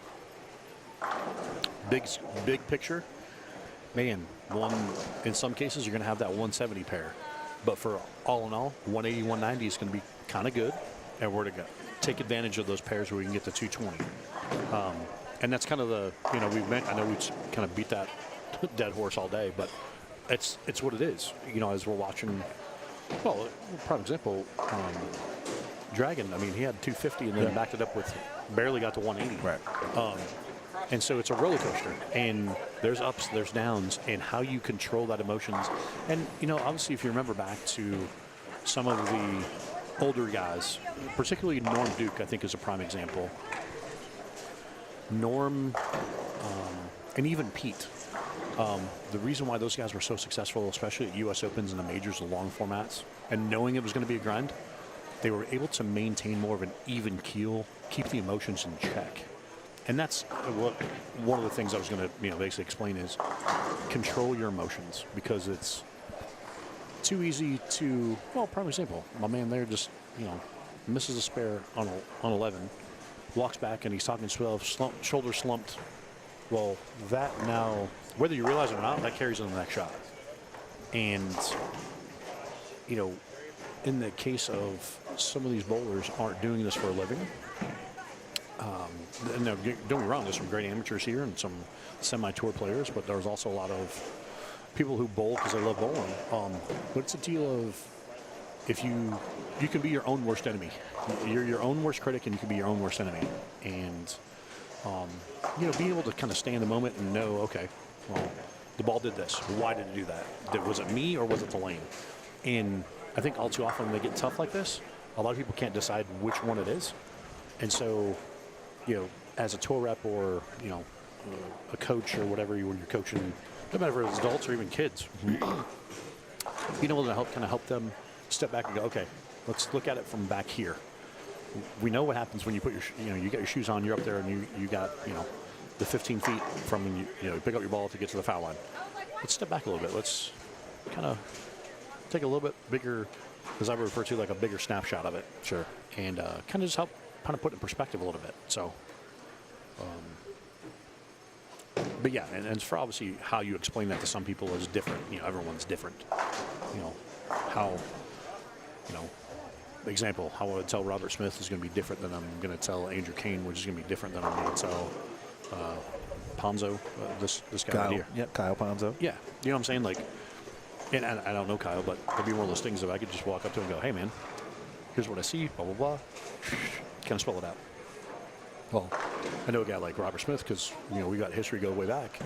Big picture. Man, in some cases, you're going to have that 170 pair. But for all in all, 180, 190 is going to be kind of good. And we're going to take advantage of those pairs where we can get to 220. And that's kind of the, I know we kind of beat that dead horse all day, but it's what it is. As we're watching, well, prime example, Dragon, I mean, he had 250 and then backed it up with, barely got to 180. Right. And so it's a roller coaster, and there's ups, there's downs, and how you control that emotions. And, obviously, if you remember back to some of the older guys, particularly Norm Duke, I think is a prime example. Norm and even Pete. The reason why those guys were so successful, especially at U.S. Opens and the majors, the long formats, and knowing it was going to be a grind, they were able to maintain more of an even keel, keep the emotions in check. And that's one of the things I was going to basically explain is control your emotions, because it's too easy to, well, prime example, my man there just, misses a spare on 11, walks back and he's talking 12, shoulder slumped. Well, that now, whether you realize it or not, that carries on the next shot. And, in the case of some of these bowlers aren't doing this for a living, no, don't get me wrong, there's some great amateurs here and some semi-tour players, but there's also a lot of people who bowl because they love bowling. But it's a deal of, if you can be your own worst enemy. You're your own worst critic, and you can be your own worst enemy. And, being able to kind of stay in the moment and know, okay, well, the ball did this. Why did it do that? Was it me or was it the lane? And I think all too often when they get tough like this, a lot of people can't decide which one it is. And so, as a tour rep or, a coach or whatever, when you're coaching, no matter if it's adults or even kids, being able to help them step back and go, okay, let's look at it from back here. We know what happens when you put your, you got your shoes on, you're up there, and you got, the 15 feet from when you pick up your ball to get to the foul line. Let's step back a little bit. Let's kind of take a little bit bigger, as I refer to, like a bigger snapshot of it. Sure. And kind of just help kind of put it in perspective a little bit. So, but yeah, and it's for obviously how you explain that to some people is different. Everyone's different. How, example, how I would tell Robert Smith is going to be different than I'm going to tell Andrew Kane, which is going to be different than I'm going to tell Ponzo, this guy Kyle. right here. Yep, Kyle Ponzo. Yeah, you know what I'm saying? Like, and I don't know Kyle, but it'd be one of those things if I could just walk up to him and go, hey, man, here's what I see, blah, blah, blah. Kind of spell it out. Well, I know a guy like Robert Smith because, we got history go way back.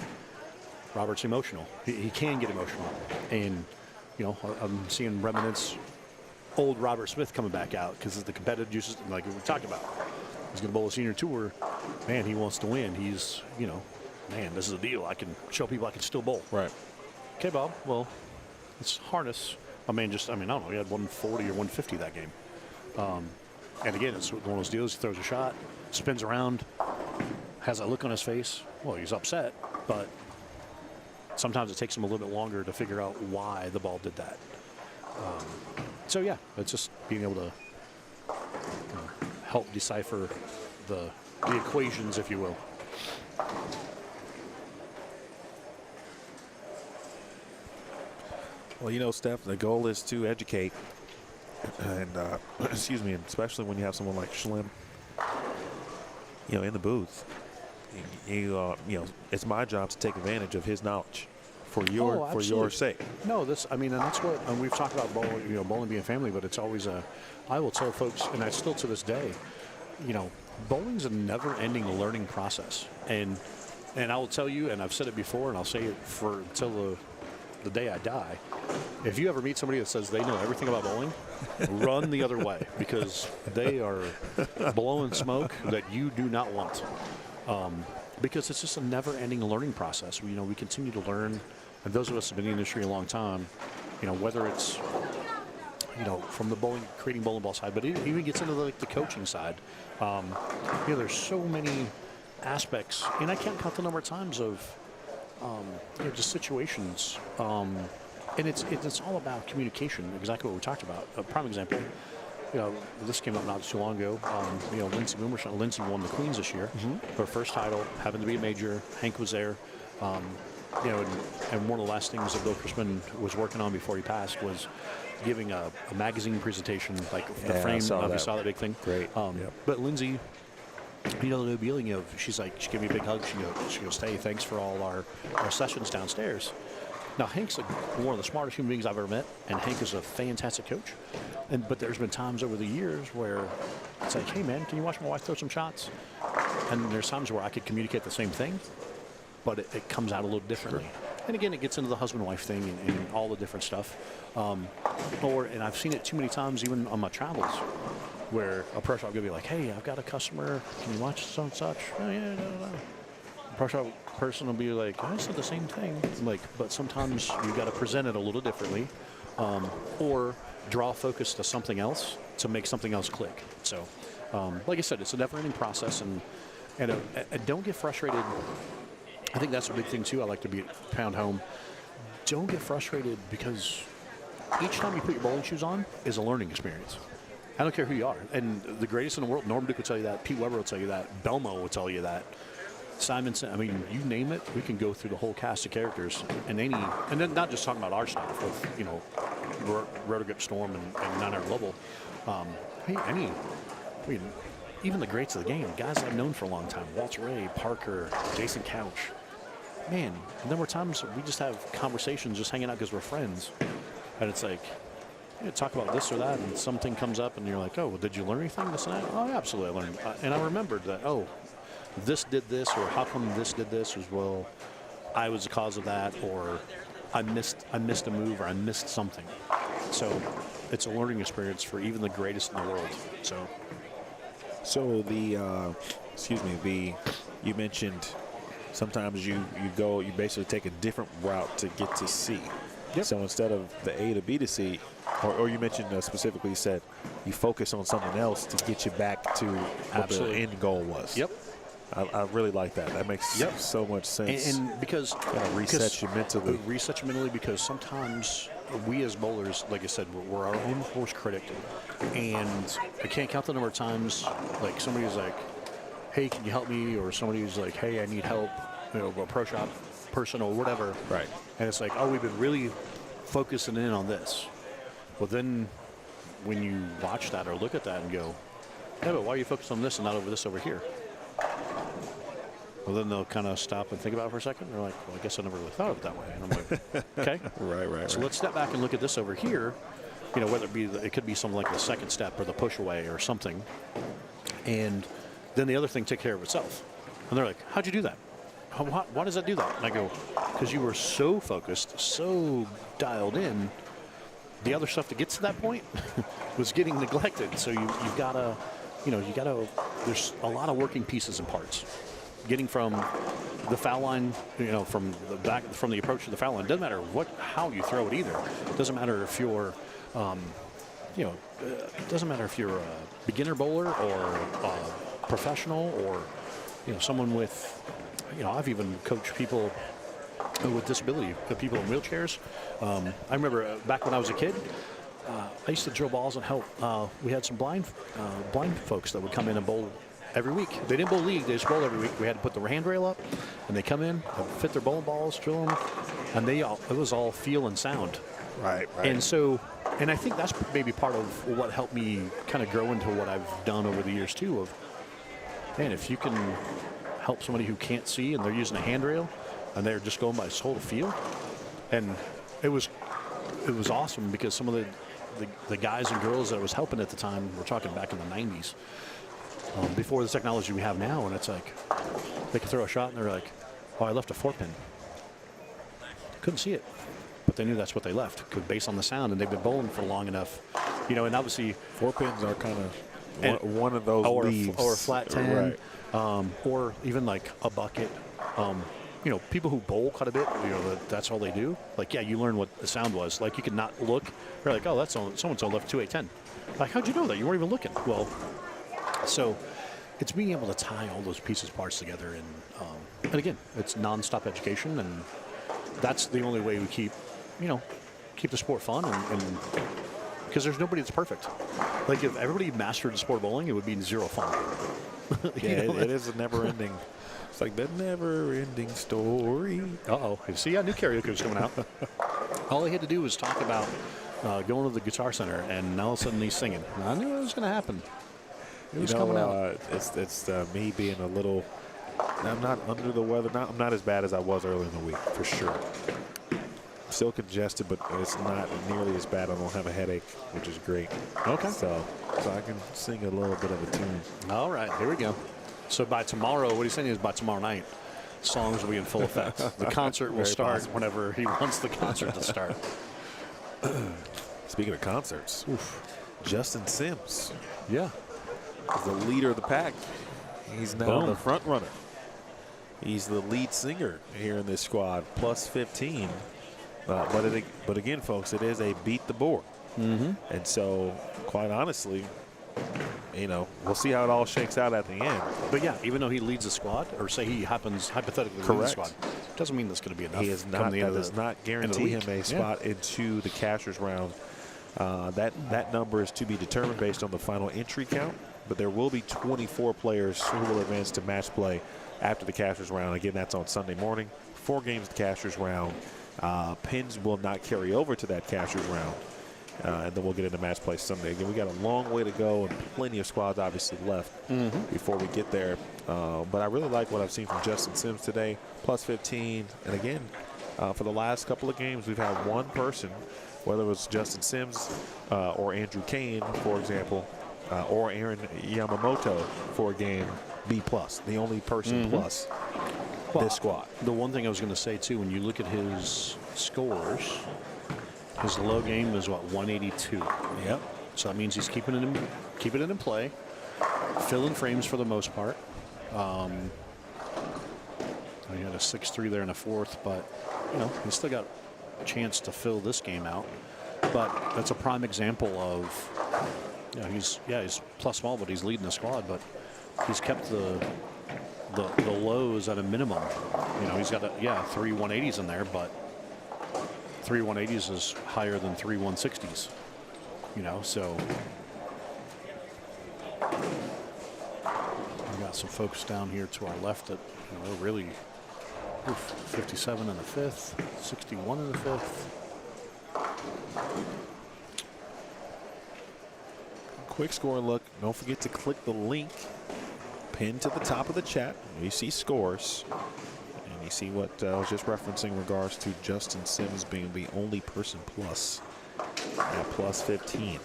Robert's emotional. He can get emotional. And, I'm seeing remnants, old Robert Smith coming back out because the competitive juices, like we talked about. He's going to bowl a senior tour. Man, he wants to win. He's, man, this is a deal. I can show people I can still bowl. Right. Okay, Bob. Well, let's harness. I don't know. He had 140 or 150 that game. And again, it's one of those deals. He throws a shot, spins around, has a look on his face. Well, he's upset, but sometimes it takes him a little bit longer to figure out why the ball did that. So yeah, it's just being able to help decipher the equations, if you will. Well, Steph, the goal is to educate, and excuse me, especially when you have someone like Schlim, in the booth. It's my job to take advantage of his knowledge for your sake. No, and that's what, and we've talked about bowling, bowling being family, but it's always I will tell folks, and I still to this day, bowling's a never-ending learning process, and I will tell you, and I've said it before, and I'll say it until the day I die. If you ever meet somebody that says they know everything about bowling, run the other way, because they are blowing smoke that you do not want. Because it's just a never-ending learning process. We continue to learn, and those of us who have been in the industry a long time, whether it's, from the bowling, creating bowling ball side, but it even gets into the coaching side. There's so many aspects, and I can't count the number of times of, just situations. And it's all about communication, exactly what we talked about. A prime example, this came up not too long ago. Lindsay Boomershine. Lindsay won the Queens this year. Her first title, happened to be a major. Hank was there. And one of the last things that Bill Crispin was working on before he passed was giving a magazine presentation, like the frame. You saw that big thing. Great. But Lindsay, the feeling of, she gave me a big hug. She goes, hey, thanks for all our sessions downstairs. Now, Hank's one of the smartest human beings I've ever met, and Hank is a fantastic coach. But there's been times over the years where it's like, hey, man, can you watch my wife throw some shots? And there's times where I could communicate the same thing, but it comes out a little differently. Sure. And again, it gets into the husband-wife thing and all the different stuff. And I've seen it too many times, even on my travels, where a pro shop will be like, hey, I've got a customer, can you watch so and such? Oh, yeah, no. Pro shop person will be like, I said the same thing. But sometimes you got to present it a little differently, or draw focus to something else to make something else click. So, like I said, it's a never-ending process, and don't get frustrated. I think that's a big thing too. I like to pound home. Don't get frustrated, because each time you put your bowling shoes on is a learning experience. I don't care who you are. And the greatest in the world, Norm Duke will tell you that. Pete Weber will tell you that. Belmo will tell you that. Simonson, you name it, we can go through the whole cast of characters and then not just talking about our stuff with, Rotogrip Storm and 900 Global. Even the greats of the game, guys I've known for a long time, Walter Ray, Parker, Jason Couch. Man, and there were times we just have conversations just hanging out because we're friends. And it's like, talk about this or that, and something comes up and you're like, oh, well, did you learn anything, this and that? Oh, absolutely, I learned. And I remembered that, this did this, or how come this did this, was, well, I was the cause of that, or I missed a move, or I missed something. So it's a learning experience for even the greatest in the world. So you mentioned sometimes you basically take a different route to get to C. Yep. So instead of the A to B to C, or you mentioned specifically said you focus on something else to get you back to what the end goal was. Yep. I really like that. That makes so much sense. And because kind of resets you mentally. Reset you mentally, because sometimes we as bowlers, like I said, we're our own worst critic. And I can't count the number of times, like, somebody's like, hey, can you help me? Or somebody's like, hey, I need help, a pro shop person or whatever. Right. And it's like, oh, we've been really focusing in on this. Well, then when you watch that or look at that and go, yeah, but why are you focused on this and not over this over here? Well, then they'll kind of stop and think about it for a second. They're like, well, I guess I never really thought of it that way. And I'm like, okay. Right. So let's step back and look at this over here. Whether it be, it could be something like the second step or the push away or something. And then the other thing take care of itself. And they're like, how'd you do that? Why does that do that? And I go, because you were so focused, so dialed in, the other stuff to get to that point was getting neglected. So you've got to, there's a lot of working pieces and parts. Getting from the foul line, from the back, from the approach to the foul line, doesn't matter how you throw it either. It doesn't matter if you're, it doesn't matter if you're a beginner bowler or a professional or, someone with, I've even coached people with disability, people in wheelchairs. I remember back when I was a kid, I used to drill balls and help. We had some blind folks that would come in and bowl every week. They didn't bowl league, they just bowled every week. We had to put the handrail up, and they come in, fit their bowling balls, drill them, and it was all feel and sound. Right. And I think that's maybe part of what helped me kind of grow into what I've done over the years too, of, man, if you can help somebody who can't see and they're using a handrail and they're just going by soul to feel. And it was awesome, because some of the guys and girls that I was helping at the time, we're talking back in the 90s, before the technology we have now, and it's like they could throw a shot and they're like, oh, I left a 4-pin. Couldn't see it, but they knew that's what they left, based on the sound, and they've been bowling for long enough, and obviously 4-pins are kind of one of those leaves. Or a flat 10, right. Or even like a bucket. People who bowl quite a bit, that's all they do. Like, yeah, you learn what the sound was. Like, you could not look. You're like, oh, that's so-and-so left 2-8-10. Like, how'd you know that? You weren't even looking. Well, so it's being able to tie all those pieces, parts together. And again, it's nonstop education. And that's the only way we keep the sport fun. And because there's nobody that's perfect. Like if everybody mastered the sport of bowling, it would be zero fun. Yeah, it is a never-ending. It's like that never-ending story. Uh-oh. See, I knew karaoke was coming out. All he had to do was talk about going to the Guitar Center, and now all of a sudden he's singing. I knew it was going to happen. It was coming out. It's me being a little. I'm not under the weather. I'm not as bad as I was earlier in the week, for sure. Still congested, but it's not nearly as bad. I don't have a headache, which is great. Okay. So I can sing a little bit of a tune. All right, here we go. So by tomorrow, what he's saying is by tomorrow night, songs will be in full effect. The concert will Very start possible. whenever he wants the concert to start. Speaking of concerts, Justin Sims Yeah. is the leader of the pack. He's now Boom. the front runner. He's the lead singer here in this squad, plus 15. But again, folks, it is a beat the board. Mm-hmm. And so, quite honestly, we'll see how it all shakes out at the end. But yeah, even though he leads the squad, or say he happens hypothetically to lead the Correct. squad, doesn't mean that's going to be enough. He is come not. the That end of does the- not end of the guarantee him week. a spot into the cashers round. That number is to be determined based on the final entry count. But there will be 24 players who will advance to match play after the cashers round. Again, that's on Sunday morning. 4 games the cashers round. Pins will not carry over to that cashers round. And then we'll get into match play Sunday. Again, we got a long way to go and plenty of squads obviously left before we get there. But I really like what I've seen from Justin Sims today, plus 15. And again, for the last couple of games, we've had one person, whether it was Justin Sims or Andrew Kane, for example, or Aaron Yamamoto for a game, B+. The only person plus this squad. The one thing I was going to say, too, when you look at his scores, his low game is, 182. Yep. So that means he's keeping it in play, filling frames for the most part. He had a 6-3 there in the fourth, but, he's still got a chance to fill this game out. But that's a prime example of, he's plus small, but he's leading the squad, but he's kept the lows at a minimum. He's got 3 180s in there, but 3 180s is higher than 3 160s. So we got some folks down here to our left that are really 57 in the fifth, 61 in the fifth. Quick score look. Don't forget to click the link pinned to the top of the chat. You see scores. And you see what I was just referencing in regards to Justin Sims being the only person plus at plus 15.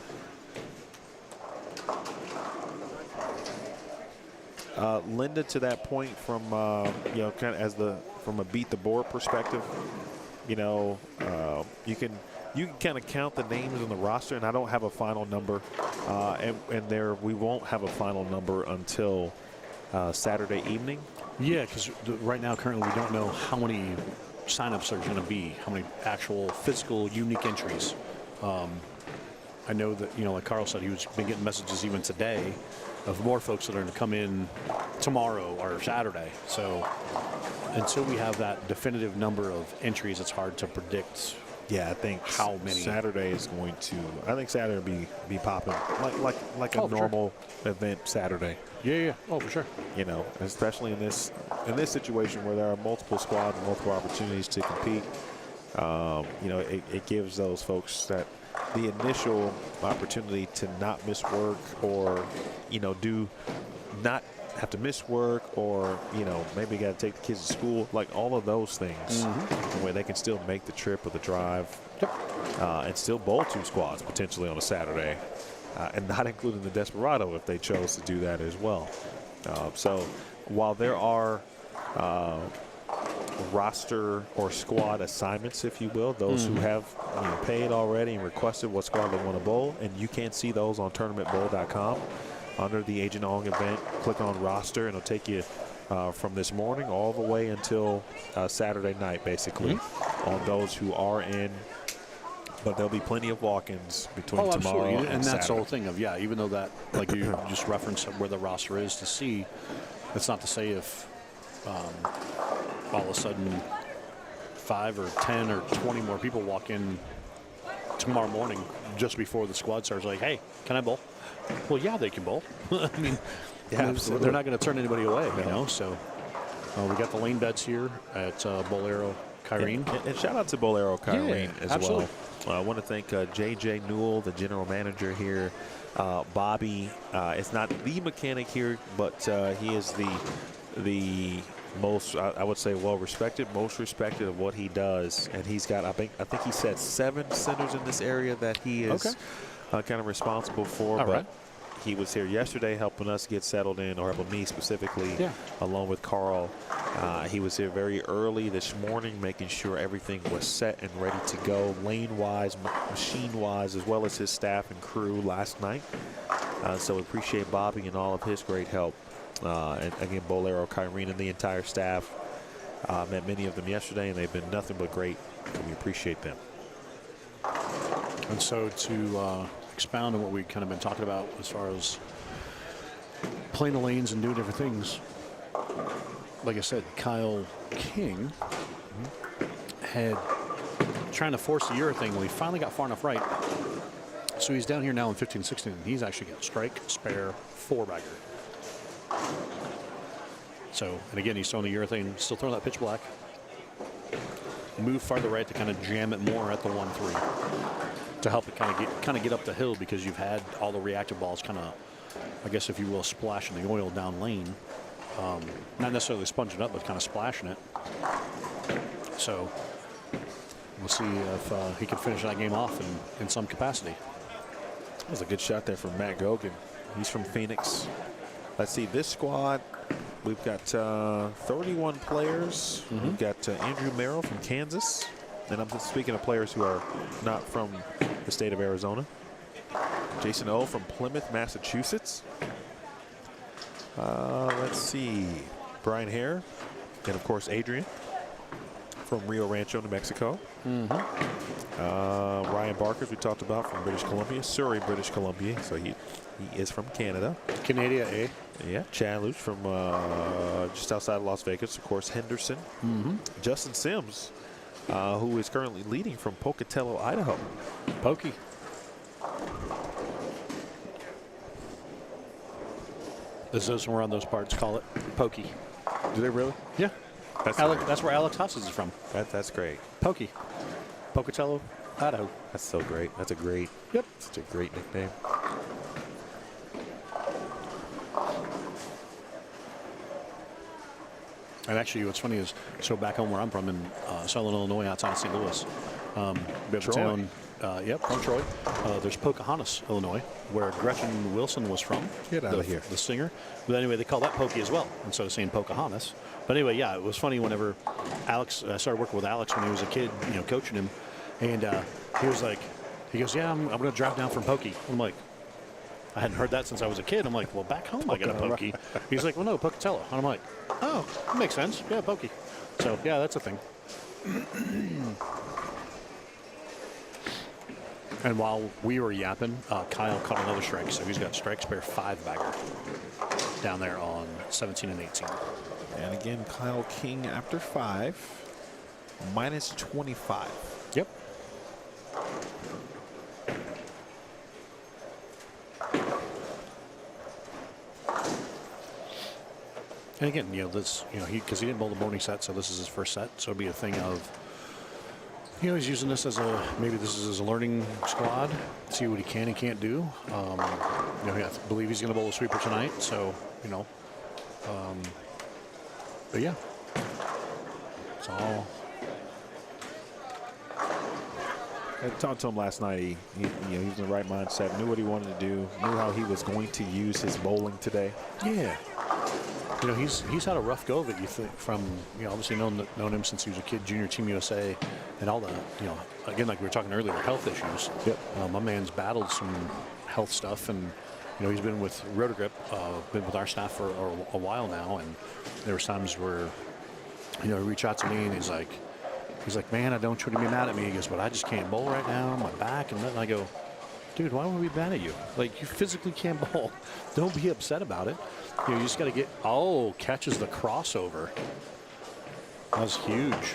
Linda, to that point, from kind of from a beat the board perspective, you can kind of count the names on the roster, and I don't have a final number, and we won't have a final number until Saturday evening. Yeah, because right now, currently, we don't know how many signups are going to be, how many actual physical unique entries. I know that, like Carl said, he's been getting messages even today of more folks that are going to come in tomorrow or Saturday. So until we have that definitive number of entries, it's hard to predict. Yeah, I think how many. Saturday is going to. I think Saturday will be popping like a normal event Saturday. Yeah. Oh, for sure. Especially in this situation where there are multiple squads and multiple opportunities to compete. It gives those folks that the initial opportunity to not miss work, or do not have to miss work, or maybe got to take the kids to school, like all of those things, where they can still make the trip or the drive, and still bowl 2 squads potentially on a Saturday, and not including the Desperado if they chose to do that as well. So while there are roster or squad assignments, if you will, those who have paid already and requested what squad they want to bowl, and you can see those on tournamentbowl.com under the Agent Ong event. Click on roster, and it'll take you from this morning all the way until Saturday night, basically, on those who are in. But there'll be plenty of walk-ins between tomorrow and that's Saturday. the whole thing of, even though that, like you just referenced where the roster is to see, that's not to say if all of a sudden 5 or 10 or 20 more people walk in tomorrow morning, just before the squad starts, like, hey, can I bowl? Well, yeah, they can bowl. I mean, Yeah, absolutely. they're not going to turn anybody away, you know. So we got the lane beds here at Bowlero Kyrene. And shout out to Bowlero Kyrene as absolutely. well. I want to thank J.J. Newell, the general manager here. Bobby is not the mechanic here, but he is the most, I would say, well-respected, most respected of what he does. And he's got, I think he said 7 centers in this area that he is kind of responsible for. All but right. he was here yesterday helping us get settled in, or helping me specifically, along with Carl. He was here very early this morning, making sure everything was set and ready to go, lane-wise, machine-wise, as well as his staff and crew last night. So we appreciate Bobby and all of his great help. And again, Bowlero, Kyrene, and the entire staff. Met many of them yesterday, and they've been nothing but great. And we appreciate them. And so to expound on what we've kind of been talking about as far as playing the lanes and doing different things, like I said, Kyle King had trying to force the urethane. Well, he finally got far enough right. So he's down here now in 15-16, and he's actually got strike, spare, 4-bagger. So, and again, he's throwing the urethane, still throwing that pitch black. Move farther right to kind of jam it more at the 1-3 to help it kind of get up the hill, because you've had all the reactive balls kind of, I guess if you will, splashing the oil down lane. Not necessarily sponging up, but kind of splashing it. So we'll see if he can finish that game off in some capacity. That was a good shot there from Matt Gogan. He's from Phoenix. Let's see, this squad, we've got 31 players. We've got Andrew Merrill from Kansas. And I'm speaking of players who are not from the state of Arizona. Jason O from Plymouth, Massachusetts. Let's see, Brian Hare, and of course Adrian from Rio Rancho, New Mexico. Ryan Barkers, we talked about, from British Columbia, Surrey, British Columbia. So he is from Canada. Canada, eh? Yeah, Chandler from just outside of Las Vegas. Of course, Henderson. Justin Sims, who is currently leading from Pocatello, Idaho. Pokey. As those from around those parts call it, Pokey. Do they really? Yeah. That's That's where Alex Haas is from. That's great. Pokey. Pocatello, Idaho. That's so great. That's a great. Yep. Such a great nickname. And actually, what's funny is, so back home where I'm from in Southern Illinois, outside of St. Louis, we have a town, from Troy. There's Pocahontas, Illinois, where Gretchen Wilson was from. Get out of here. The singer. But anyway, they call that Pokey as well, instead of saying Pocahontas. But anyway, yeah, it was funny whenever Alex, I started working with Alex when he was a kid, coaching him. And he was like, he goes, yeah, I'm going to drive down from Pokey. I'm like, I hadn't heard that since I was a kid. I'm like, well, back home I got a Pokey. He's like, well, no, Pocatello. And I'm like, oh, that makes sense. Yeah, Pokey. So, yeah, that's a thing. And while we were yapping, Kyle caught another strike. So he's got strike spare 5-bagger down there on 17 and 18. And again, Kyle King after 5, minus 25. Yep. And again, this, because he didn't bowl the morning set, so this is his first set. So it'll be a thing of, he's using this as maybe this is his learning squad, see what he can and can't do. I believe he's going to bowl a sweeper tonight. So, but yeah, it's all. I talked to him last night. He was in the right mindset, knew what he wanted to do, knew how he was going to use his bowling today. Yeah. He's had a rough go of it, you think, from, obviously known him since he was a kid, junior Team USA, and all the, again, like we were talking earlier, health issues. Yep. My man's battled some health stuff, and, he's been with Rotogrip, been with our staff for a while now, and there was times where, he reached out to me, and he's like, man, I don't want you to be mad at me. He goes, but I just can't bowl right now, my back, and then I go, dude, why would we be mad at you? Like, you physically can't bowl. Don't be upset about it. You just got to get, catches the crossover. That was huge.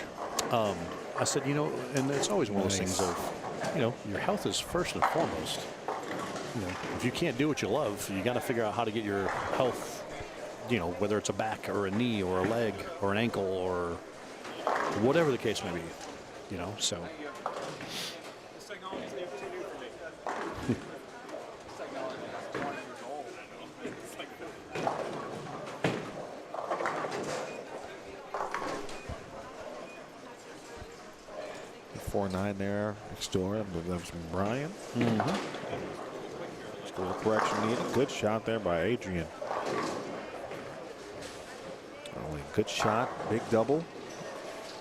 I said, and it's always one of those things of, your health is first and foremost. If you can't do what you love, you got to figure out how to get your health, whether it's a back or a knee or a leg or an ankle or whatever the case may be, so. This technology is too new for me. This technology is 20 years old. It's like 4-9 there next door. I believe that was from Brian. Score correction needed. Good shot there by Adrian. Oh, a good shot. Big double.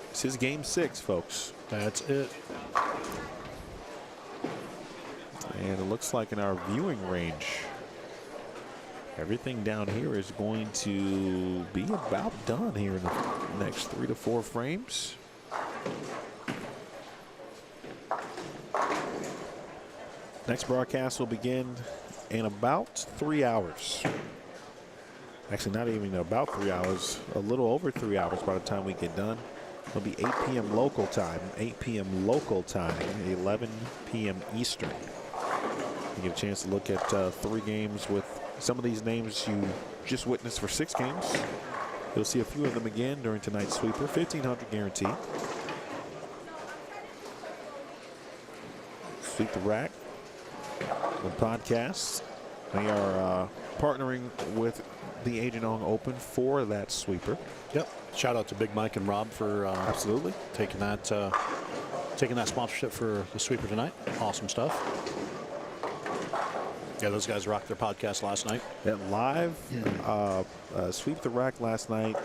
This is game 6, folks. That's it. And it looks like in our viewing range, everything down here is going to be about done here in the next 3 to 4 frames. Next broadcast will begin in about 3 hours. Actually, not even about 3 hours, a little over 3 hours by the time we get done. It'll be 8 p.m. local time, 8 p.m. local time, 11 p.m. Eastern. You get a chance to look at 3 games with some of these names you just witnessed for 6 games. You'll see a few of them again during tonight's sweeper, 1,500 guaranteed. Sweep the Rack, the podcast. They are partnering with the Agent Ong Open for that sweeper. Yep. Shout out to Big Mike and Rob for absolutely taking that sponsorship for the sweeper tonight. Awesome stuff. Yeah, those guys rocked their podcast last night. That live Sweep the Rack last night.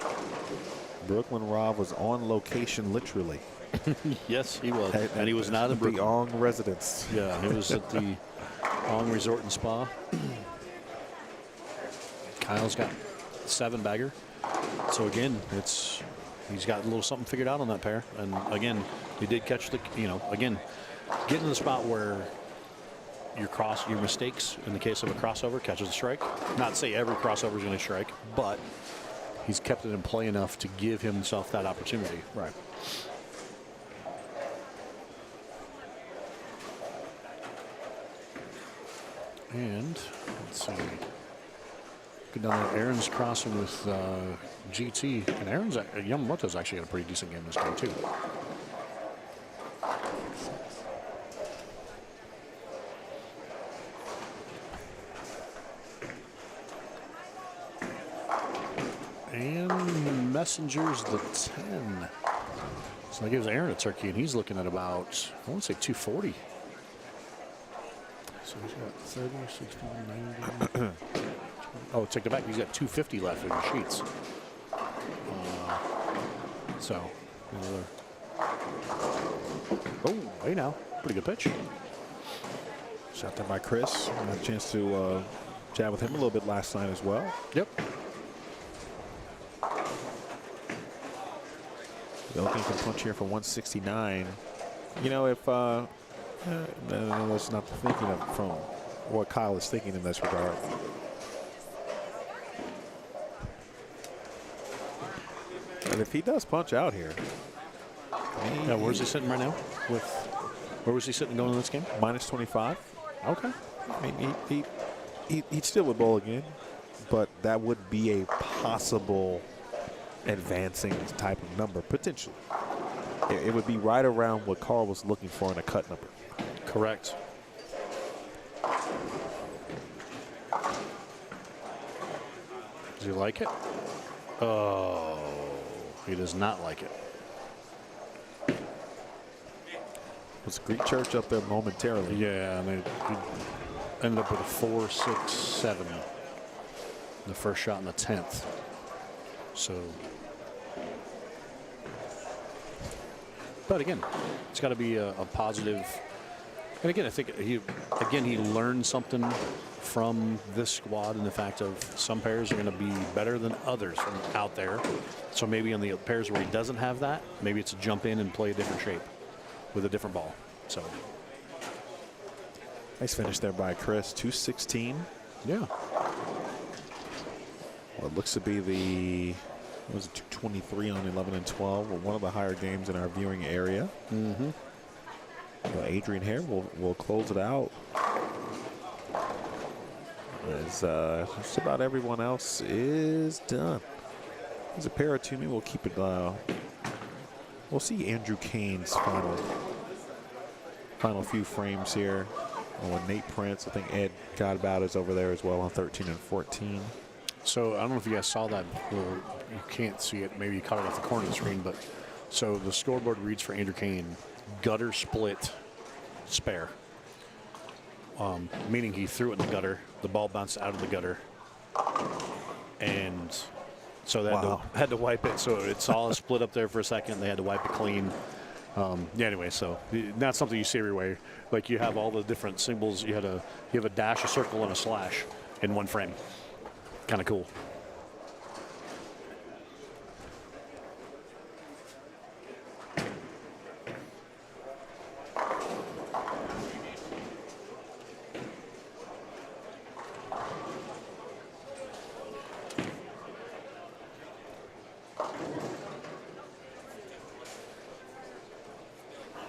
Brooklyn Rob was on location literally. Yes, he was. And he was not in the Ong residence. Yeah, he was at the Ong Resort and Spa. Kyle's got 7-bagger. So again, he's got a little something figured out on that pair. And again, he did catch the, again, getting to the spot where your mistakes in the case of a crossover catches a strike. Not to say every crossover is going to strike, but he's kept it in play enough to give himself that opportunity. Right. And let's see. Good down there. Aaron's crossing with GT, and Yamamoto's actually had a pretty decent game this game too. And Messenger's the 10. So that gives Aaron a turkey, and he's looking at about, I want to say 240. So he's got 30, 60, 90. Oh, take it back. He's got 250 left in the sheets. Oh, hey now. Pretty good pitch. Shot there by Chris. I had a chance to chat with him a little bit last night as well. Yep. Elkin can punch here for 169. If that's not thinking of from what Kyle is thinking in this regard. And if he does punch out here, yeah, where's he sitting right now? Where was he sitting going in this game? Minus 25. Okay. I mean, he'd still would bowl again, but that would be a possible advancing type of number potentially. It would be right around what Carl was looking for in a cut number. Correct. Does he like it? Oh, he does not like it. Was Greek Church up there momentarily? Yeah, and he ended up with a 4, 6, 7. The first shot in the 10th. So, but again, it's got to be a positive. And again, I think he learned something from this squad in the fact of some pairs are going to be better than others from out there. So maybe on the pairs where he doesn't have that, maybe it's a jump in and play a different shape with a different ball. So nice finish there by Chris. 216. Yeah. Well, it looks to be the, it was 223 on 11 and 12. Well, one of the higher games in our viewing area. Mm-hmm. So Adrian here will close it out. As just about everyone else is done. There's a pair of two. Maybe we'll keep it. We'll see Andrew Kane's final few frames here. With Nate Prince, I think Ed Godbout is over there as well on 13 and 14. So I don't know if you guys saw that. Well, you can't see it. Maybe you caught it off the corner of the screen. But so the scoreboard reads for Andrew Kane, gutter split spare. Meaning he threw it in the gutter. The ball bounced out of the gutter. And so they had to wipe it. So it's all split up there for a second. They had to wipe it clean. Anyway, so not something you see everywhere. Like you have all the different symbols. You have a dash, a circle, and a slash in one frame. Kind of cool.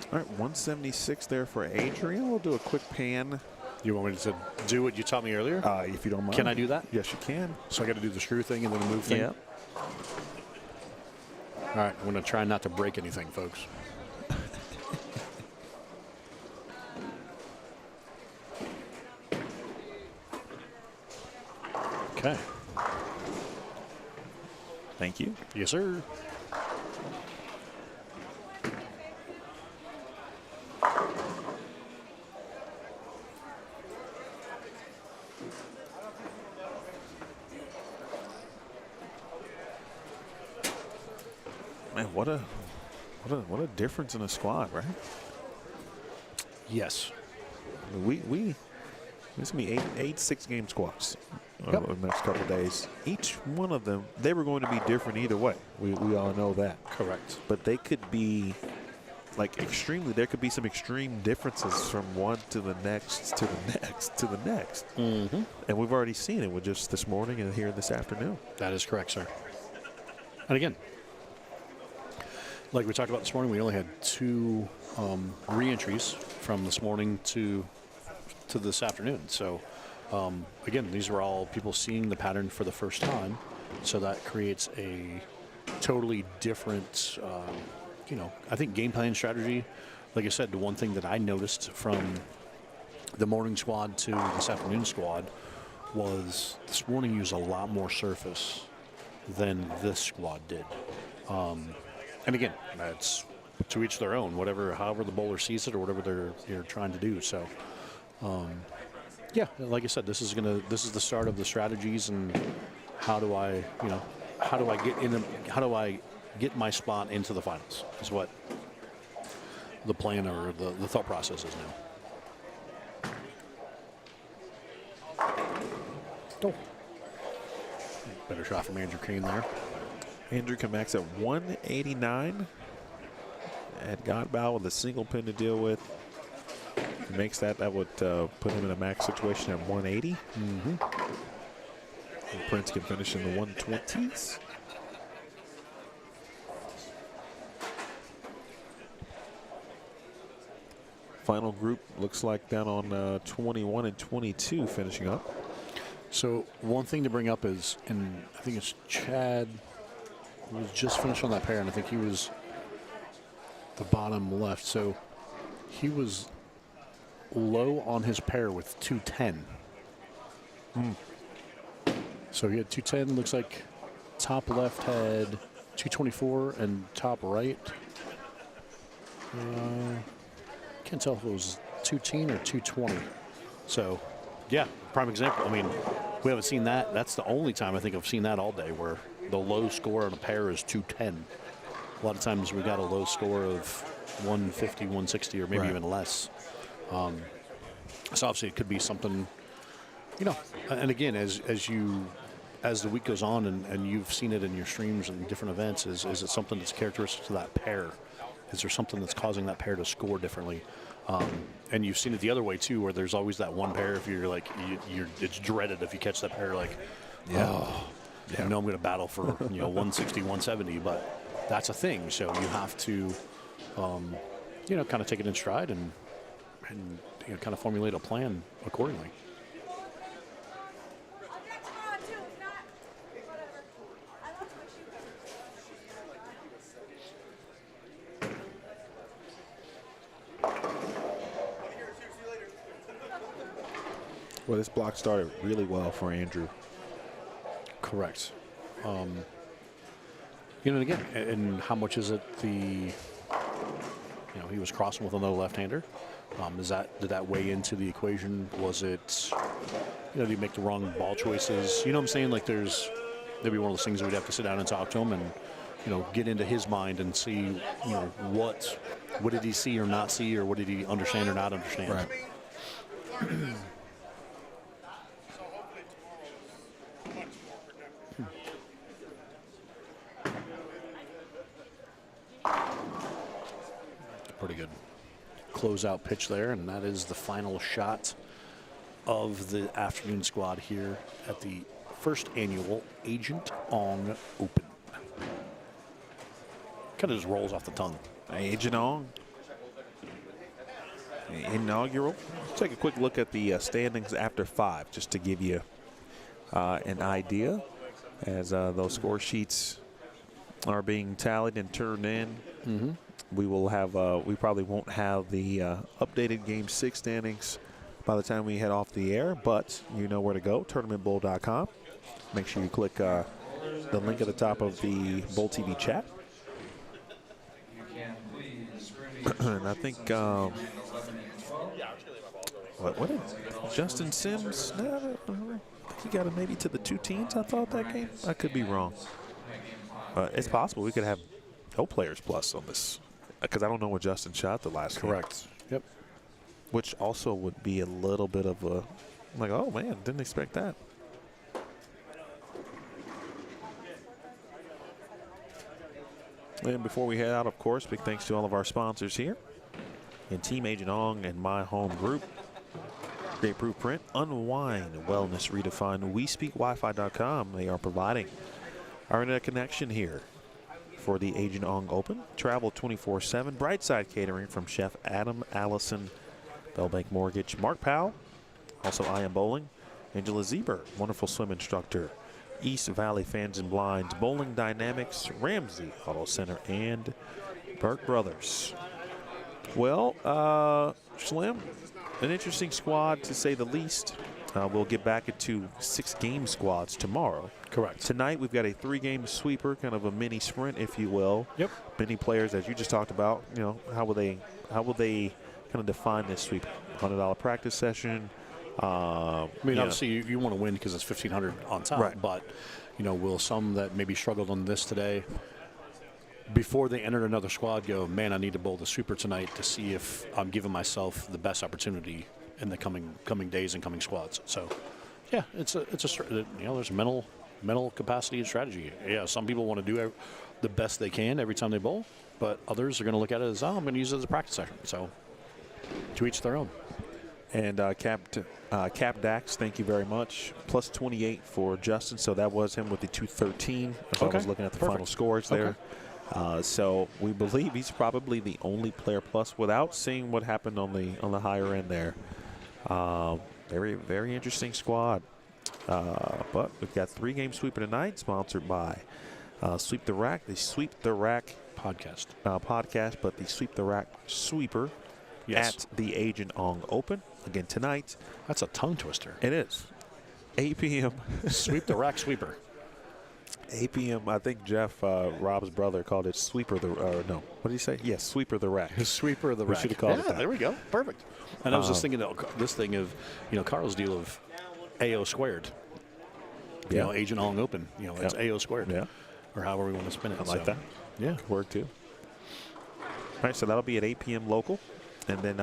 All right, 176 there for Adrian. We'll do a quick pan. You want me to do what you taught me earlier? If you don't mind. Can I do that? Yes, you can. So I got to do the screw thing and then the move thing? Yeah. All right, I'm going to try not to break anything, folks. Okay. Thank you. Yes, sir. Man, what a difference in a squad, right? Yes. It's gonna be eight 6-game squads Yep. over the next couple of days. Each one of them, they were going to be different either way. We all know that. Correct. But they could be like extremely. There could be some extreme differences from one to the next to the next to the next. Mm-hmm. And we've already seen it with just this morning and here this afternoon. That is correct, sir. And again, like we talked about this morning, we only had 2 re-entries from this morning to this afternoon. So, again, these were all people seeing the pattern for the first time. So that creates a totally different, I think game plan strategy. Like I said, the one thing that I noticed from the morning squad to this afternoon squad was this morning used a lot more surface than this squad did. And again, that's to each their own, however the bowler sees it or whatever they're trying to do. So, yeah, like I said, this is the start of the strategies and how do I get my spot into the finals is what the plan or the thought process is now. Oh. Better shot from Andrew Kane there. Andrew can max at 189. Ed Godbout with a single pin to deal with. Makes that would put him in a max situation at 180. Mm-hmm. And Prince can finish in the 120s. Final group looks like down on 21 and 22 finishing up. So one thing to bring up is, and I think it's Chad who was just finished on that pair, and I think he was the bottom left. So he was low on his pair with 210. So he had 210, looks like top left had 224 and top right. Can't tell if it was 210 or 220. So, yeah, prime example. I mean, we haven't seen that. That's the only time I think I've seen that all day where the low score on a pair is 210. A lot of times we got a low score of 150, 160, or maybe even less. So obviously it could be something, and again, as the week goes on and you've seen it in your streams and different events, is it something that's characteristic to that pair? Is there something that's causing that pair to score differently? And you've seen it the other way too, where there's always that one pair. If you're like, it's dreaded if you catch that pair. Like, I know I'm going to battle for 160, 170, but that's a thing. So you have to, kind of take it in stride and and kind of formulate a plan accordingly. Well, this block started really well for Andrew. Correct. And again, and how much is it he was crossing with another left-hander? Did that weigh into the equation? Was it, did he make the wrong ball choices? You know what I'm saying? Like there's maybe one of those things that we'd have to sit down and talk to him and, get into his mind and see, what did he see or not see, or what did he understand or not understand? Right. Pretty good closeout pitch there, and that is the final shot of the afternoon squad here at the first annual Agent Ong Open. Kind of just rolls off the tongue. Agent Ong. Inaugural. Let's take a quick look at the standings after 5, just to give you an idea as those score sheets are being tallied and turned in. Mm-hmm. We will have. We probably won't have the updated Game 6 standings by the time we head off the air, but you know where to go. TournamentBowl.com. Make sure you click the link at the top of the Bowl TV chat. And I think. What did Justin Sims? No, he got it maybe to the 2 teams. I thought that game. I could be wrong. It's possible we could have no players plus on this. Because I don't know what Justin shot the last game. Correct. Yep. Which also would be a little bit of a, like, oh, man, didn't expect that. And before we head out, of course, big thanks to all of our sponsors here. And Team Agent Ong and My Home Group. Great Proof Print, Unwind Wellness Redefined, WeSpeakWifi.com. They are providing our internet connection here for the Agent Ong Open. Travel 24/7. Brightside Catering from Chef Adam Allison, Bellbank Mortgage, Mark Powell, also I Am Bowling, Angela Zeber, wonderful swim instructor, East Valley Fans and Blinds, Bowling Dynamics, Ramsey Auto Center, and Burke Brothers. Well, Slim, an interesting squad to say the least. We'll get back into 6-game squads tomorrow. Correct. Tonight we've got a 3-game sweeper, kind of a mini sprint, if you will. Yep. Many players, as you just talked about, how will they kind of define this sweep? $100 practice session. Obviously you want to win because it's $1,500 on top. Right. But will some that maybe struggled on this today, before they enter another squad, go, man, I need to bowl the sweeper tonight to see if I'm giving myself the best opportunity in the coming days and coming squads. So, yeah, it's a there's mental capacity and strategy. Yeah, some people want to do the best they can every time they bowl, but others are going to look at it as, I'm going to use it as a practice session. So, to each their own. And Cap Dax, thank you very much. Plus 28 for Justin, so that was him with the 213. As I was looking at the final scores there. So we believe he's probably the only player plus without seeing what happened on the higher end there. Very, very interesting squad. But we've got 3-game sweeper tonight, sponsored by Sweep the Rack. The Sweep the Rack podcast, but the Sweep the Rack sweeper yes. at the Agent Ong Open again tonight. That's a tongue twister. It is 8 p.m. Sweep the Rack sweeper. 8 p.m. I think Jeff, Rob's brother, called it Sweeper the no. What did he say? Yes, Sweeper the Rack. Sweeper the We Rack. should have called it that. There we go. Perfect. And I was just thinking this thing of Carl's deal of AO squared. Yeah. Agent Ong Open. It's AO squared. Yeah. Or however we want to spin it. I like that. Yeah. Could work too. All right, so that'll be at 8 p.m. local. And then,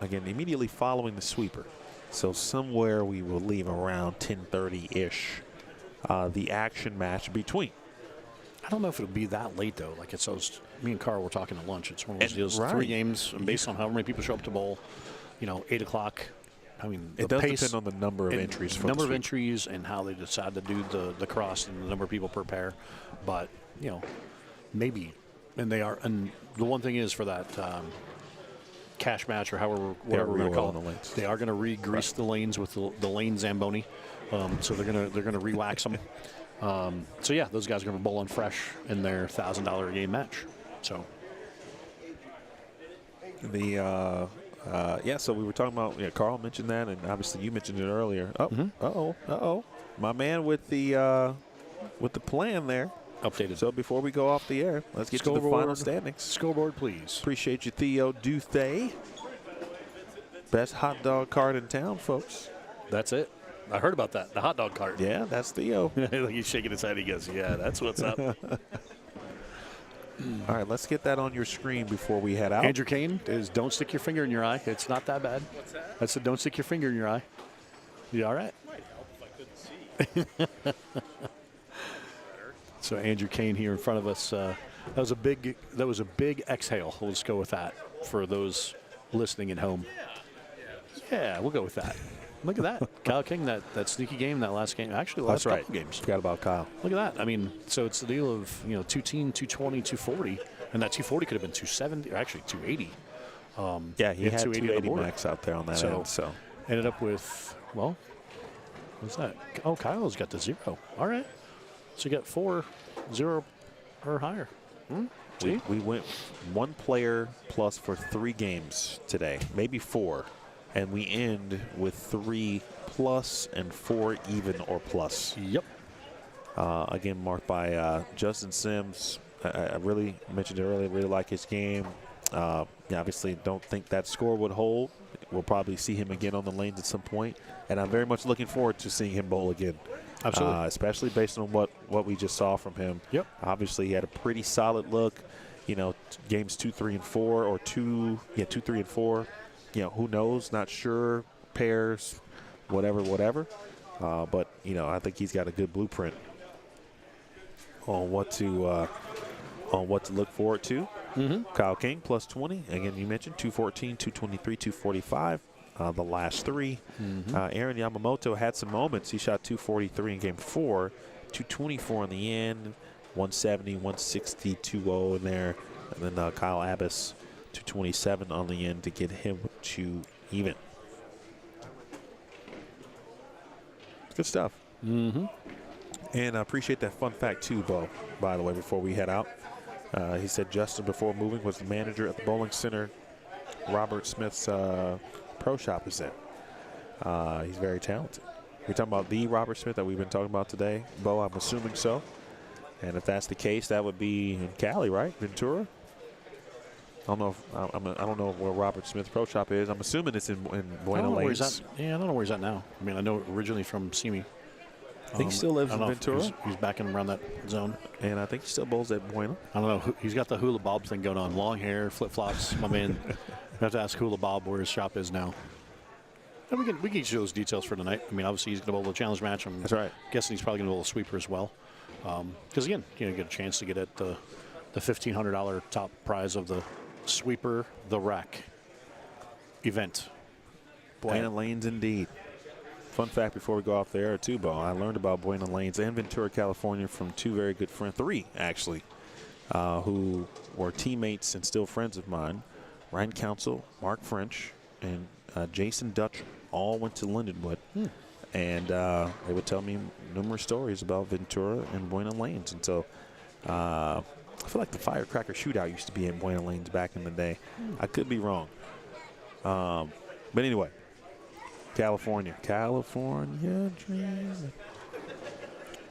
again, immediately following the sweeper. So somewhere we will leave around 10:30-ish. The action match between. I don't know if it'll be that late, though. Like it's those, me and Carl were talking at lunch. It's one of those deals, right. 3 games, and based on how many people show up to bowl, 8 o'clock. I mean, It does depend on the number of entries. For number the of sweep. entries and how they decide to do the cross and the number of people per pair. But, maybe. And they are. And the one thing is for that cash match or whatever we're going to call re-oiling the it. lanes. They are going to re-grease the lanes with the lane Zamboni. So they're gonna re-wax them. So yeah, those guys are going to be bowling fresh in their $1,000 a game match. So so we were talking about, Carl mentioned that, and obviously you mentioned it earlier. My man with the plan there. updated. So before we go off the air, let's get to the final standings. Scoreboard, please. Appreciate you, Theo Duthay. Best hot dog cart in town, folks. That's it. I heard about that. The hot dog cart. Yeah, that's Theo. He's shaking his head. He goes, yeah, that's what's up. All right, let's get that on your screen before we head out. Andrew Kane is don't stick your finger in your eye. It's not that bad. What's that? I said don't stick your finger in your eye. You all right? Might help if I couldn't see. So Andrew Kane here in front of us. That was a big exhale. We'll just go with that for those listening at home. Yeah, we'll go with that. Look at that. Kyle King, that sneaky game, that last game. Actually, the last That's right. couple games. Forgot about Kyle. Look at that. I mean, so it's the deal of, 210, 220, 240. And that 240 could have been 270, or actually 280. Yeah, he had 280 board. max out there on that end. So ended up with, well, what's that? Oh, Kyle's got the 0. All right. So you got 4, 0 or higher. See? we went one player plus for 3 games today, maybe 4. And we end with 3 plus and 4 even or plus. Yep. Again, marked by Justin Sims. I really mentioned it earlier, really like his game. Obviously, don't think that score would hold. We'll probably see him again on the lanes at some point. And I'm very much looking forward to seeing him bowl again. Absolutely. Especially based on what we just saw from him. Yep. Obviously, he had a pretty solid look. Games 2, 3, and 4, or 2, 3, and 4. Who knows? Not sure. Pairs, whatever. But I think he's got a good blueprint on what to look forward to. Kyle King plus 20. Again, you mentioned 214, 223, 245. The last 3. Aaron Yamamoto had some moments. He shot 243 in game 4, 224 in the end, 170, 160, 2-0 in there. And then Kyle Abbas, 227 on the end to get him to even. Good stuff. And I appreciate that fun fact too, Bo, by the way, before we head out. He said Justin, before moving, was the manager at the bowling center Robert Smith's pro shop is in. He's very talented. We're talking about the Robert Smith that we've been talking about today, Bo. I'm assuming so. And if that's the case, that would be in Cali, right? Ventura. I don't know where Robert Smith's pro shop is. I'm assuming it's in Buena Lanes. I don't know where he's at now. I mean, I know originally from Simi. I think he still lives in Ventura. He's back in around that zone. And I think he still bowls at Buena. I don't know. He's got the hula bob thing going on. Long hair, flip flops. My man. I have to ask Hula Bob where his shop is now. And we can show those details for tonight. I mean, obviously he's going to bowl the challenge match. That's right. Guessing he's probably going to bowl a sweeper as well. Because again, get a chance to get at the $1,500 top prize of the Sweeper the Rack event. Buena Lanes indeed. Fun fact before we go off the air too, Bo. I learned about Buena Lanes and Ventura, California from 2 very good friends, 3 actually, who were teammates and still friends of mine. Ryan Council, Mark French, and Jason Dutch all went to Lindenwood. And they would tell me numerous stories about Ventura and Buena Lanes. And so I feel like the firecracker shootout used to be in Buena Lanes back in the day. I could be wrong. But anyway, California dreaming.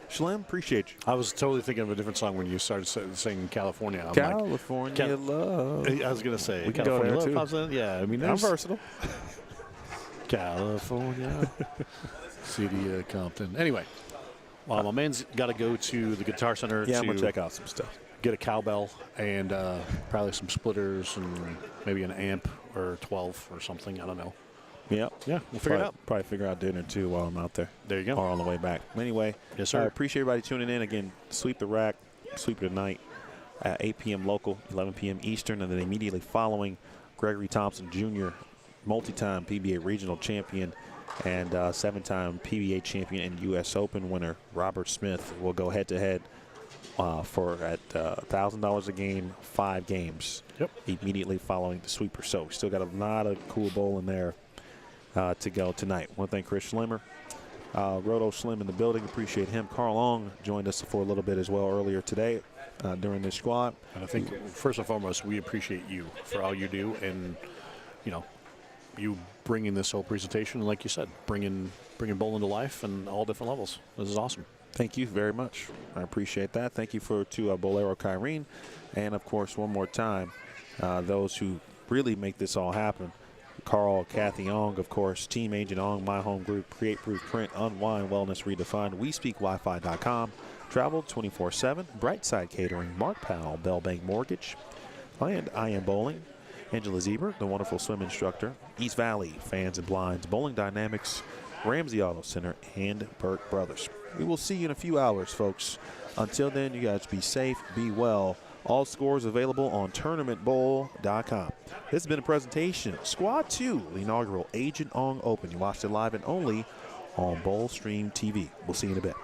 Shlem, appreciate you. I was totally thinking of a different song when you started singing California. I'm California love. I was going to say, We can go California there, love too. pops in. Yeah, I mean, I'm versatile. California, city of Compton. Anyway, my man's got to go to the Guitar Center Yeah, I'm to going to check out some stuff. get a cowbell and probably some splitters and maybe an amp or 12 or something. I don't know. Yep. Yeah, we'll figure it out. Probably figure out dinner, too, while I'm out there. There you go. Or on the way back. Anyway, Yes, sir. I appreciate everybody tuning in. Again, Sweep the Rack, Sweep it tonight at 8 p.m. local, 11 p.m. Eastern, and then immediately following, Gregory Thompson Jr., multi-time PBA regional champion and 7-time PBA champion and U.S. Open winner, Robert Smith, will go head-to-head for at $1,000 a game, 5 games. Yep. Immediately following the sweeper. So we still got a lot of cool bowl in there to go tonight. Want to thank Chris Schlimmer. Roto Slim in the building. Appreciate him. Carl Long joined us for a little bit as well earlier today during this squad. And I think first and foremost, we appreciate you for all you do, and you bringing this whole presentation, like you said, bringing bowling to life and all different levels. This is awesome. Thank you very much. I appreciate that. Thank you to Bowlero Kyrene, and of course one more time, those who really make this all happen. Carl, Kathy Ong, of course, Team Agent Ong, My Home Group, Create Proof Print, Unwind Wellness Redefined, WeSpeakWifi.com, Travel 24/7, Brightside Catering, Mark Powell, Bell Bank Mortgage, and I Am Bowling, Angela Zieber, the wonderful swim instructor, East Valley Fans and Blinds, Bowling Dynamics, Ramsey Auto Center, and Burke Brothers. We will see you in a few hours, folks. Until then, you guys be safe, be well. All scores available on tournamentbowl.com. This has been a presentation of Squad 2, the inaugural Agent Ong Open. You watched it live and only on Bowl Stream TV. We'll see you in a bit.